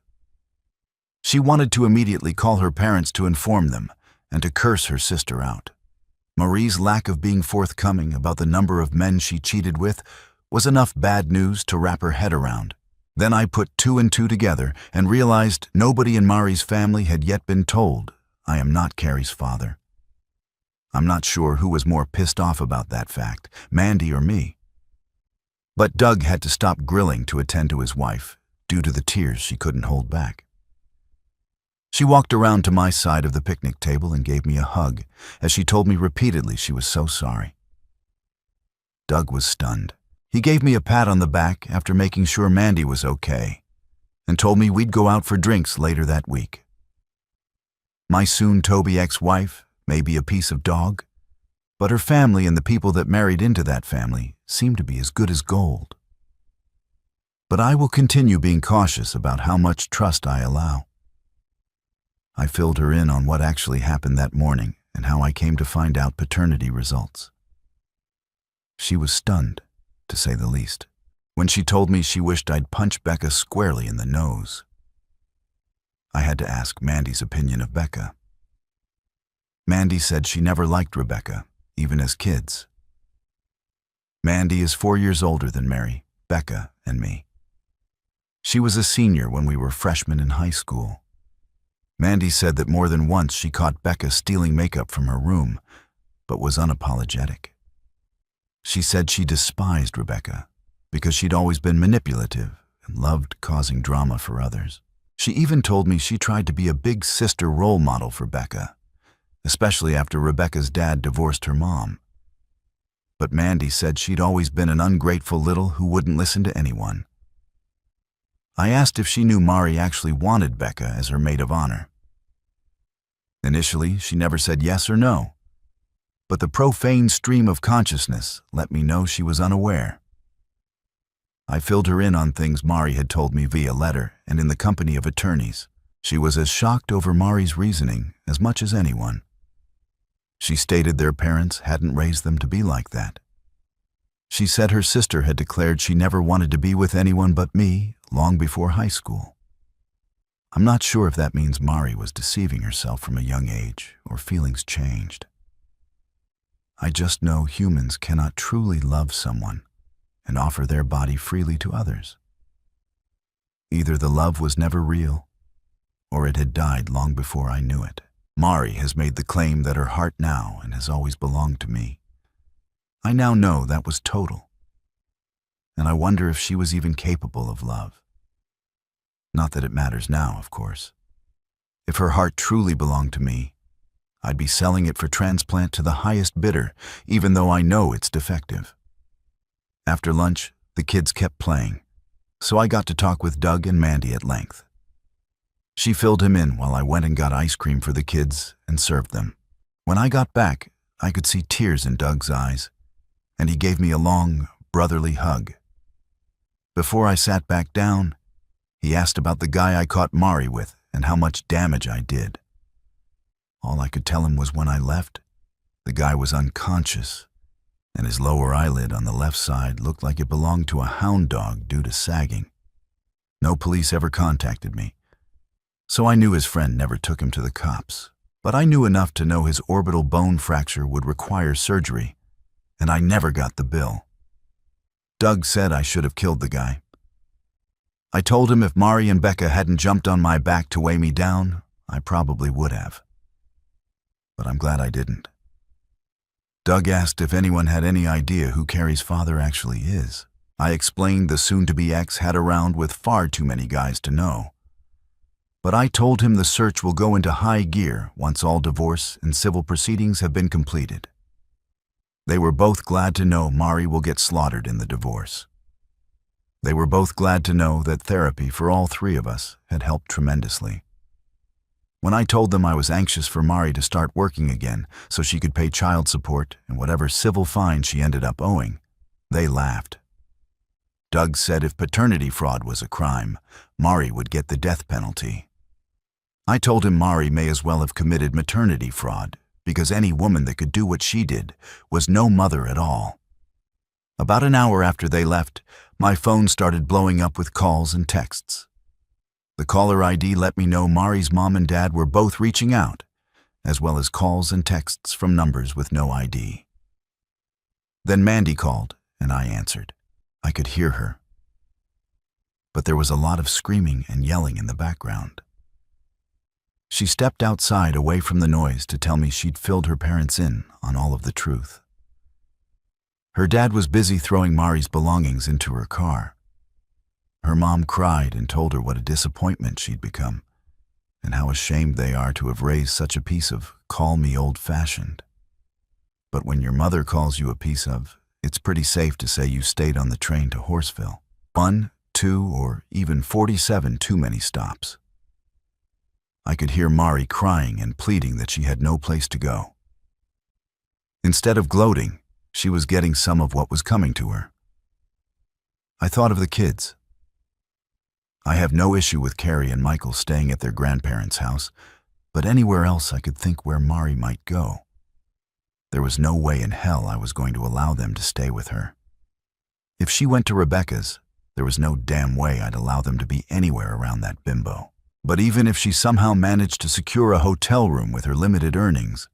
She wanted to immediately call her parents to inform them and to curse her sister out. Marie's lack of being forthcoming about the number of men she cheated with was enough bad news to wrap her head around. Then I put 2 and 2 together and realized nobody in Mari's family had yet been told I am not Carrie's father. I'm not sure who was more pissed off about that fact, Mandy or me. But Doug had to stop grilling to attend to his wife due to the tears she couldn't hold back. She walked around to my side of the picnic table and gave me a hug as she told me repeatedly she was so sorry. Doug was stunned. He gave me a pat on the back after making sure Mandy was okay and told me we'd go out for drinks later that week. My soon-to-be ex-wife may be a piece of dog, but her family and the people that married into that family seem to be as good as gold. But I will continue being cautious about how much trust I allow. I filled her in on what actually happened that morning and how I came to find out paternity results. She was stunned, to say the least, when she told me she wished I'd punch Becca squarely in the nose. I had to ask Mandy's opinion of Becca. Mandy said she never liked Rebecca, even as kids. Mandy is 4 years older than Mary, Becca, and me. She was a senior when we were freshmen in high school. Mandy said that more than once she caught Becca stealing makeup from her room, but was unapologetic. She said she despised Rebecca because she'd always been manipulative and loved causing drama for others. She even told me she tried to be a big sister role model for Becca, especially after Rebecca's dad divorced her mom. But Mandy said she'd always been an ungrateful little who wouldn't listen to anyone. I asked if she knew Mari actually wanted Becca as her maid of honor. Initially, she never said yes or no, but the profane stream of consciousness let me know she was unaware. I filled her in on things Mari had told me via letter and in the company of attorneys. She was as shocked over Mari's reasoning as much as anyone. She stated their parents hadn't raised them to be like that. She said her sister had declared she never wanted to be with anyone but me long before high school. I'm not sure if that means Mari was deceiving herself from a young age or feelings changed. I just know humans cannot truly love someone and offer their body freely to others. Either the love was never real, or it had died long before I knew it. Mari has made the claim that her heart now and has always belonged to me. I now know that was total, and I wonder if she was even capable of love. Not that it matters now, of course. If her heart truly belonged to me, I'd be selling it for transplant to the highest bidder, even though I know it's defective. After lunch, the kids kept playing, so I got to talk with Doug and Mandy at length. She filled him in while I went and got ice cream for the kids and served them. When I got back, I could see tears in Doug's eyes, and he gave me a long, brotherly hug. Before I sat back down, he asked about the guy I caught Mari with and how much damage I did. All I could tell him was when I left, the guy was unconscious, and his lower eyelid on the left side looked like it belonged to a hound dog due to sagging. No police ever contacted me, so I knew his friend never took him to the cops. But I knew enough to know his orbital bone fracture would require surgery, and I never got the bill. Doug said I should have killed the guy. I told him if Mari and Becca hadn't jumped on my back to weigh me down, I probably would have. But I'm glad I didn't. Doug asked if anyone had any idea who Carrie's father actually is. I explained the soon-to-be ex had around with far too many guys to know. But I told him the search will go into high gear once all divorce and civil proceedings have been completed. They were both glad to know Mari will get slaughtered in the divorce. They were both glad to know that therapy for all three of us had helped tremendously. When I told them I was anxious for Mari to start working again so she could pay child support and whatever civil fine she ended up owing, they laughed. Doug said if paternity fraud was a crime, Mari would get the death penalty. I told him Mari may as well have committed maternity fraud, because any woman that could do what she did was no mother at all. About an hour after they left, my phone started blowing up with calls and texts. The caller ID let me know Mari's mom and dad were both reaching out, as well as calls and texts from numbers with no ID. Then Mandy called, and I answered. I could hear her. But there was a lot of screaming and yelling in the background. She stepped outside away from the noise to tell me she'd filled her parents in on all of the truth. Her dad was busy throwing Mari's belongings into her car. Her mom cried and told her what a disappointment she'd become, and how ashamed they are to have raised such a piece of call me old-fashioned. But when your mother calls you a piece of, it's pretty safe to say you stayed on the train to Horseville. 1, 2, or even 47 too many stops. I could hear Mari crying and pleading that she had no place to go. Instead of gloating, she was getting some of what was coming to her. I thought of the kids. I have no issue with Carrie and Michael staying at their grandparents' house, but anywhere else I could think where Mari might go. There was no way in hell I was going to allow them to stay with her. If she went to Rebecca's, there was no damn way I'd allow them to be anywhere around that bimbo. But even if she somehow managed to secure a hotel room with her limited earnings,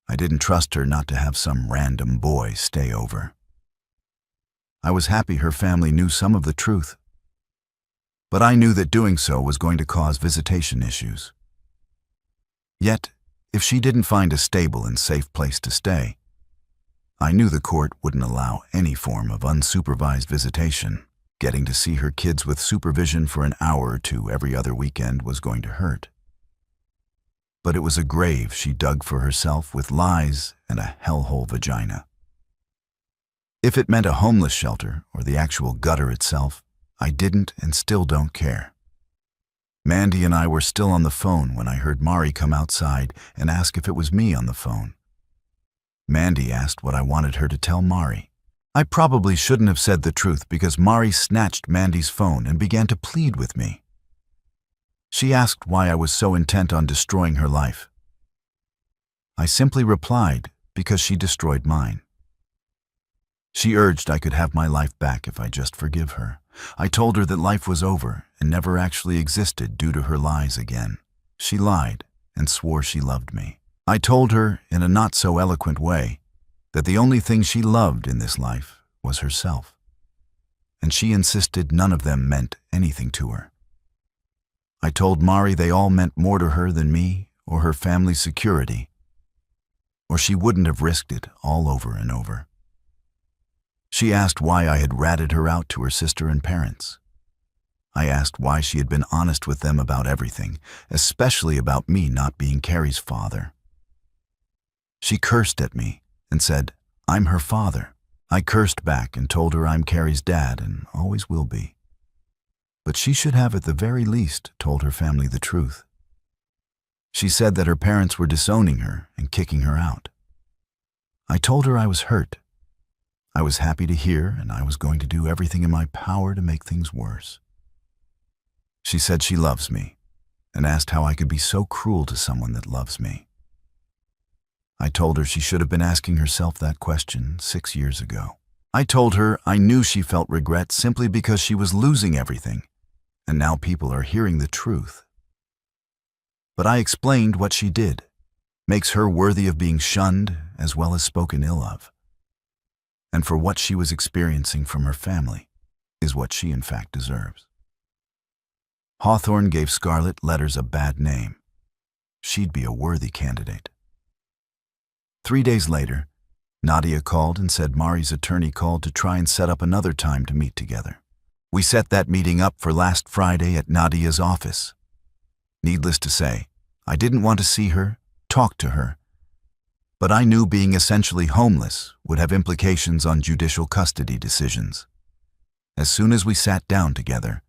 I didn't trust her not to have some random boy stay over. I was happy her family knew some of the truth, but I knew that doing so was going to cause visitation issues. Yet, if she didn't find a stable and safe place to stay, I knew the court wouldn't allow any form of unsupervised visitation. Getting to see her kids with supervision for an hour or two every other weekend was going to hurt. But it was a grave she dug for herself with lies and a hellhole vagina. If it meant a homeless shelter or the actual gutter itself, I didn't and still don't care. Mandy and I were still on the phone when I heard Mari come outside and ask if it was me on the phone. Mandy asked what I wanted her to tell Mari. I probably shouldn't have said the truth because Mari snatched Mandy's phone and began to plead with me. She asked why I was so intent on destroying her life. I simply replied because she destroyed mine. She urged I could have my life back if I just forgive her. I told her that life was over and never actually existed due to her lies again. She lied and swore she loved me. I told her, in a not-so-eloquent way, that the only thing she loved in this life was herself. and she insisted none of them meant anything to her. I told Mari they all meant more to her than me or her family's security, or she wouldn't have risked it all over and over. She asked why I had ratted her out to her sister and parents. I asked why she had been honest with them about everything, especially about me not being Carrie's father. She cursed at me and said, "I'm her father." I cursed back and told her I'm Carrie's dad and always will be. But she should have at the very least told her family the truth. She said that her parents were disowning her and kicking her out. I told her I was hurt. I was happy to hear, and I was going to do everything in my power to make things worse. She said she loves me and asked how I could be so cruel to someone that loves me. I told her she should have been asking herself that question 6 years ago. I told her I knew she felt regret simply because she was losing everything, and now people are hearing the truth. But I explained what she did makes her worthy of being shunned as well as spoken ill of. And for what she was experiencing from her family is what she in fact deserves. Hawthorne gave Scarlett Letters a bad name. She'd be a worthy candidate. 3 days later, Nadia called and said Mari's attorney called to try and set up another time to meet together. We set that meeting up for last Friday at Nadia's office. Needless to say, I didn't want to see her, talk to her, but I knew being essentially homeless would have implications on judicial custody decisions. As soon as we sat down together,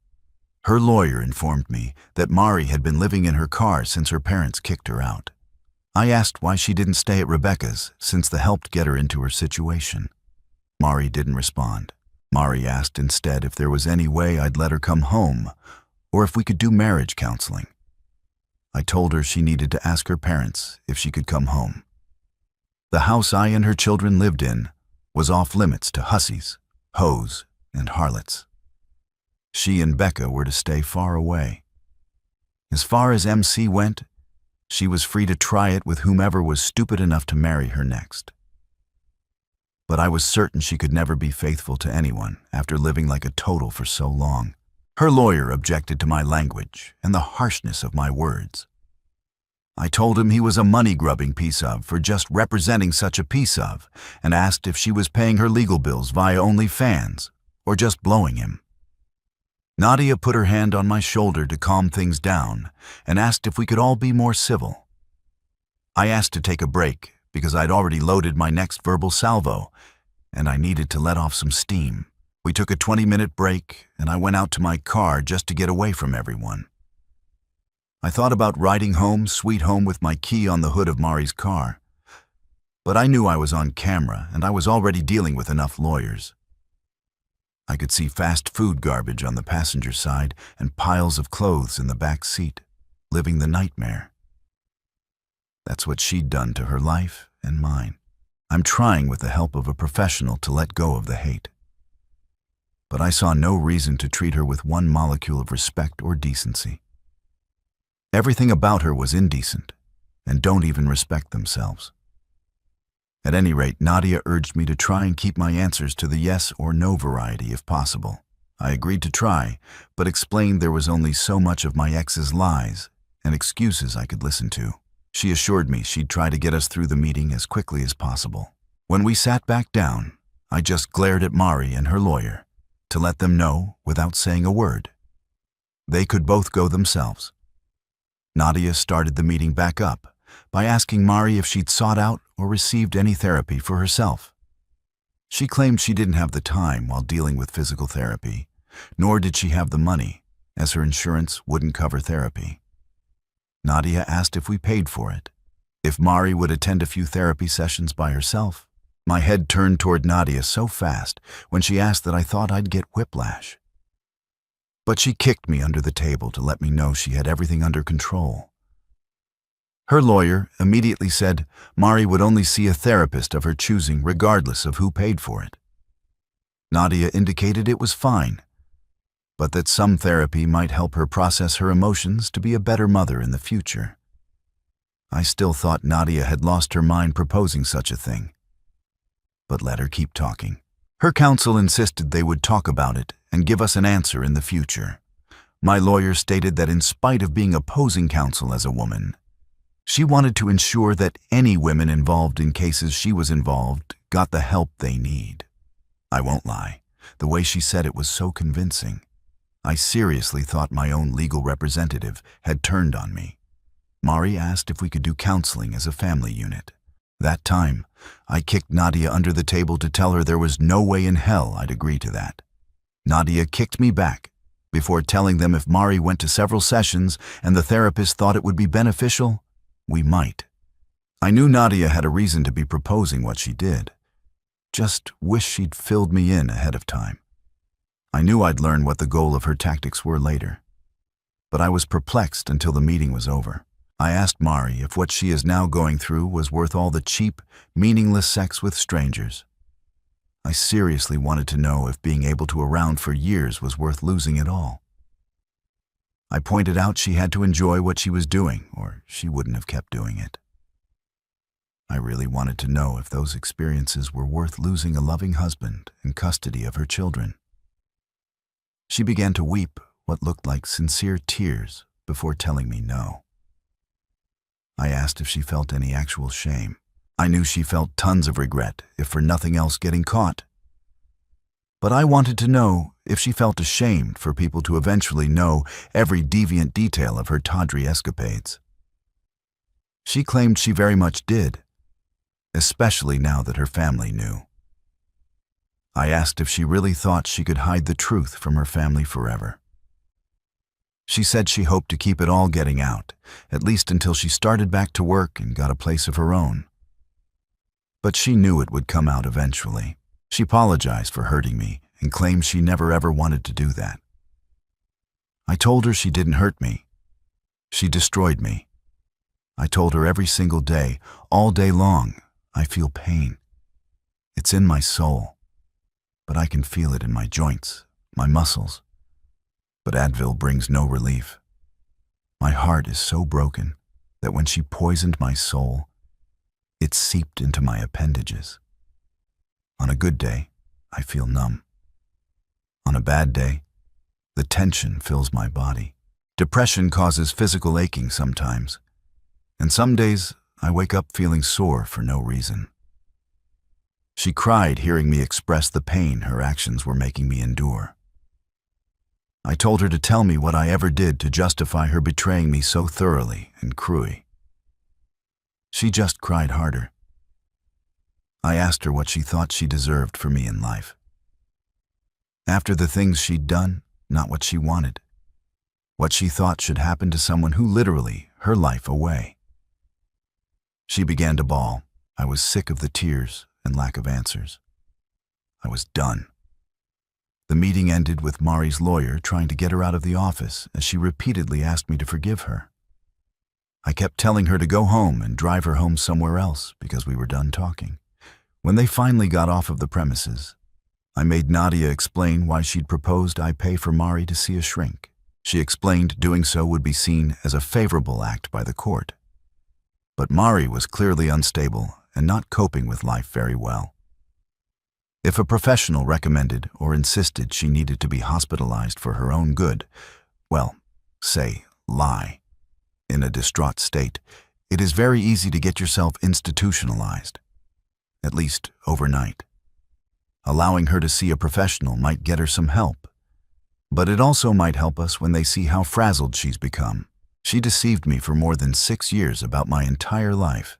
her lawyer informed me that Mari had been living in her car since her parents kicked her out. I asked why she didn't stay at Rebecca's since that helped get her into her situation. Mari didn't respond. Mari asked instead if there was any way I'd let her come home or if we could do marriage counseling. I told her she needed to ask her parents if she could come home. The house I and her children lived in was off limits to hussies, hoes, and harlots. She and Becca were to stay far away. As far as MC went, she was free to try it with whomever was stupid enough to marry her next. But I was certain she could never be faithful to anyone after living like a total for so long. Her lawyer objected to my language and the harshness of my words. I told him he was a money-grubbing piece of for just representing such a piece of, and asked if she was paying her legal bills via OnlyFans or just blowing him. Nadia put her hand on my shoulder to calm things down and asked if we could all be more civil. I asked to take a break because I'd already loaded my next verbal salvo and I needed to let off some steam. We took a 20-minute break and I went out to my car just to get away from everyone. I thought about riding home, sweet home with my key on the hood of Mari's car, but I knew I was on camera and I was already dealing with enough lawyers. I could see fast food garbage on the passenger side and piles of clothes in the back seat, living the nightmare. That's what she'd done to her life and mine. I'm trying with the help of a professional to let go of the hate. But I saw no reason to treat her with one molecule of respect or decency. Everything about her was indecent and don't even respect themselves. At any rate, Nadia urged me to try and keep my answers to the yes or no variety if possible. I agreed to try, but explained there was only so much of my ex's lies and excuses I could listen to. She assured me she'd try to get us through the meeting as quickly as possible. When we sat back down, I just glared at Mari and her lawyer to let them know without saying a word. They could both go themselves. Nadia started the meeting back up by asking Mari if she'd sought out or received any therapy for herself. She claimed she didn't have the time while dealing with physical therapy, nor did she have the money, as her insurance wouldn't cover therapy. Nadia asked if we paid for it, if Mari would attend a few therapy sessions by herself. My head turned toward Nadia so fast when she asked that I thought I'd get whiplash. But she kicked me under the table to let me know she had everything under control. Her lawyer immediately said Mari would only see a therapist of her choosing regardless of who paid for it. Nadia indicated it was fine, but that some therapy might help her process her emotions to be a better mother in the future. I still thought Nadia had lost her mind proposing such a thing, but let her keep talking. Her counsel insisted they would talk about it and give us an answer in the future. My lawyer stated that in spite of being opposing counsel as a woman, she wanted to ensure that any women involved in cases she was involved got the help they need. I won't lie, the way she said it was so convincing. I seriously thought my own legal representative had turned on me. Mari asked if we could do counseling as a family unit. That time, I kicked Nadia under the table to tell her there was no way in hell I'd agree to that. Nadia kicked me back before telling them if Mari went to several sessions and the therapist thought it would be beneficial, we might. I knew Nadia had a reason to be proposing what she did. Just wish she'd filled me in ahead of time. I knew I'd learn what the goal of her tactics were later. But I was perplexed until the meeting was over. I asked Mari if what she is now going through was worth all the cheap, meaningless sex with strangers. I seriously wanted to know if being able to around for years was worth losing it all. I pointed out she had to enjoy what she was doing, or she wouldn't have kept doing it. I really wanted to know if those experiences were worth losing a loving husband and custody of her children. She began to weep what looked like sincere tears before telling me no. I asked if she felt any actual shame. I knew she felt tons of regret, if for nothing else getting caught. But I wanted to know if she felt ashamed for people to eventually know every deviant detail of her tawdry escapades. She claimed she very much did, especially now that her family knew. I asked if she really thought she could hide the truth from her family forever. She said she hoped to keep it all getting out, at least until she started back to work and got a place of her own. But she knew it would come out eventually. She apologized for hurting me and claimed she never ever wanted to do that. I told her she didn't hurt me. She destroyed me. I told her every single day, all day long, I feel pain. It's in my soul, but I can feel it in my joints, my muscles. But Advil brings no relief. My heart is so broken that when she poisoned my soul, it seeped into my appendages. On a good day, I feel numb. On a bad day, the tension fills my body. Depression causes physical aching sometimes, and some days I wake up feeling sore for no reason. She cried hearing me express the pain her actions were making me endure. I told her to tell me what I ever did to justify her betraying me so thoroughly and cruelly. She just cried harder. I asked her what she thought she deserved for me in life. After the things she'd done, not what she wanted. What she thought should happen to someone who literally her life away. She began to bawl. I was sick of the tears and lack of answers. I was done. The meeting ended with Mari's lawyer trying to get her out of the office as she repeatedly asked me to forgive her. I kept telling her to go home and drive her home somewhere else because we were done talking. When they finally got off of the premises, I made Nadia explain why she'd proposed I pay for Mari to see a shrink. She explained doing so would be seen as a favorable act by the court. But Mari was clearly unstable and not coping with life very well. If a professional recommended or insisted she needed to be hospitalized for her own good, well, say, lie. In a distraught state, it is very easy to get yourself institutionalized, at least overnight. Allowing her to see a professional might get her some help, but it also might help us when they see how frazzled she's become. She deceived me for more than 6 years about my entire life.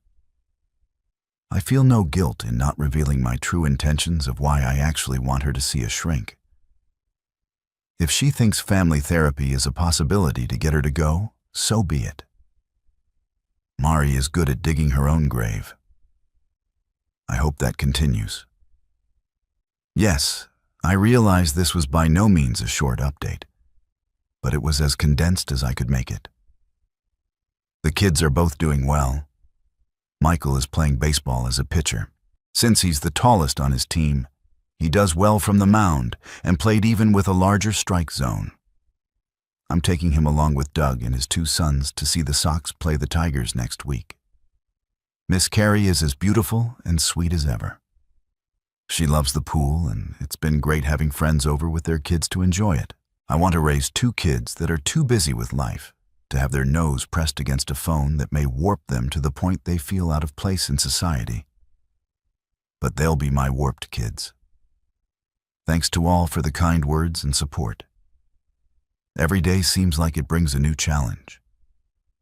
I feel no guilt in not revealing my true intentions of why I actually want her to see a shrink. If she thinks family therapy is a possibility to get her to go, so be it. Mari is good at digging her own grave. I hope that continues. Yes, I realize this was by no means a short update, but it was as condensed as I could make it. The kids are both doing well. Michael is playing baseball as a pitcher. Since he's the tallest on his team, he does well from the mound and played even with a larger strike zone. I'm taking him along with Doug and his 2 sons to see the Sox play the Tigers next week. Miss Carrie is as beautiful and sweet as ever. She loves the pool, and it's been great having friends over with their kids to enjoy it. I want to raise 2 kids that are too busy with life to have their nose pressed against a phone that may warp them to the point they feel out of place in society. But they'll be my warped kids. Thanks to all for the kind words and support. Every day seems like it brings a new challenge.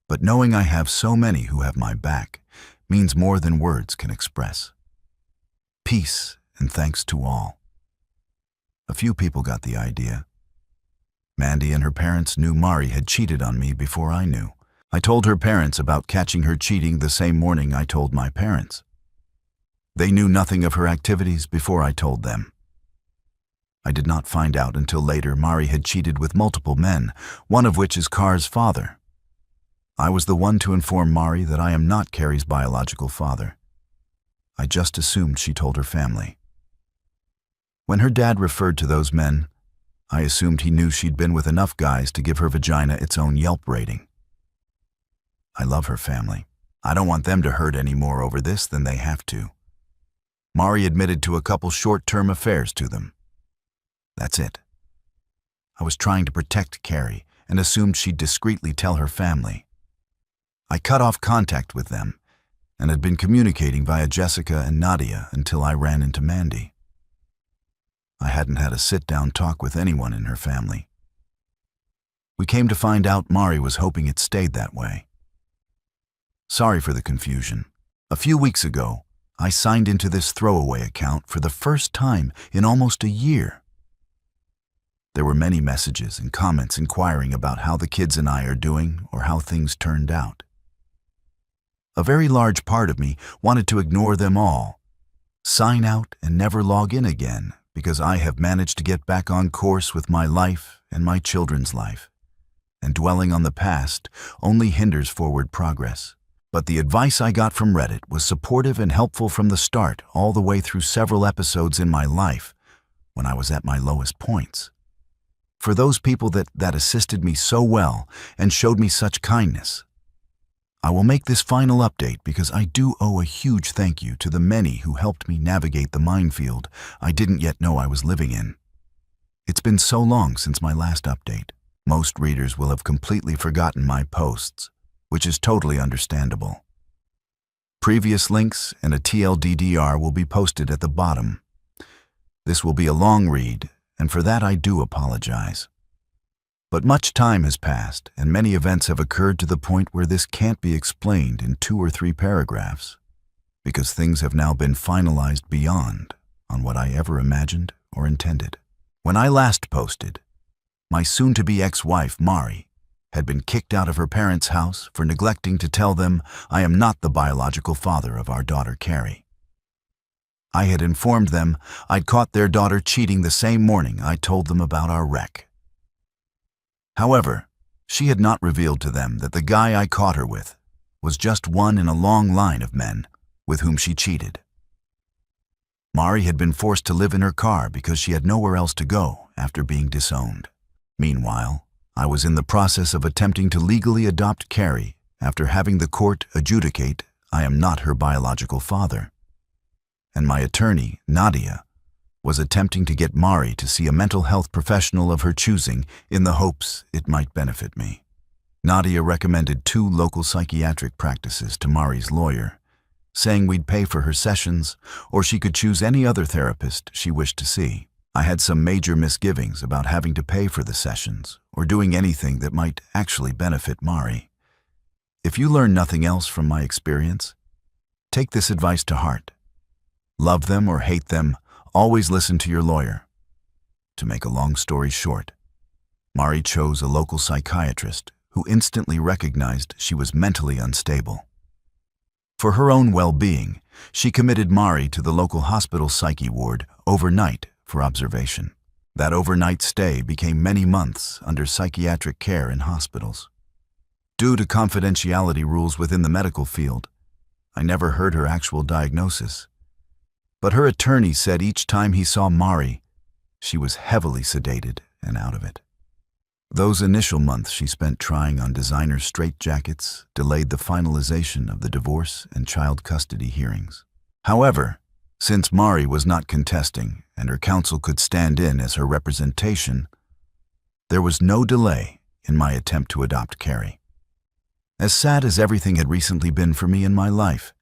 But knowing I have so many who have my back means more than words can express. Peace and thanks to all. A few people got the idea. Mandy and her parents knew Mari had cheated on me before I knew. I told her parents about catching her cheating the same morning I told my parents. They knew nothing of her activities before I told them. I did not find out until later Mari had cheated with multiple men, one of which is Car's father. I was the one to inform Mari that I am not Carrie's biological father. I just assumed she told her family. When her dad referred to those men, I assumed he knew she'd been with enough guys to give her vagina its own Yelp rating. I love her family. I don't want them to hurt any more over this than they have to. Mari admitted to a couple short-term affairs to them. That's it. I was trying to protect Carrie and assumed she'd discreetly tell her family. I cut off contact with them and had been communicating via Jessica and Nadia until I ran into Mandy. I hadn't had a sit-down talk with anyone in her family. We came to find out Mari was hoping it stayed that way. Sorry for the confusion. A few weeks ago, I signed into this throwaway account for the first time in almost a year. There were many messages and comments inquiring about how the kids and I are doing or how things turned out. A very large part of me wanted to ignore them all, sign out and never log in again, because I have managed to get back on course with my life and my children's life, and dwelling on the past only hinders forward progress. But the advice I got from Reddit was supportive and helpful from the start all the way through several episodes in my life when I was at my lowest points. For those people that assisted me so well and showed me such kindness, I will make this final update because I do owe a huge thank you to the many who helped me navigate the minefield I didn't yet know I was living in. It's been so long since my last update. Most readers will have completely forgotten my posts, which is totally understandable. Previous links and a TLDR will be posted at the bottom. This will be a long read, and for that I do apologize. But much time has passed, and many events have occurred to the point where this can't be explained in 2 or 3 paragraphs, because things have now been finalized beyond on what I ever imagined or intended. When I last posted, my soon-to-be ex-wife, Mari, had been kicked out of her parents' house for neglecting to tell them I am not the biological father of our daughter, Carrie. I had informed them I'd caught their daughter cheating the same morning I told them about our wreck. However, she had not revealed to them that the guy I caught her with was just one in a long line of men with whom she cheated. Mari had been forced to live in her car because she had nowhere else to go after being disowned. Meanwhile, I was in the process of attempting to legally adopt Carrie after having the court adjudicate I am not her biological father. And my attorney, Nadia, was attempting to get Mari to see a mental health professional of her choosing in the hopes it might benefit me. Nadia recommended 2 local psychiatric practices to Mari's lawyer, saying we'd pay for her sessions or she could choose any other therapist she wished to see. I had some major misgivings about having to pay for the sessions or doing anything that might actually benefit Mari. If you learn nothing else from my experience, take this advice to heart. Love them or hate them, always listen to your lawyer. To make a long story short, Mari chose a local psychiatrist who instantly recognized she was mentally unstable. For her own well-being, she committed Mari to the local hospital psyche ward overnight for observation. That overnight stay became many months under psychiatric care in hospitals. Due to confidentiality rules within the medical field, I never heard her actual diagnosis. But her attorney said each time he saw Mari, she was heavily sedated and out of it. Those initial months she spent trying on designer straitjackets delayed the finalization of the divorce and child custody hearings. However, Since Mari was not contesting and her counsel could stand in as her representation, there was no delay in my attempt to adopt Carrie. As sad as everything had recently been for me in my life,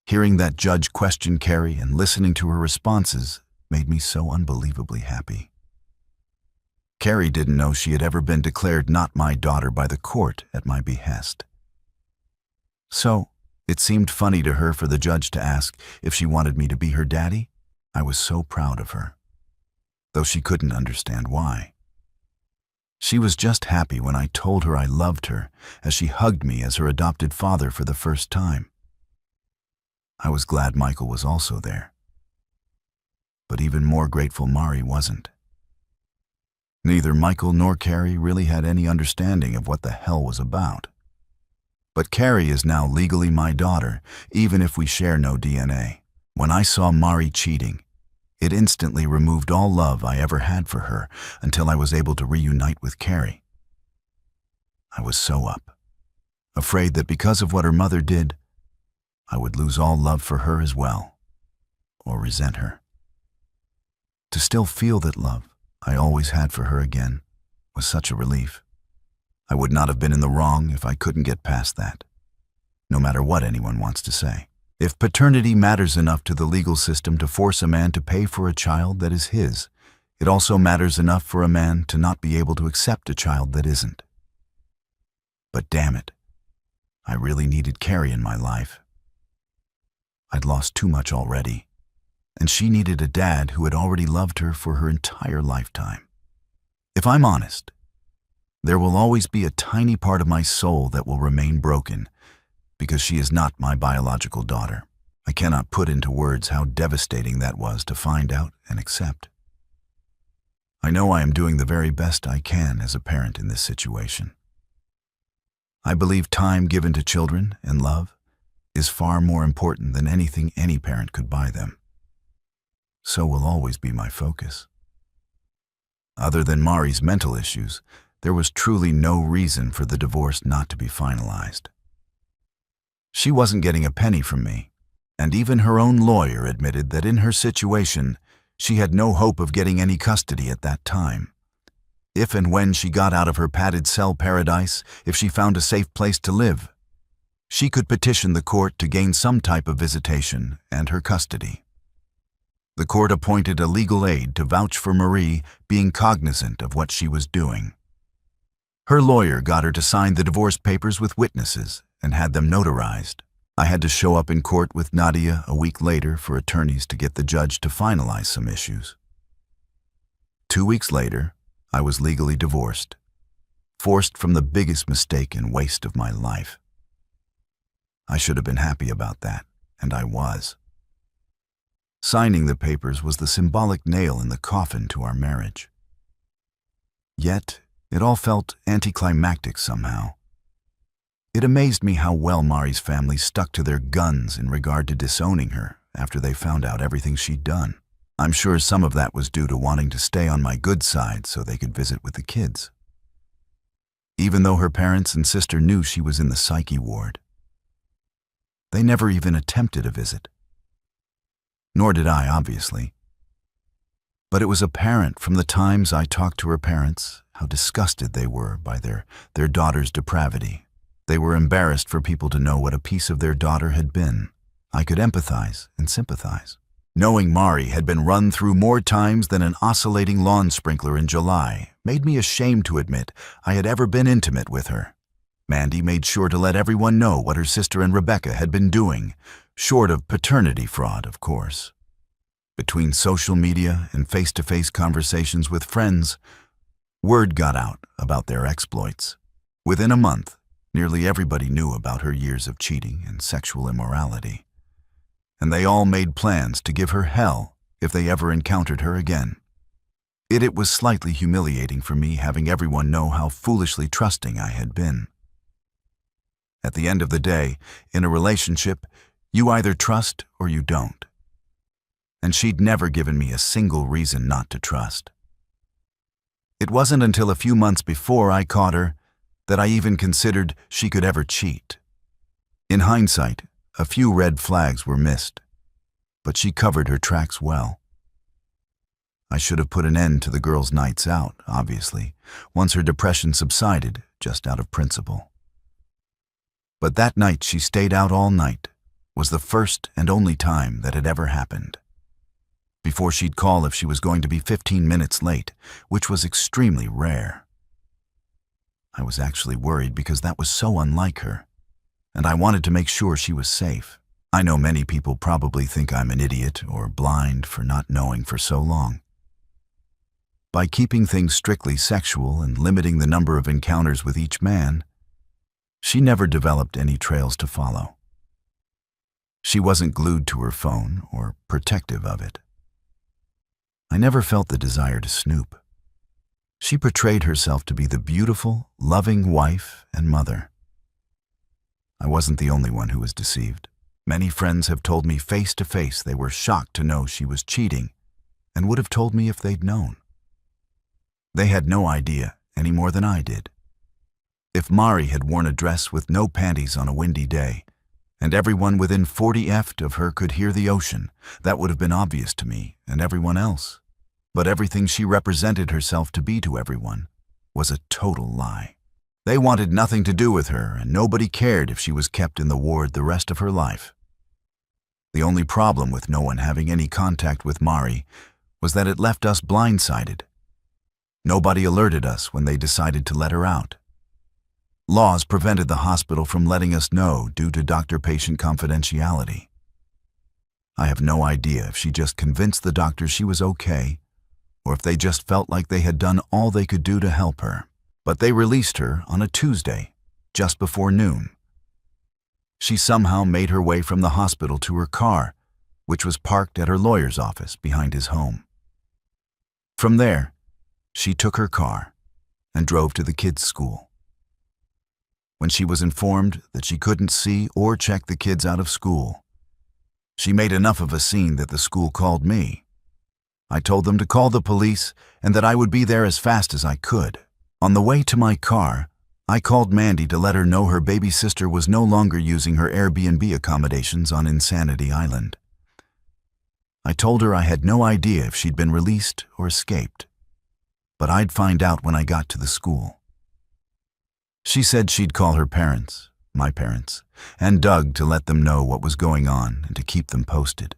hearing that judge question Carrie and listening to her responses made me so unbelievably happy. Carrie didn't know she had ever been declared not my daughter by the court at my behest. So, it seemed funny to her for the judge to ask if she wanted me to be her daddy. I was so proud of her, though she couldn't understand why. She was just happy when I told her I loved her as she hugged me as her adopted father for the first time. I was glad Michael was also there. But even more grateful Mari wasn't. Neither Michael nor Carrie really had any understanding of what the hell was about. But Carrie is now legally my daughter, even if we share no DNA. When I saw Mari cheating, it instantly removed all love I ever had for her until I was able to reunite with Carrie. I was so up, afraid that because of what her mother did, I would lose all love for her as well, or resent her. To still feel that love I always had for her again was such a relief. I would not have been in the wrong if I couldn't get past that, no matter what anyone wants to say. If paternity matters enough to the legal system to force a man to pay for a child that is his, it also matters enough for a man to not be able to accept a child that isn't. But damn it, I really needed Carrie in my life. I'd lost too much already, and she needed a dad who had already loved her for her entire lifetime. If I'm honest, there will always be a tiny part of my soul that will remain broken because she is not my biological daughter. I cannot put into words how devastating that was to find out and accept. I know I am doing the very best I can as a parent in this situation. I believe time given to children and love is far more important than anything any parent could buy them. So will always be my focus. Other than Mari's mental issues, there was truly no reason for the divorce not to be finalized. She wasn't getting a penny from me, and even her own lawyer admitted that in her situation, she had no hope of getting any custody at that time. If and when she got out of her padded cell paradise, if she found a safe place to live, she could petition the court to gain some type of visitation and her custody. The court appointed a legal aide to vouch for Marie being cognizant of what she was doing. Her lawyer got her to sign the divorce papers with witnesses and had them notarized. I had to show up in court with Nadia a week later for attorneys to get the judge to finalize some issues. 2 weeks later, I was legally divorced, forced from the biggest mistake and waste of my life. I should have been happy about that, and I was. Signing the papers was the symbolic nail in the coffin to our marriage. Yet, it all felt anticlimactic somehow. It amazed me how well Mari's family stuck to their guns in regard to disowning her after they found out everything she'd done. I'm sure some of that was due to wanting to stay on my good side so they could visit with the kids. Even though her parents and sister knew she was in the psyche ward, they never even attempted a visit. Nor did I, obviously. But it was apparent from the times I talked to her parents how disgusted they were by their daughter's depravity. They were embarrassed for people to know what a piece of their daughter had been. I could empathize and sympathize. Knowing Mari had been run through more times than an oscillating lawn sprinkler in July made me ashamed to admit I had ever been intimate with her. Mandy made sure to let everyone know what her sister and Rebecca had been doing, short of paternity fraud, of course. Between social media and face-to-face conversations with friends, word got out about their exploits. Within a month, nearly everybody knew about her years of cheating and sexual immorality, and they all made plans to give her hell if they ever encountered her again. It was slightly humiliating for me having everyone know how foolishly trusting I had been. At the end of the day, in a relationship, you either trust or you don't. And she'd never given me a single reason not to trust. It wasn't until a few months before I caught her that I even considered she could ever cheat. In hindsight, a few red flags were missed, but she covered her tracks well. I should have put an end to the girl's nights out, obviously, once her depression subsided, just out of principle. But that night she stayed out all night was the first and only time that had ever happened. Before she'd call if she was going to be 15 minutes late, which was extremely rare. I was actually worried because that was so unlike her, and I wanted to make sure she was safe. I know many people probably think I'm an idiot or blind for not knowing for so long. By keeping things strictly sexual and limiting the number of encounters with each man, she never developed any trails to follow. She wasn't glued to her phone or protective of it. I never felt the desire to snoop. She portrayed herself to be the beautiful, loving wife and mother. I wasn't the only one who was deceived. Many friends have told me face to face they were shocked to know she was cheating and would have told me if they'd known. They had no idea any more than I did. If Mari had worn a dress with no panties on a windy day, and everyone within 40 feet of her could hear the ocean, that would have been obvious to me and everyone else. But everything she represented herself to be to everyone was a total lie. They wanted nothing to do with her, and nobody cared if she was kept in the ward the rest of her life. The only problem with no one having any contact with Mari was that it left us blindsided. Nobody alerted us when they decided to let her out. Laws prevented the hospital from letting us know due to doctor-patient confidentiality. I have no idea if she just convinced the doctor she was okay, or if they just felt like they had done all they could do to help her. But they released her on a Tuesday, just before noon. She somehow made her way from the hospital to her car, which was parked at her lawyer's office behind his home. From there, she took her car and drove to the kids' school. When she was informed that she couldn't see or check the kids out of school, she made enough of a scene that the school called me. I told them to call the police and that I would be there as fast as I could. On the way to my car, I called Mandy to let her know her baby sister was no longer using her Airbnb accommodations on Insanity Island. I told her I had no idea if she'd been released or escaped, but I'd find out when I got to the school. She said she'd call her parents, my parents, and Doug to let them know what was going on and to keep them posted.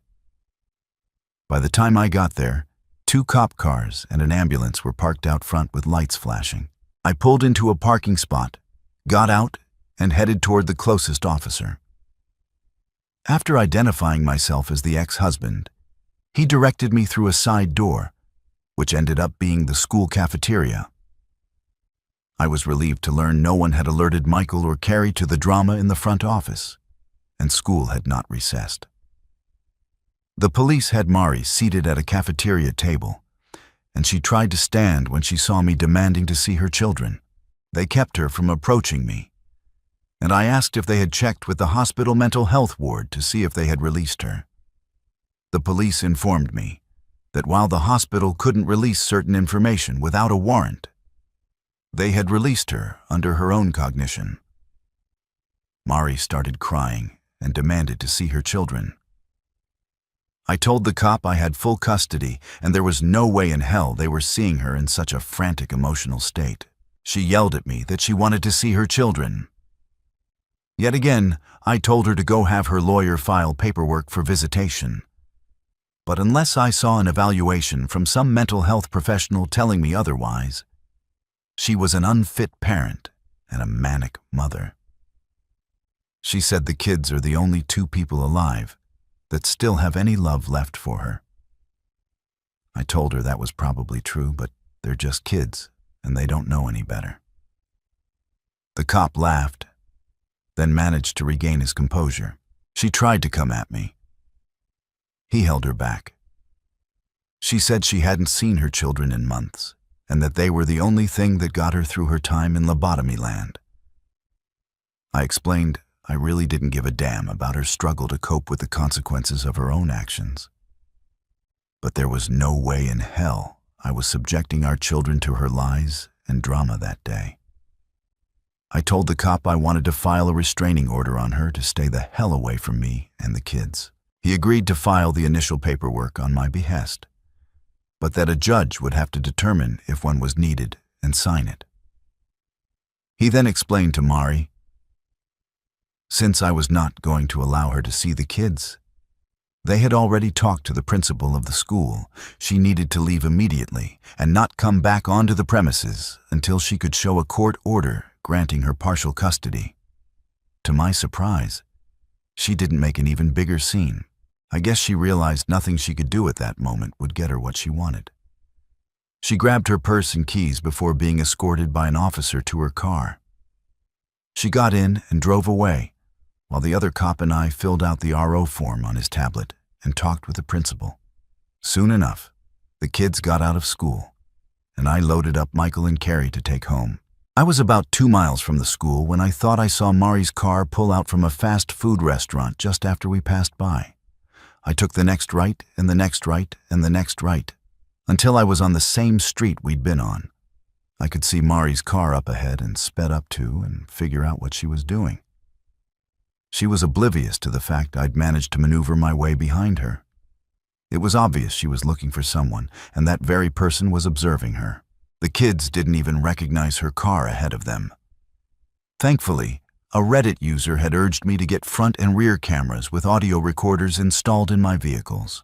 By the time I got there, 2 cop cars and an ambulance were parked out front with lights flashing. I pulled into a parking spot, got out, and headed toward the closest officer. After identifying myself as the ex-husband, he directed me through a side door, which ended up being the school cafeteria. I was relieved to learn no one had alerted Michael or Carrie to the drama in the front office, and school had not recessed. The police had Mari seated at a cafeteria table, and she tried to stand when she saw me demanding to see her children. They kept her from approaching me, and I asked if they had checked with the hospital mental health ward to see if they had released her. The police informed me that while the hospital couldn't release certain information without a warrant, they had released her under her own cognition. Mari started crying and demanded to see her children. I told the cop I had full custody and there was no way in hell they were seeing her in such a frantic emotional state. She yelled at me that she wanted to see her children. Yet again, I told her to go have her lawyer file paperwork for visitation. But unless I saw an evaluation from some mental health professional telling me otherwise, she was an unfit parent and a manic mother. She said the kids are the only 2 people alive that still have any love left for her. I told her that was probably true, but they're just kids and they don't know any better. The cop laughed, then managed to regain his composure. She tried to come at me. He held her back. She said she hadn't seen her children in months, and that they were the only thing that got her through her time in lobotomy land. I explained I really didn't give a damn about her struggle to cope with the consequences of her own actions. But there was no way in hell I was subjecting our children to her lies and drama that day. I told the cop I wanted to file a restraining order on her to stay the hell away from me and the kids. He agreed to file the initial paperwork on my behest, but that a judge would have to determine if one was needed and sign it. He then explained to Mari, since I was not going to allow her to see the kids, they had already talked to the principal of the school. She needed to leave immediately and not come back onto the premises until she could show a court order granting her partial custody. To my surprise, she didn't make an even bigger scene. I guess she realized nothing she could do at that moment would get her what she wanted. She grabbed her purse and keys before being escorted by an officer to her car. She got in and drove away, while the other cop and I filled out the RO form on his tablet and talked with the principal. Soon enough, the kids got out of school, and I loaded up Michael and Carrie to take home. I was about 2 miles from the school when I thought I saw Mari's car pull out from a fast food restaurant just after we passed by. I took the next right and the next right and the next right, until I was on the same street we'd been on. I could see Mari's car up ahead and sped up to and figure out what she was doing. She was oblivious to the fact I'd managed to maneuver my way behind her. It was obvious she was looking for someone, and that very person was observing her. The kids didn't even recognize her car ahead of them. Thankfully, a Reddit user had urged me to get front and rear cameras with audio recorders installed in my vehicles.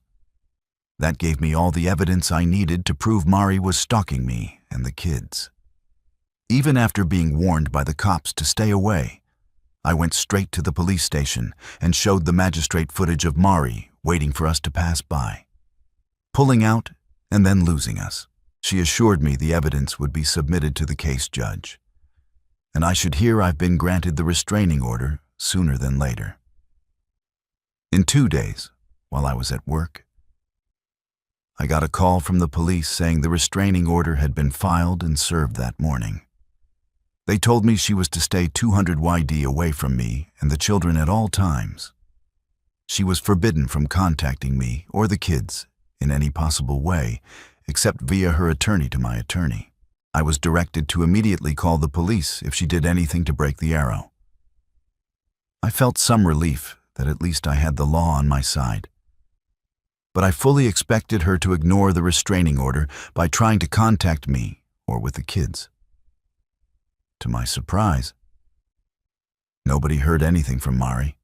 That gave me all the evidence I needed to prove Mari was stalking me and the kids. Even after being warned by the cops to stay away, I went straight to the police station and showed the magistrate footage of Mari waiting for us to pass by, pulling out and then losing us. She assured me the evidence would be submitted to the case judge, and I should hear I've been granted the restraining order sooner than later. In 2 days, while I was at work, I got a call from the police saying the restraining order had been filed and served that morning. They told me she was to stay 200 YD away from me and the children at all times. She was forbidden from contacting me or the kids in any possible way, except via her attorney to my attorney. I was directed to immediately call the police if she did anything to break the arrow. I felt some relief that at least I had the law on my side, but I fully expected her to ignore the restraining order by trying to contact me or with the kids. To my surprise, nobody heard anything from Mari.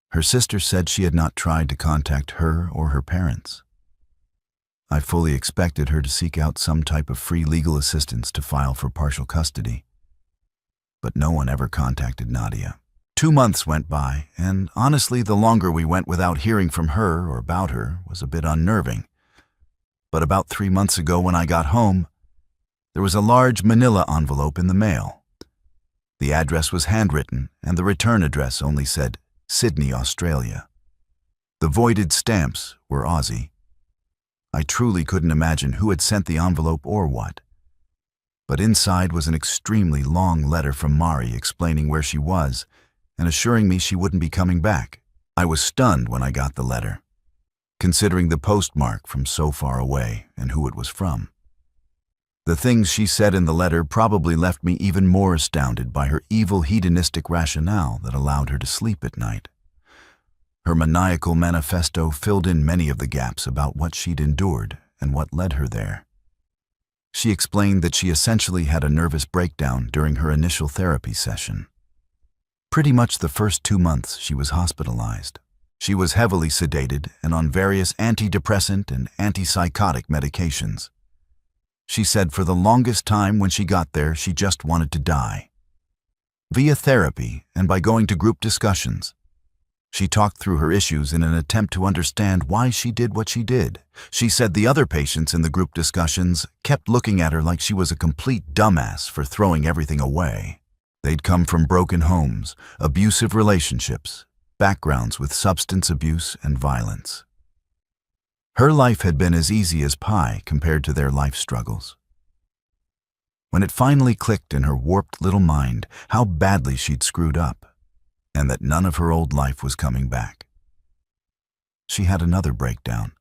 Her sister said she had not tried to contact her or her parents. I fully expected her to seek out some type of free legal assistance to file for partial custody, but no one ever contacted Nadia. 2 months went by, and honestly, the longer we went without hearing from her or about her was a bit unnerving. But about 3 months ago when I got home, there was a large manila envelope in the mail. The address was handwritten, and the return address only said Sydney, Australia. The voided stamps were Aussie. I truly couldn't imagine who had sent the envelope or what. But inside was an extremely long letter from Mari explaining where she was and assuring me she wouldn't be coming back. I was stunned when I got the letter, considering the postmark from so far away and who it was from. The things she said in the letter probably left me even more astounded by her evil hedonistic rationale that allowed her to sleep at night. Her maniacal manifesto filled in many of the gaps about what she'd endured and what led her there. She explained that she essentially had a nervous breakdown during her initial therapy session. Pretty much the first 2 months she was hospitalized. She was heavily sedated and on various antidepressant and antipsychotic medications. She said for the longest time when she got there, she just wanted to die. Via therapy and by going to group discussions, she talked through her issues in an attempt to understand why she did what she did. She said the other patients in the group discussions kept looking at her like she was a complete dumbass for throwing everything away. They'd come from broken homes, abusive relationships, backgrounds with substance abuse and violence. Her life had been as easy as pie compared to their life struggles. When it finally clicked in her warped little mind how badly she'd screwed up, and that none of her old life was coming back, she had another breakdown.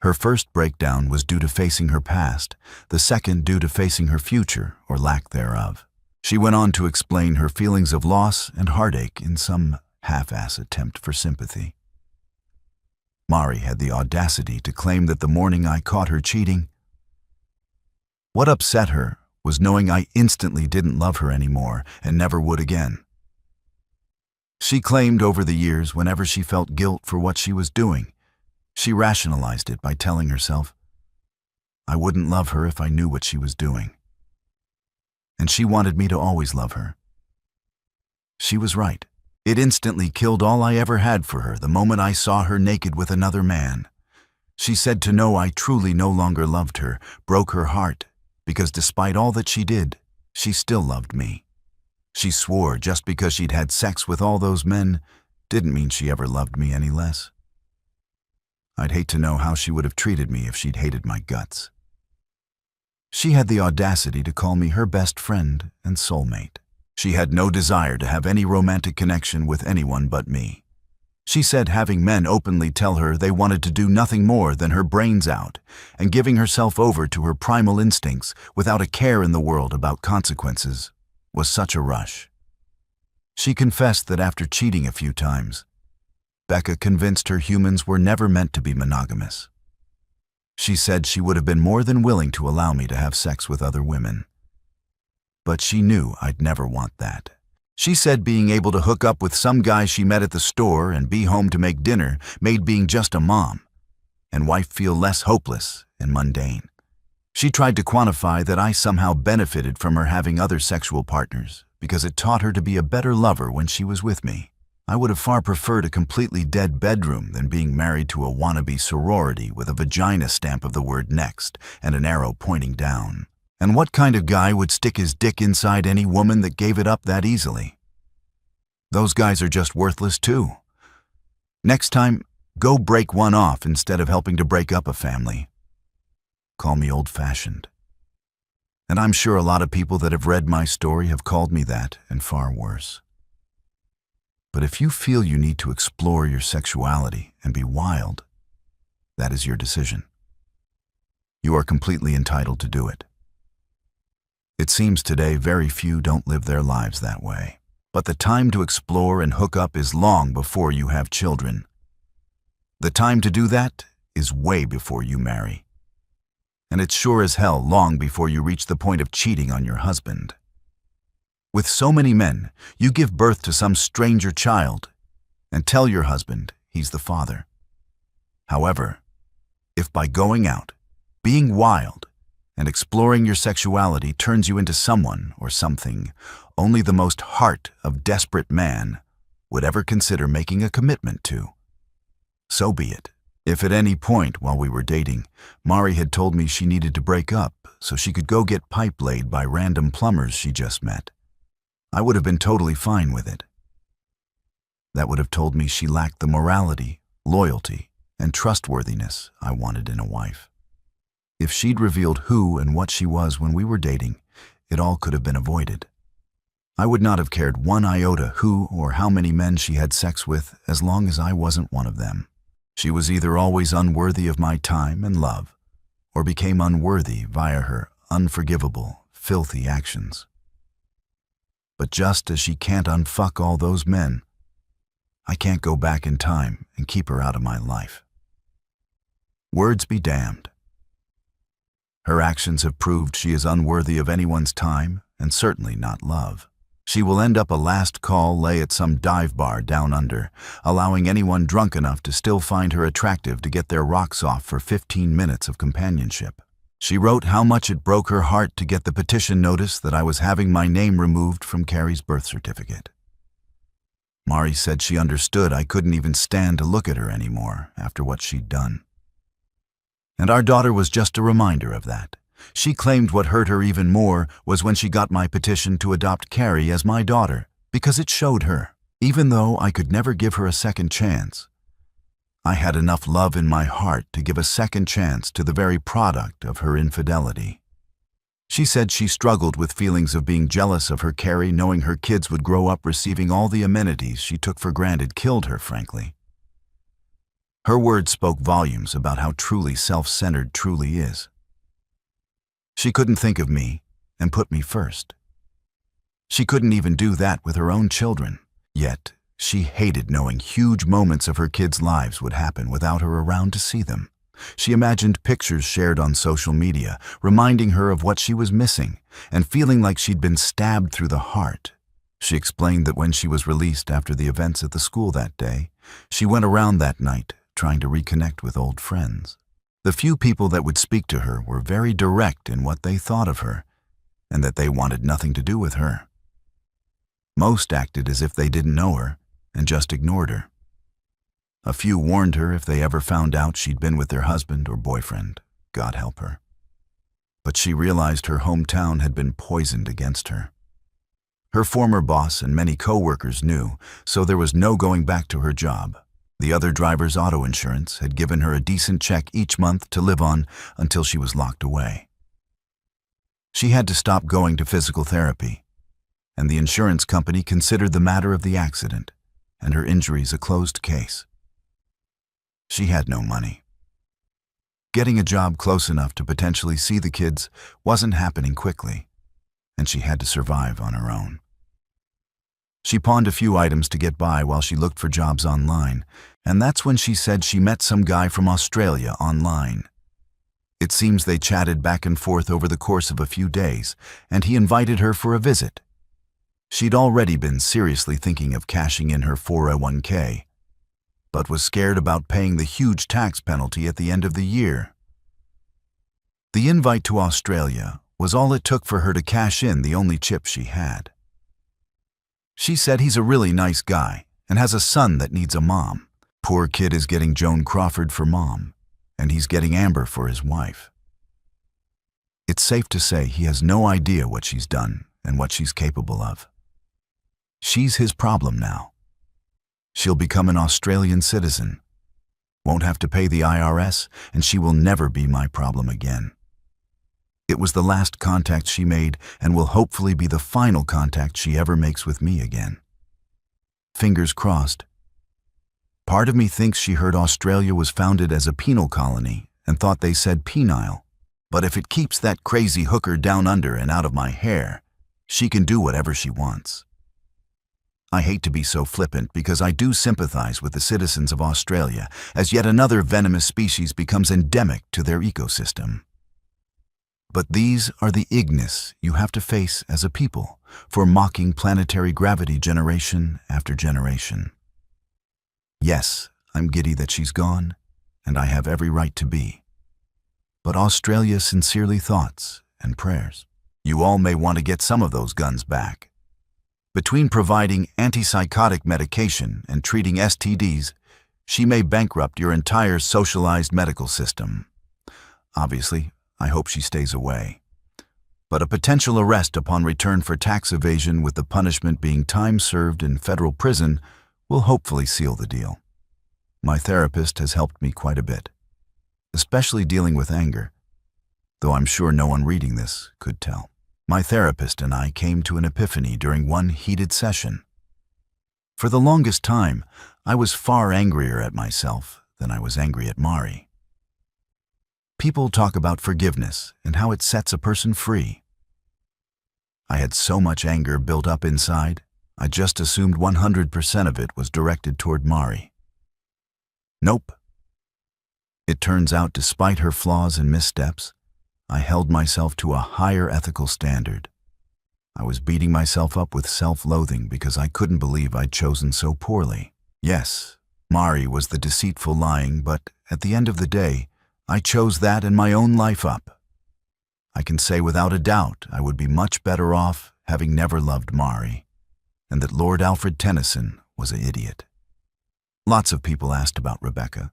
Her first breakdown was due to facing her past, the second due to facing her future or lack thereof. She went on to explain her feelings of loss and heartache in some half-ass attempt for sympathy. Mari had the audacity to claim that the morning I caught her cheating. What upset her was knowing I instantly didn't love her anymore and never would again. She claimed over the years whenever she felt guilt for what she was doing, she rationalized it by telling herself, I wouldn't love her if I knew what she was doing. And she wanted me to always love her. She was right. It instantly killed all I ever had for her the moment I saw her naked with another man. She said to know I truly no longer loved her broke her heart, because despite all that she did, she still loved me. She swore just because she'd had sex with all those men didn't mean she ever loved me any less. I'd hate to know how she would have treated me if she'd hated my guts. She had the audacity to call me her best friend and soulmate. She had no desire to have any romantic connection with anyone but me. She said having men openly tell her they wanted to do nothing more than her brains out and giving herself over to her primal instincts without a care in the world about consequences was such a rush. She confessed that after cheating a few times, Becca convinced her humans were never meant to be monogamous. She said she would have been more than willing to allow me to have sex with other women. But she knew I'd never want that. She said being able to hook up with some guy she met at the store and be home to make dinner made being just a mom and wife feel less hopeless and mundane. She tried to quantify that I somehow benefited from her having other sexual partners because it taught her to be a better lover when she was with me. I would have far preferred a completely dead bedroom than being married to a wannabe sorority with a vagina stamp of the word next and an arrow pointing down. And what kind of guy would stick his dick inside any woman that gave it up that easily? Those guys are just worthless too. Next time, go break one off instead of helping to break up a family. Call me old-fashioned. And I'm sure a lot of people that have read my story have called me that and far worse. But if you feel you need to explore your sexuality and be wild, that is your decision. You are completely entitled to do it. It seems today very few don't live their lives that way. But the time to explore and hook up is long before you have children. The time to do that is way before you marry. And it's sure as hell long before you reach the point of cheating on your husband. With so many men, you give birth to some stranger child and tell your husband he's the father. However, if by going out, being wild, and exploring your sexuality turns you into someone or something only the most heart of desperate man would ever consider making a commitment to, so be it. If at any point while we were dating, Mari had told me she needed to break up so she could go get pipe laid by random plumbers she just met, I would have been totally fine with it. That would have told me she lacked the morality, loyalty, and trustworthiness I wanted in a wife. If she'd revealed who and what she was when we were dating, it all could have been avoided. I would not have cared one iota who or how many men she had sex with as long as I wasn't one of them. She was either always unworthy of my time and love, or became unworthy via her unforgivable, filthy actions. But just as she can't unfuck all those men, I can't go back in time and keep her out of my life. Words be damned. Her actions have proved she is unworthy of anyone's time and certainly not love. She will end up a last call lay at some dive bar down under, allowing anyone drunk enough to still find her attractive to get their rocks off for 15 minutes of companionship. She wrote how much it broke her heart to get the petition notice that I was having my name removed from Carrie's birth certificate. Mari said she understood I couldn't even stand to look at her anymore after what she'd done. And our daughter was just a reminder of that. She claimed what hurt her even more was when she got my petition to adopt Carrie as my daughter, because it showed her, even though I could never give her a second chance, I had enough love in my heart to give a second chance to the very product of her infidelity. She said she struggled with feelings of being jealous of her Carrie, knowing her kids would grow up receiving all the amenities she took for granted killed her, frankly. Her words spoke volumes about how truly self-centered truly is. She couldn't think of me and put me first. She couldn't even do that with her own children, yet She hated knowing huge moments of her kids' lives would happen without her around to see them. She imagined pictures shared on social media, reminding her of what she was missing, and feeling like she'd been stabbed through the heart. She explained that when she was released after the events at the school that day, she went around that night trying to reconnect with old friends. The few people that would speak to her were very direct in what they thought of her, and that they wanted nothing to do with her. Most acted as if they didn't know her and just ignored her. A few warned her if they ever found out she'd been with their husband or boyfriend, God help her. But she realized her hometown had been poisoned against her. Her former boss and many co-workers knew, so there was no going back to her job. The other driver's auto insurance had given her a decent check each month to live on until she was locked away. She had to stop going to physical therapy, and the insurance company considered the matter of the accident and her injuries a closed case. She had no money. Getting a job close enough to potentially see the kids wasn't happening quickly, and she had to survive on her own. She pawned a few items to get by while she looked for jobs online, and that's when she said she met some guy from Australia online. It seems they chatted back and forth over the course of a few days, and he invited her for a visit. She'd already been seriously thinking of cashing in her 401k, but was scared about paying the huge tax penalty at the end of the year. The invite to Australia was all it took for her to cash in the only chip she had. She said he's a really nice guy and has a son that needs a mom. Poor kid is getting Joan Crawford for mom, and he's getting Amber for his wife. It's safe to say he has no idea what she's done and what she's capable of. She's his problem now. She'll become an Australian citizen, won't have to pay the IRS, and she will never be my problem again. It was the last contact she made and will hopefully be the final contact she ever makes with me again. Fingers crossed. Part of me thinks she heard Australia was founded as a penal colony and thought they said penile. But if it keeps that crazy hooker down under and out of my hair, she can do whatever she wants. I hate to be so flippant because I do sympathize with the citizens of Australia as yet another venomous species becomes endemic to their ecosystem. But these are the ignis you have to face as a people for mocking planetary gravity generation after generation. Yes, I'm giddy that she's gone, and I have every right to be. But Australia sincerely thoughts and prayers. You all may want to get some of those guns back. Between providing antipsychotic medication and treating STDs, she may bankrupt your entire socialized medical system. Obviously, I hope she stays away. But a potential arrest upon return for tax evasion with the punishment being time served in federal prison will hopefully seal the deal. My therapist has helped me quite a bit, especially dealing with anger, though I'm sure no one reading this could tell. My therapist and I came to an epiphany during one heated session. For the longest time, I was far angrier at myself than I was angry at Mari. People talk about forgiveness and how it sets a person free. I had so much anger built up inside, I just assumed 100% of it was directed toward Mari. Nope. It turns out, despite her flaws and missteps, I held myself to a higher ethical standard. I was beating myself up with self-loathing because I couldn't believe I'd chosen so poorly. Yes, Mari was the deceitful lying, but at the end of the day, I chose that and my own life up. I can say without a doubt I would be much better off having never loved Mari, and that Lord Alfred Tennyson was an idiot. Lots of people asked about Rebecca.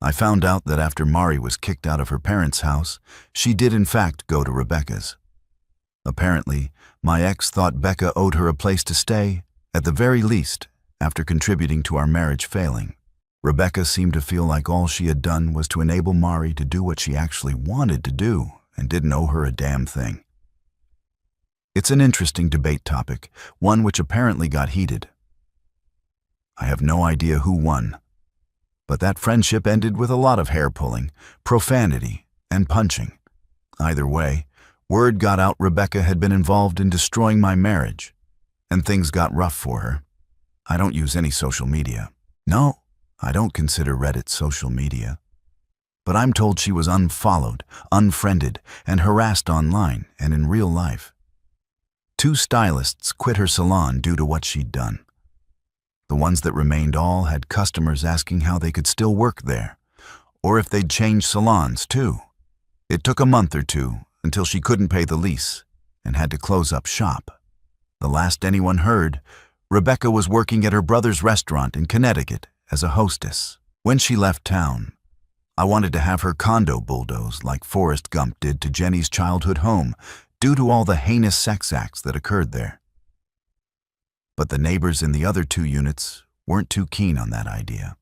I found out that after Mari was kicked out of her parents' house, she did in fact go to Rebecca's. Apparently, my ex thought Becca owed her a place to stay, at the very least, after contributing to our marriage failing. Rebecca seemed to feel like all she had done was to enable Mari to do what she actually wanted to do and didn't owe her a damn thing. It's an interesting debate topic, one which apparently got heated. I have no idea who won, but that friendship ended with a lot of hair-pulling, profanity, and punching. Either way, word got out Rebecca had been involved in destroying my marriage, and things got rough for her. I don't use any social media. No, I don't consider Reddit social media. But I'm told she was unfollowed, unfriended, and harassed online and in real life. 2 stylists quit her salon due to what she'd done. The ones that remained all had customers asking how they could still work there, or if they'd change salons too. It took a month or 2 until she couldn't pay the lease and had to close up shop. The last anyone heard, Rebecca was working at her brother's restaurant in Connecticut as a hostess. When she left town, I wanted to have her condo bulldozed like Forrest Gump did to Jenny's childhood home due to all the heinous sex acts that occurred there. But the neighbors in the other 2 units weren't too keen on that idea.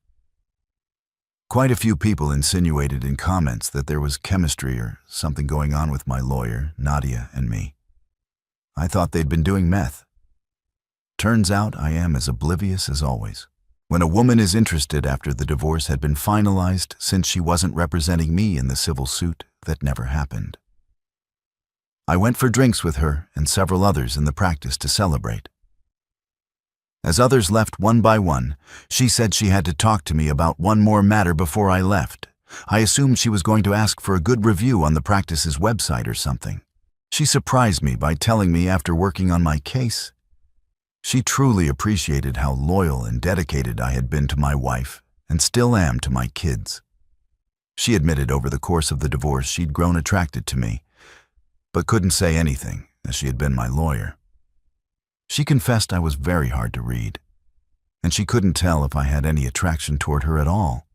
Quite a few people insinuated in comments that there was chemistry or something going on with my lawyer, Nadia, and me. I thought they'd been doing meth. Turns out I am as oblivious as always. When a woman is interested after the divorce had been finalized since she wasn't representing me in the civil suit that never happened. I went for drinks with her and several others in the practice to celebrate. As others left one by one, she said she had to talk to me about one more matter before I left. I assumed she was going to ask for a good review on the practice's website or something. She surprised me by telling me after working on my case, she truly appreciated how loyal and dedicated I had been to my wife and still am to my kids. She admitted over the course of the divorce she'd grown attracted to me, but couldn't say anything as she had been my lawyer. She confessed I was very hard to read, and she couldn't tell if I had any attraction toward her at all.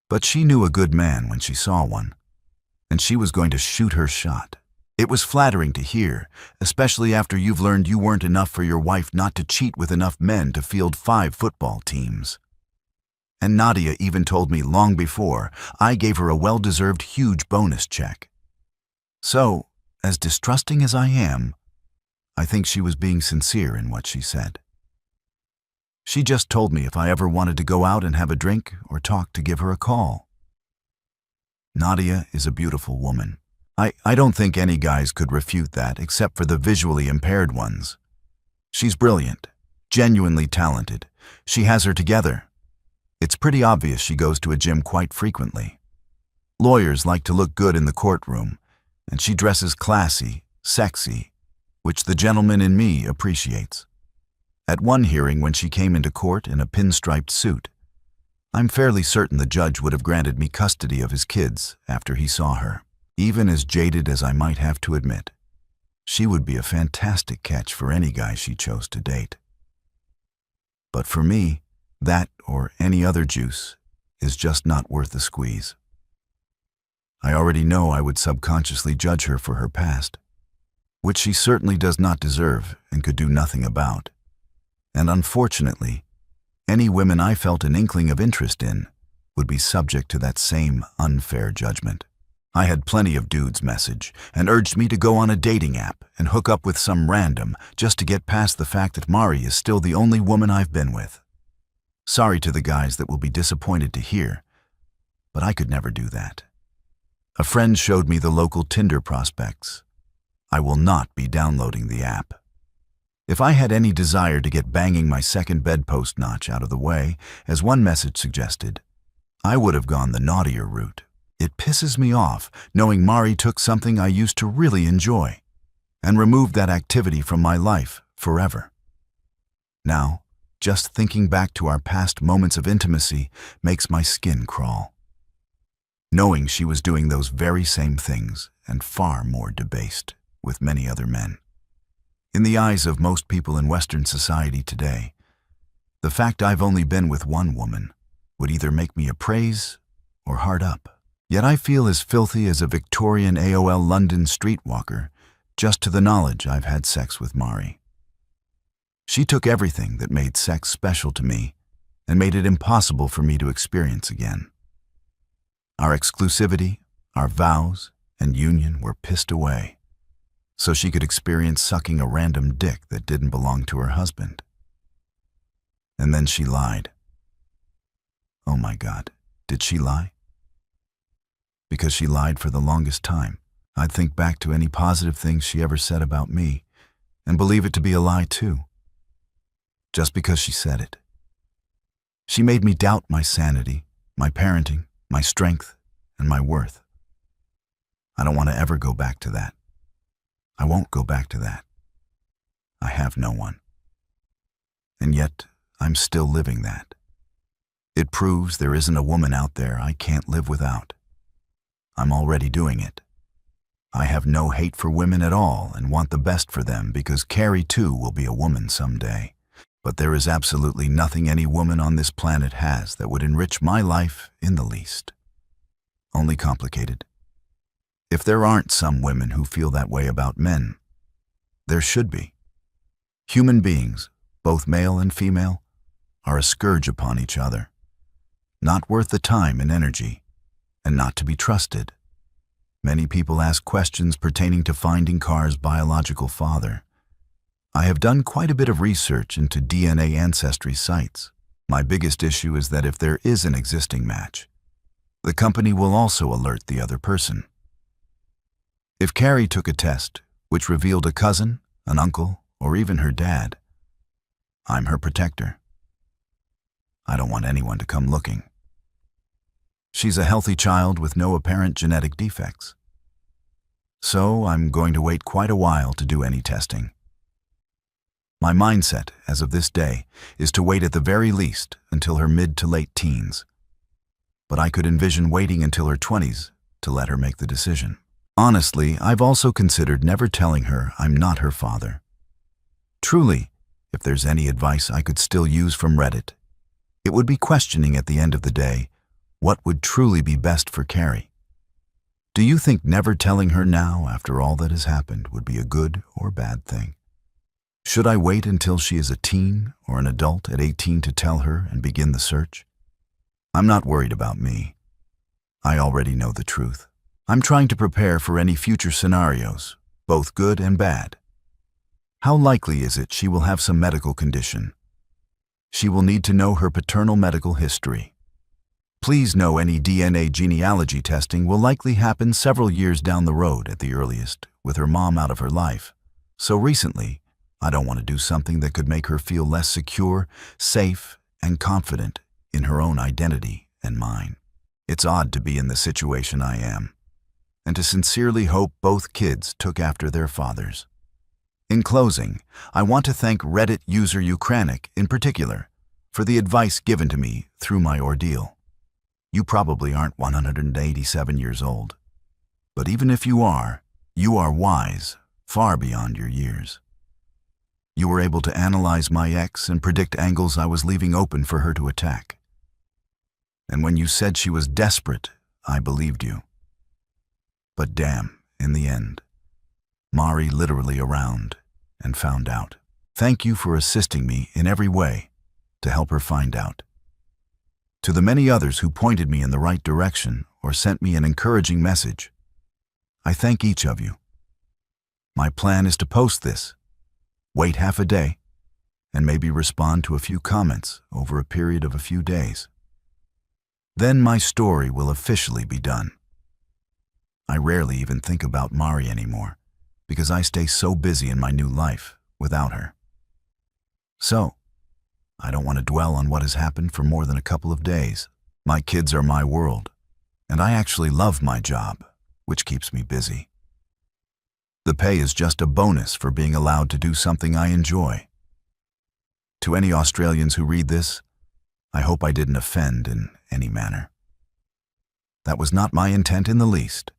But she knew a good man when she saw one, and she was going to shoot her shot. It was flattering to hear, especially after you've learned you weren't enough for your wife not to cheat with enough men to field 5 football teams. And Nadia even told me long before I gave her a well-deserved huge bonus check. So, as distrusting as I am, I think she was being sincere in what she said. She just told me if I ever wanted to go out and have a drink or talk to give her a call. Nadia is a beautiful woman. I don't think any guys could refute that except for the visually impaired ones. She's brilliant, genuinely talented. She has her together. It's pretty obvious she goes to a gym quite frequently. Lawyers like to look good in the courtroom, and she dresses classy, sexy, which the gentleman in me appreciates. At one hearing when she came into court in a pinstriped suit, I'm fairly certain the judge would have granted me custody of his kids after he saw her. Even as jaded as I might have to admit, she would be a fantastic catch for any guy she chose to date. But for me, that or any other juice is just not worth the squeeze. I already know I would subconsciously judge her for her past, which she certainly does not deserve and could do nothing about. And unfortunately, any women I felt an inkling of interest in would be subject to that same unfair judgment. I had plenty of dudes message and urged me to go on a dating app and hook up with some random just to get past the fact that Mari is still the only woman I've been with. Sorry to the guys that will be disappointed to hear, but I could never do that. A friend showed me the local Tinder prospects. I will not be downloading the app. If I had any desire to get banging my second bedpost notch out of the way, as one message suggested, I would have gone the naughtier route. It pisses me off knowing Mari took something I used to really enjoy and removed that activity from my life forever. Now, just thinking back to our past moments of intimacy makes my skin crawl. Knowing she was doing those very same things and far more debased with many other men. In the eyes of most people in Western society today, the fact I've only been with one woman would either make me a praise or hard up. Yet I feel as filthy as a Victorian AOL London streetwalker just to the knowledge I've had sex with Mari. She took everything that made sex special to me and made it impossible for me to experience again. Our exclusivity, our vows, and union were pissed away, so she could experience sucking a random dick that didn't belong to her husband. And then she lied. Oh my God, did she lie? Because she lied for the longest time. I'd think back to any positive things she ever said about me and believe it to be a lie too. just because she said it. She made me doubt my sanity, my parenting, my strength, and my worth. I don't want to ever go back to that. I won't go back to that. I have no one. And yet, I'm still living that. It proves there isn't a woman out there I can't live without. I'm already doing it. I have no hate for women at all and want the best for them because Carrie too will be a woman someday. But there is absolutely nothing any woman on this planet has that would enrich my life in the least. Only complicated. If there aren't some women who feel that way about men, there should be. Human beings, both male and female, are a scourge upon each other. Not worth the time and energy, and not to be trusted. Many people ask questions pertaining to finding Car's biological father. I have done quite a bit of research into DNA ancestry sites. My biggest issue is that if there is an existing match, the company will also alert the other person. If Carrie took a test which revealed a cousin, an uncle, or even her dad, I'm her protector. I don't want anyone to come looking. She's a healthy child with no apparent genetic defects. So I'm going to wait quite a while to do any testing. My mindset, as of this day, is to wait at the very least until her mid to late teens. But I could envision waiting until her 20s to let her make the decision. Honestly, I've also considered never telling her I'm not her father. Truly, if there's any advice I could still use from Reddit, it would be questioning at the end of the day what would truly be best for Carrie. Do you think never telling her now, after all that has happened, would be a good or bad thing? Should I wait until she is a teen or an adult at 18 to tell her and begin the search? I'm not worried about me. I already know the truth. I'm trying to prepare for any future scenarios, both good and bad. How likely is it she will have some medical condition? She will need to know her paternal medical history. Please know any DNA genealogy testing will likely happen several years down the road at the earliest, with her mom out of her life. So recently, I don't want to do something that could make her feel less secure, safe, and confident in her own identity and mine. It's odd to be in the situation I am, and to sincerely hope both kids took after their fathers. In closing, I want to thank Reddit user Ukrainic in particular for the advice given to me through my ordeal. You probably aren't 187 years old, but even if you are wise far beyond your years. You were able to analyze my ex and predict angles I was leaving open for her to attack. And when you said she was desperate, I believed you. But damn, in the end, Mari literally around and found out. Thank you for assisting me in every way to help her find out. To the many others who pointed me in the right direction or sent me an encouraging message, I thank each of you. My plan is to post this, wait half a day, and maybe respond to a few comments over a period of a few days. Then my story will officially be done. I rarely even think about Mari anymore, because I stay so busy in my new life without her. So, I don't want to dwell on what has happened for more than a couple of days. My kids are my world, and I actually love my job, which keeps me busy. The pay is just a bonus for being allowed to do something I enjoy. To any Australians who read this, I hope I didn't offend in any manner. That was not my intent in the least.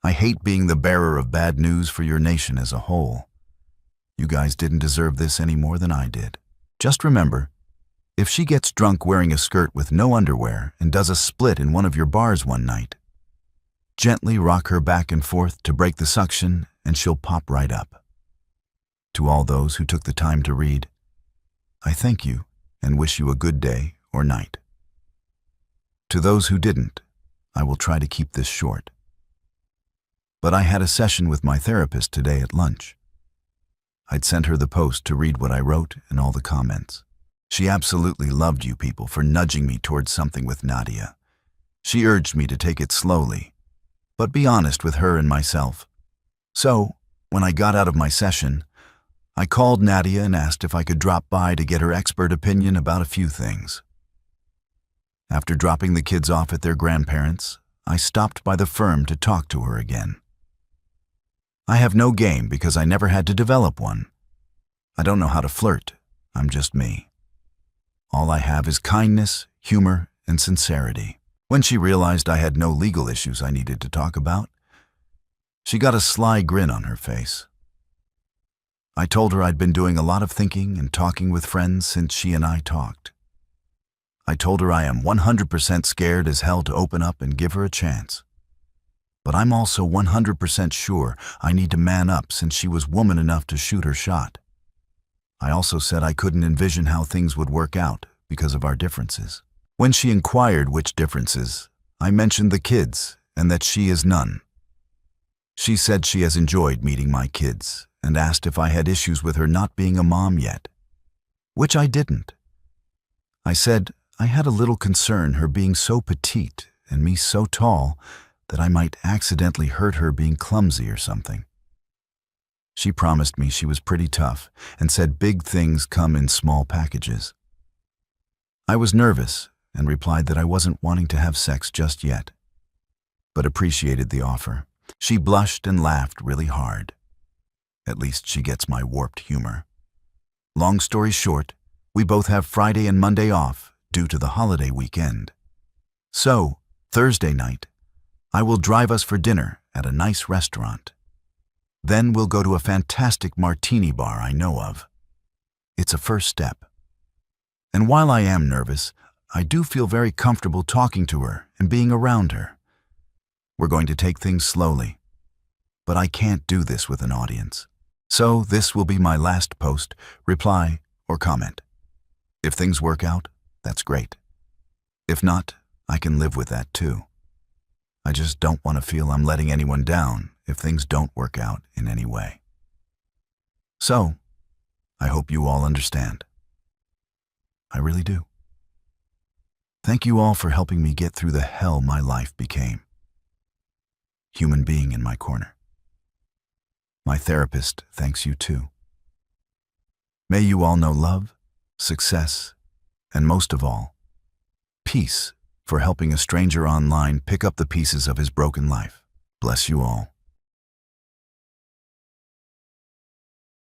I hate being the bearer of bad news for your nation as a whole. You guys didn't deserve this any more than I did. Just remember, if she gets drunk wearing a skirt with no underwear and does a split in one of your bars one night, gently rock her back and forth to break the suction and she'll pop right up. To all those who took the time to read, I thank you and wish you a good day or night. To those who didn't, I will try to keep this short. But I had a session with my therapist today at lunch. I'd sent her the post to read what I wrote and all the comments. She absolutely loved you people for nudging me towards something with Nadia. She urged me to take it slowly, but be honest with her and myself. So, when I got out of my session, I called Nadia and asked if I could drop by to get her expert opinion about a few things. After dropping the kids off at their grandparents', I stopped by the firm to talk to her again. I have no game because I never had to develop one. I don't know how to flirt. I'm just me. All I have is kindness, humor, and sincerity. When she realized I had no legal issues I needed to talk about, she got a sly grin on her face. I told her I'd been doing a lot of thinking and talking with friends since she and I talked. I told her I am 100% scared as hell to open up and give her a chance. But I'm also 100% sure I need to man up since she was woman enough to shoot her shot. I also said I couldn't envision how things would work out because of our differences. When she inquired which differences, I mentioned the kids and that she is none. She said she has enjoyed meeting my kids and asked if I had issues with her not being a mom yet, which I didn't. I said I had a little concern her being so petite and me so tall that I might accidentally hurt her being clumsy or something. She promised me she was pretty tough and said big things come in small packages. I was nervous and replied that I wasn't wanting to have sex just yet, but appreciated the offer. She blushed and laughed really hard. At least she gets my warped humor. Long story short, we both have Friday and Monday off due to the holiday weekend. So, Thursday night, I will drive us for dinner at a nice restaurant. Then we'll go to a fantastic martini bar I know of. It's a first step. And while I am nervous, I do feel very comfortable talking to her and being around her. We're going to take things slowly, but I can't do this with an audience. So this will be my last post, reply, or comment. If things work out, that's great. If not, I can live with that too. I just don't want to feel I'm letting anyone down if things don't work out in any way. So, I hope you all understand. I really do. Thank you all for helping me get through the hell my life became. Human being in my corner. My therapist thanks you too. May you all know love, success, and most of all, peace for helping a stranger online pick up the pieces of his broken life. Bless you all.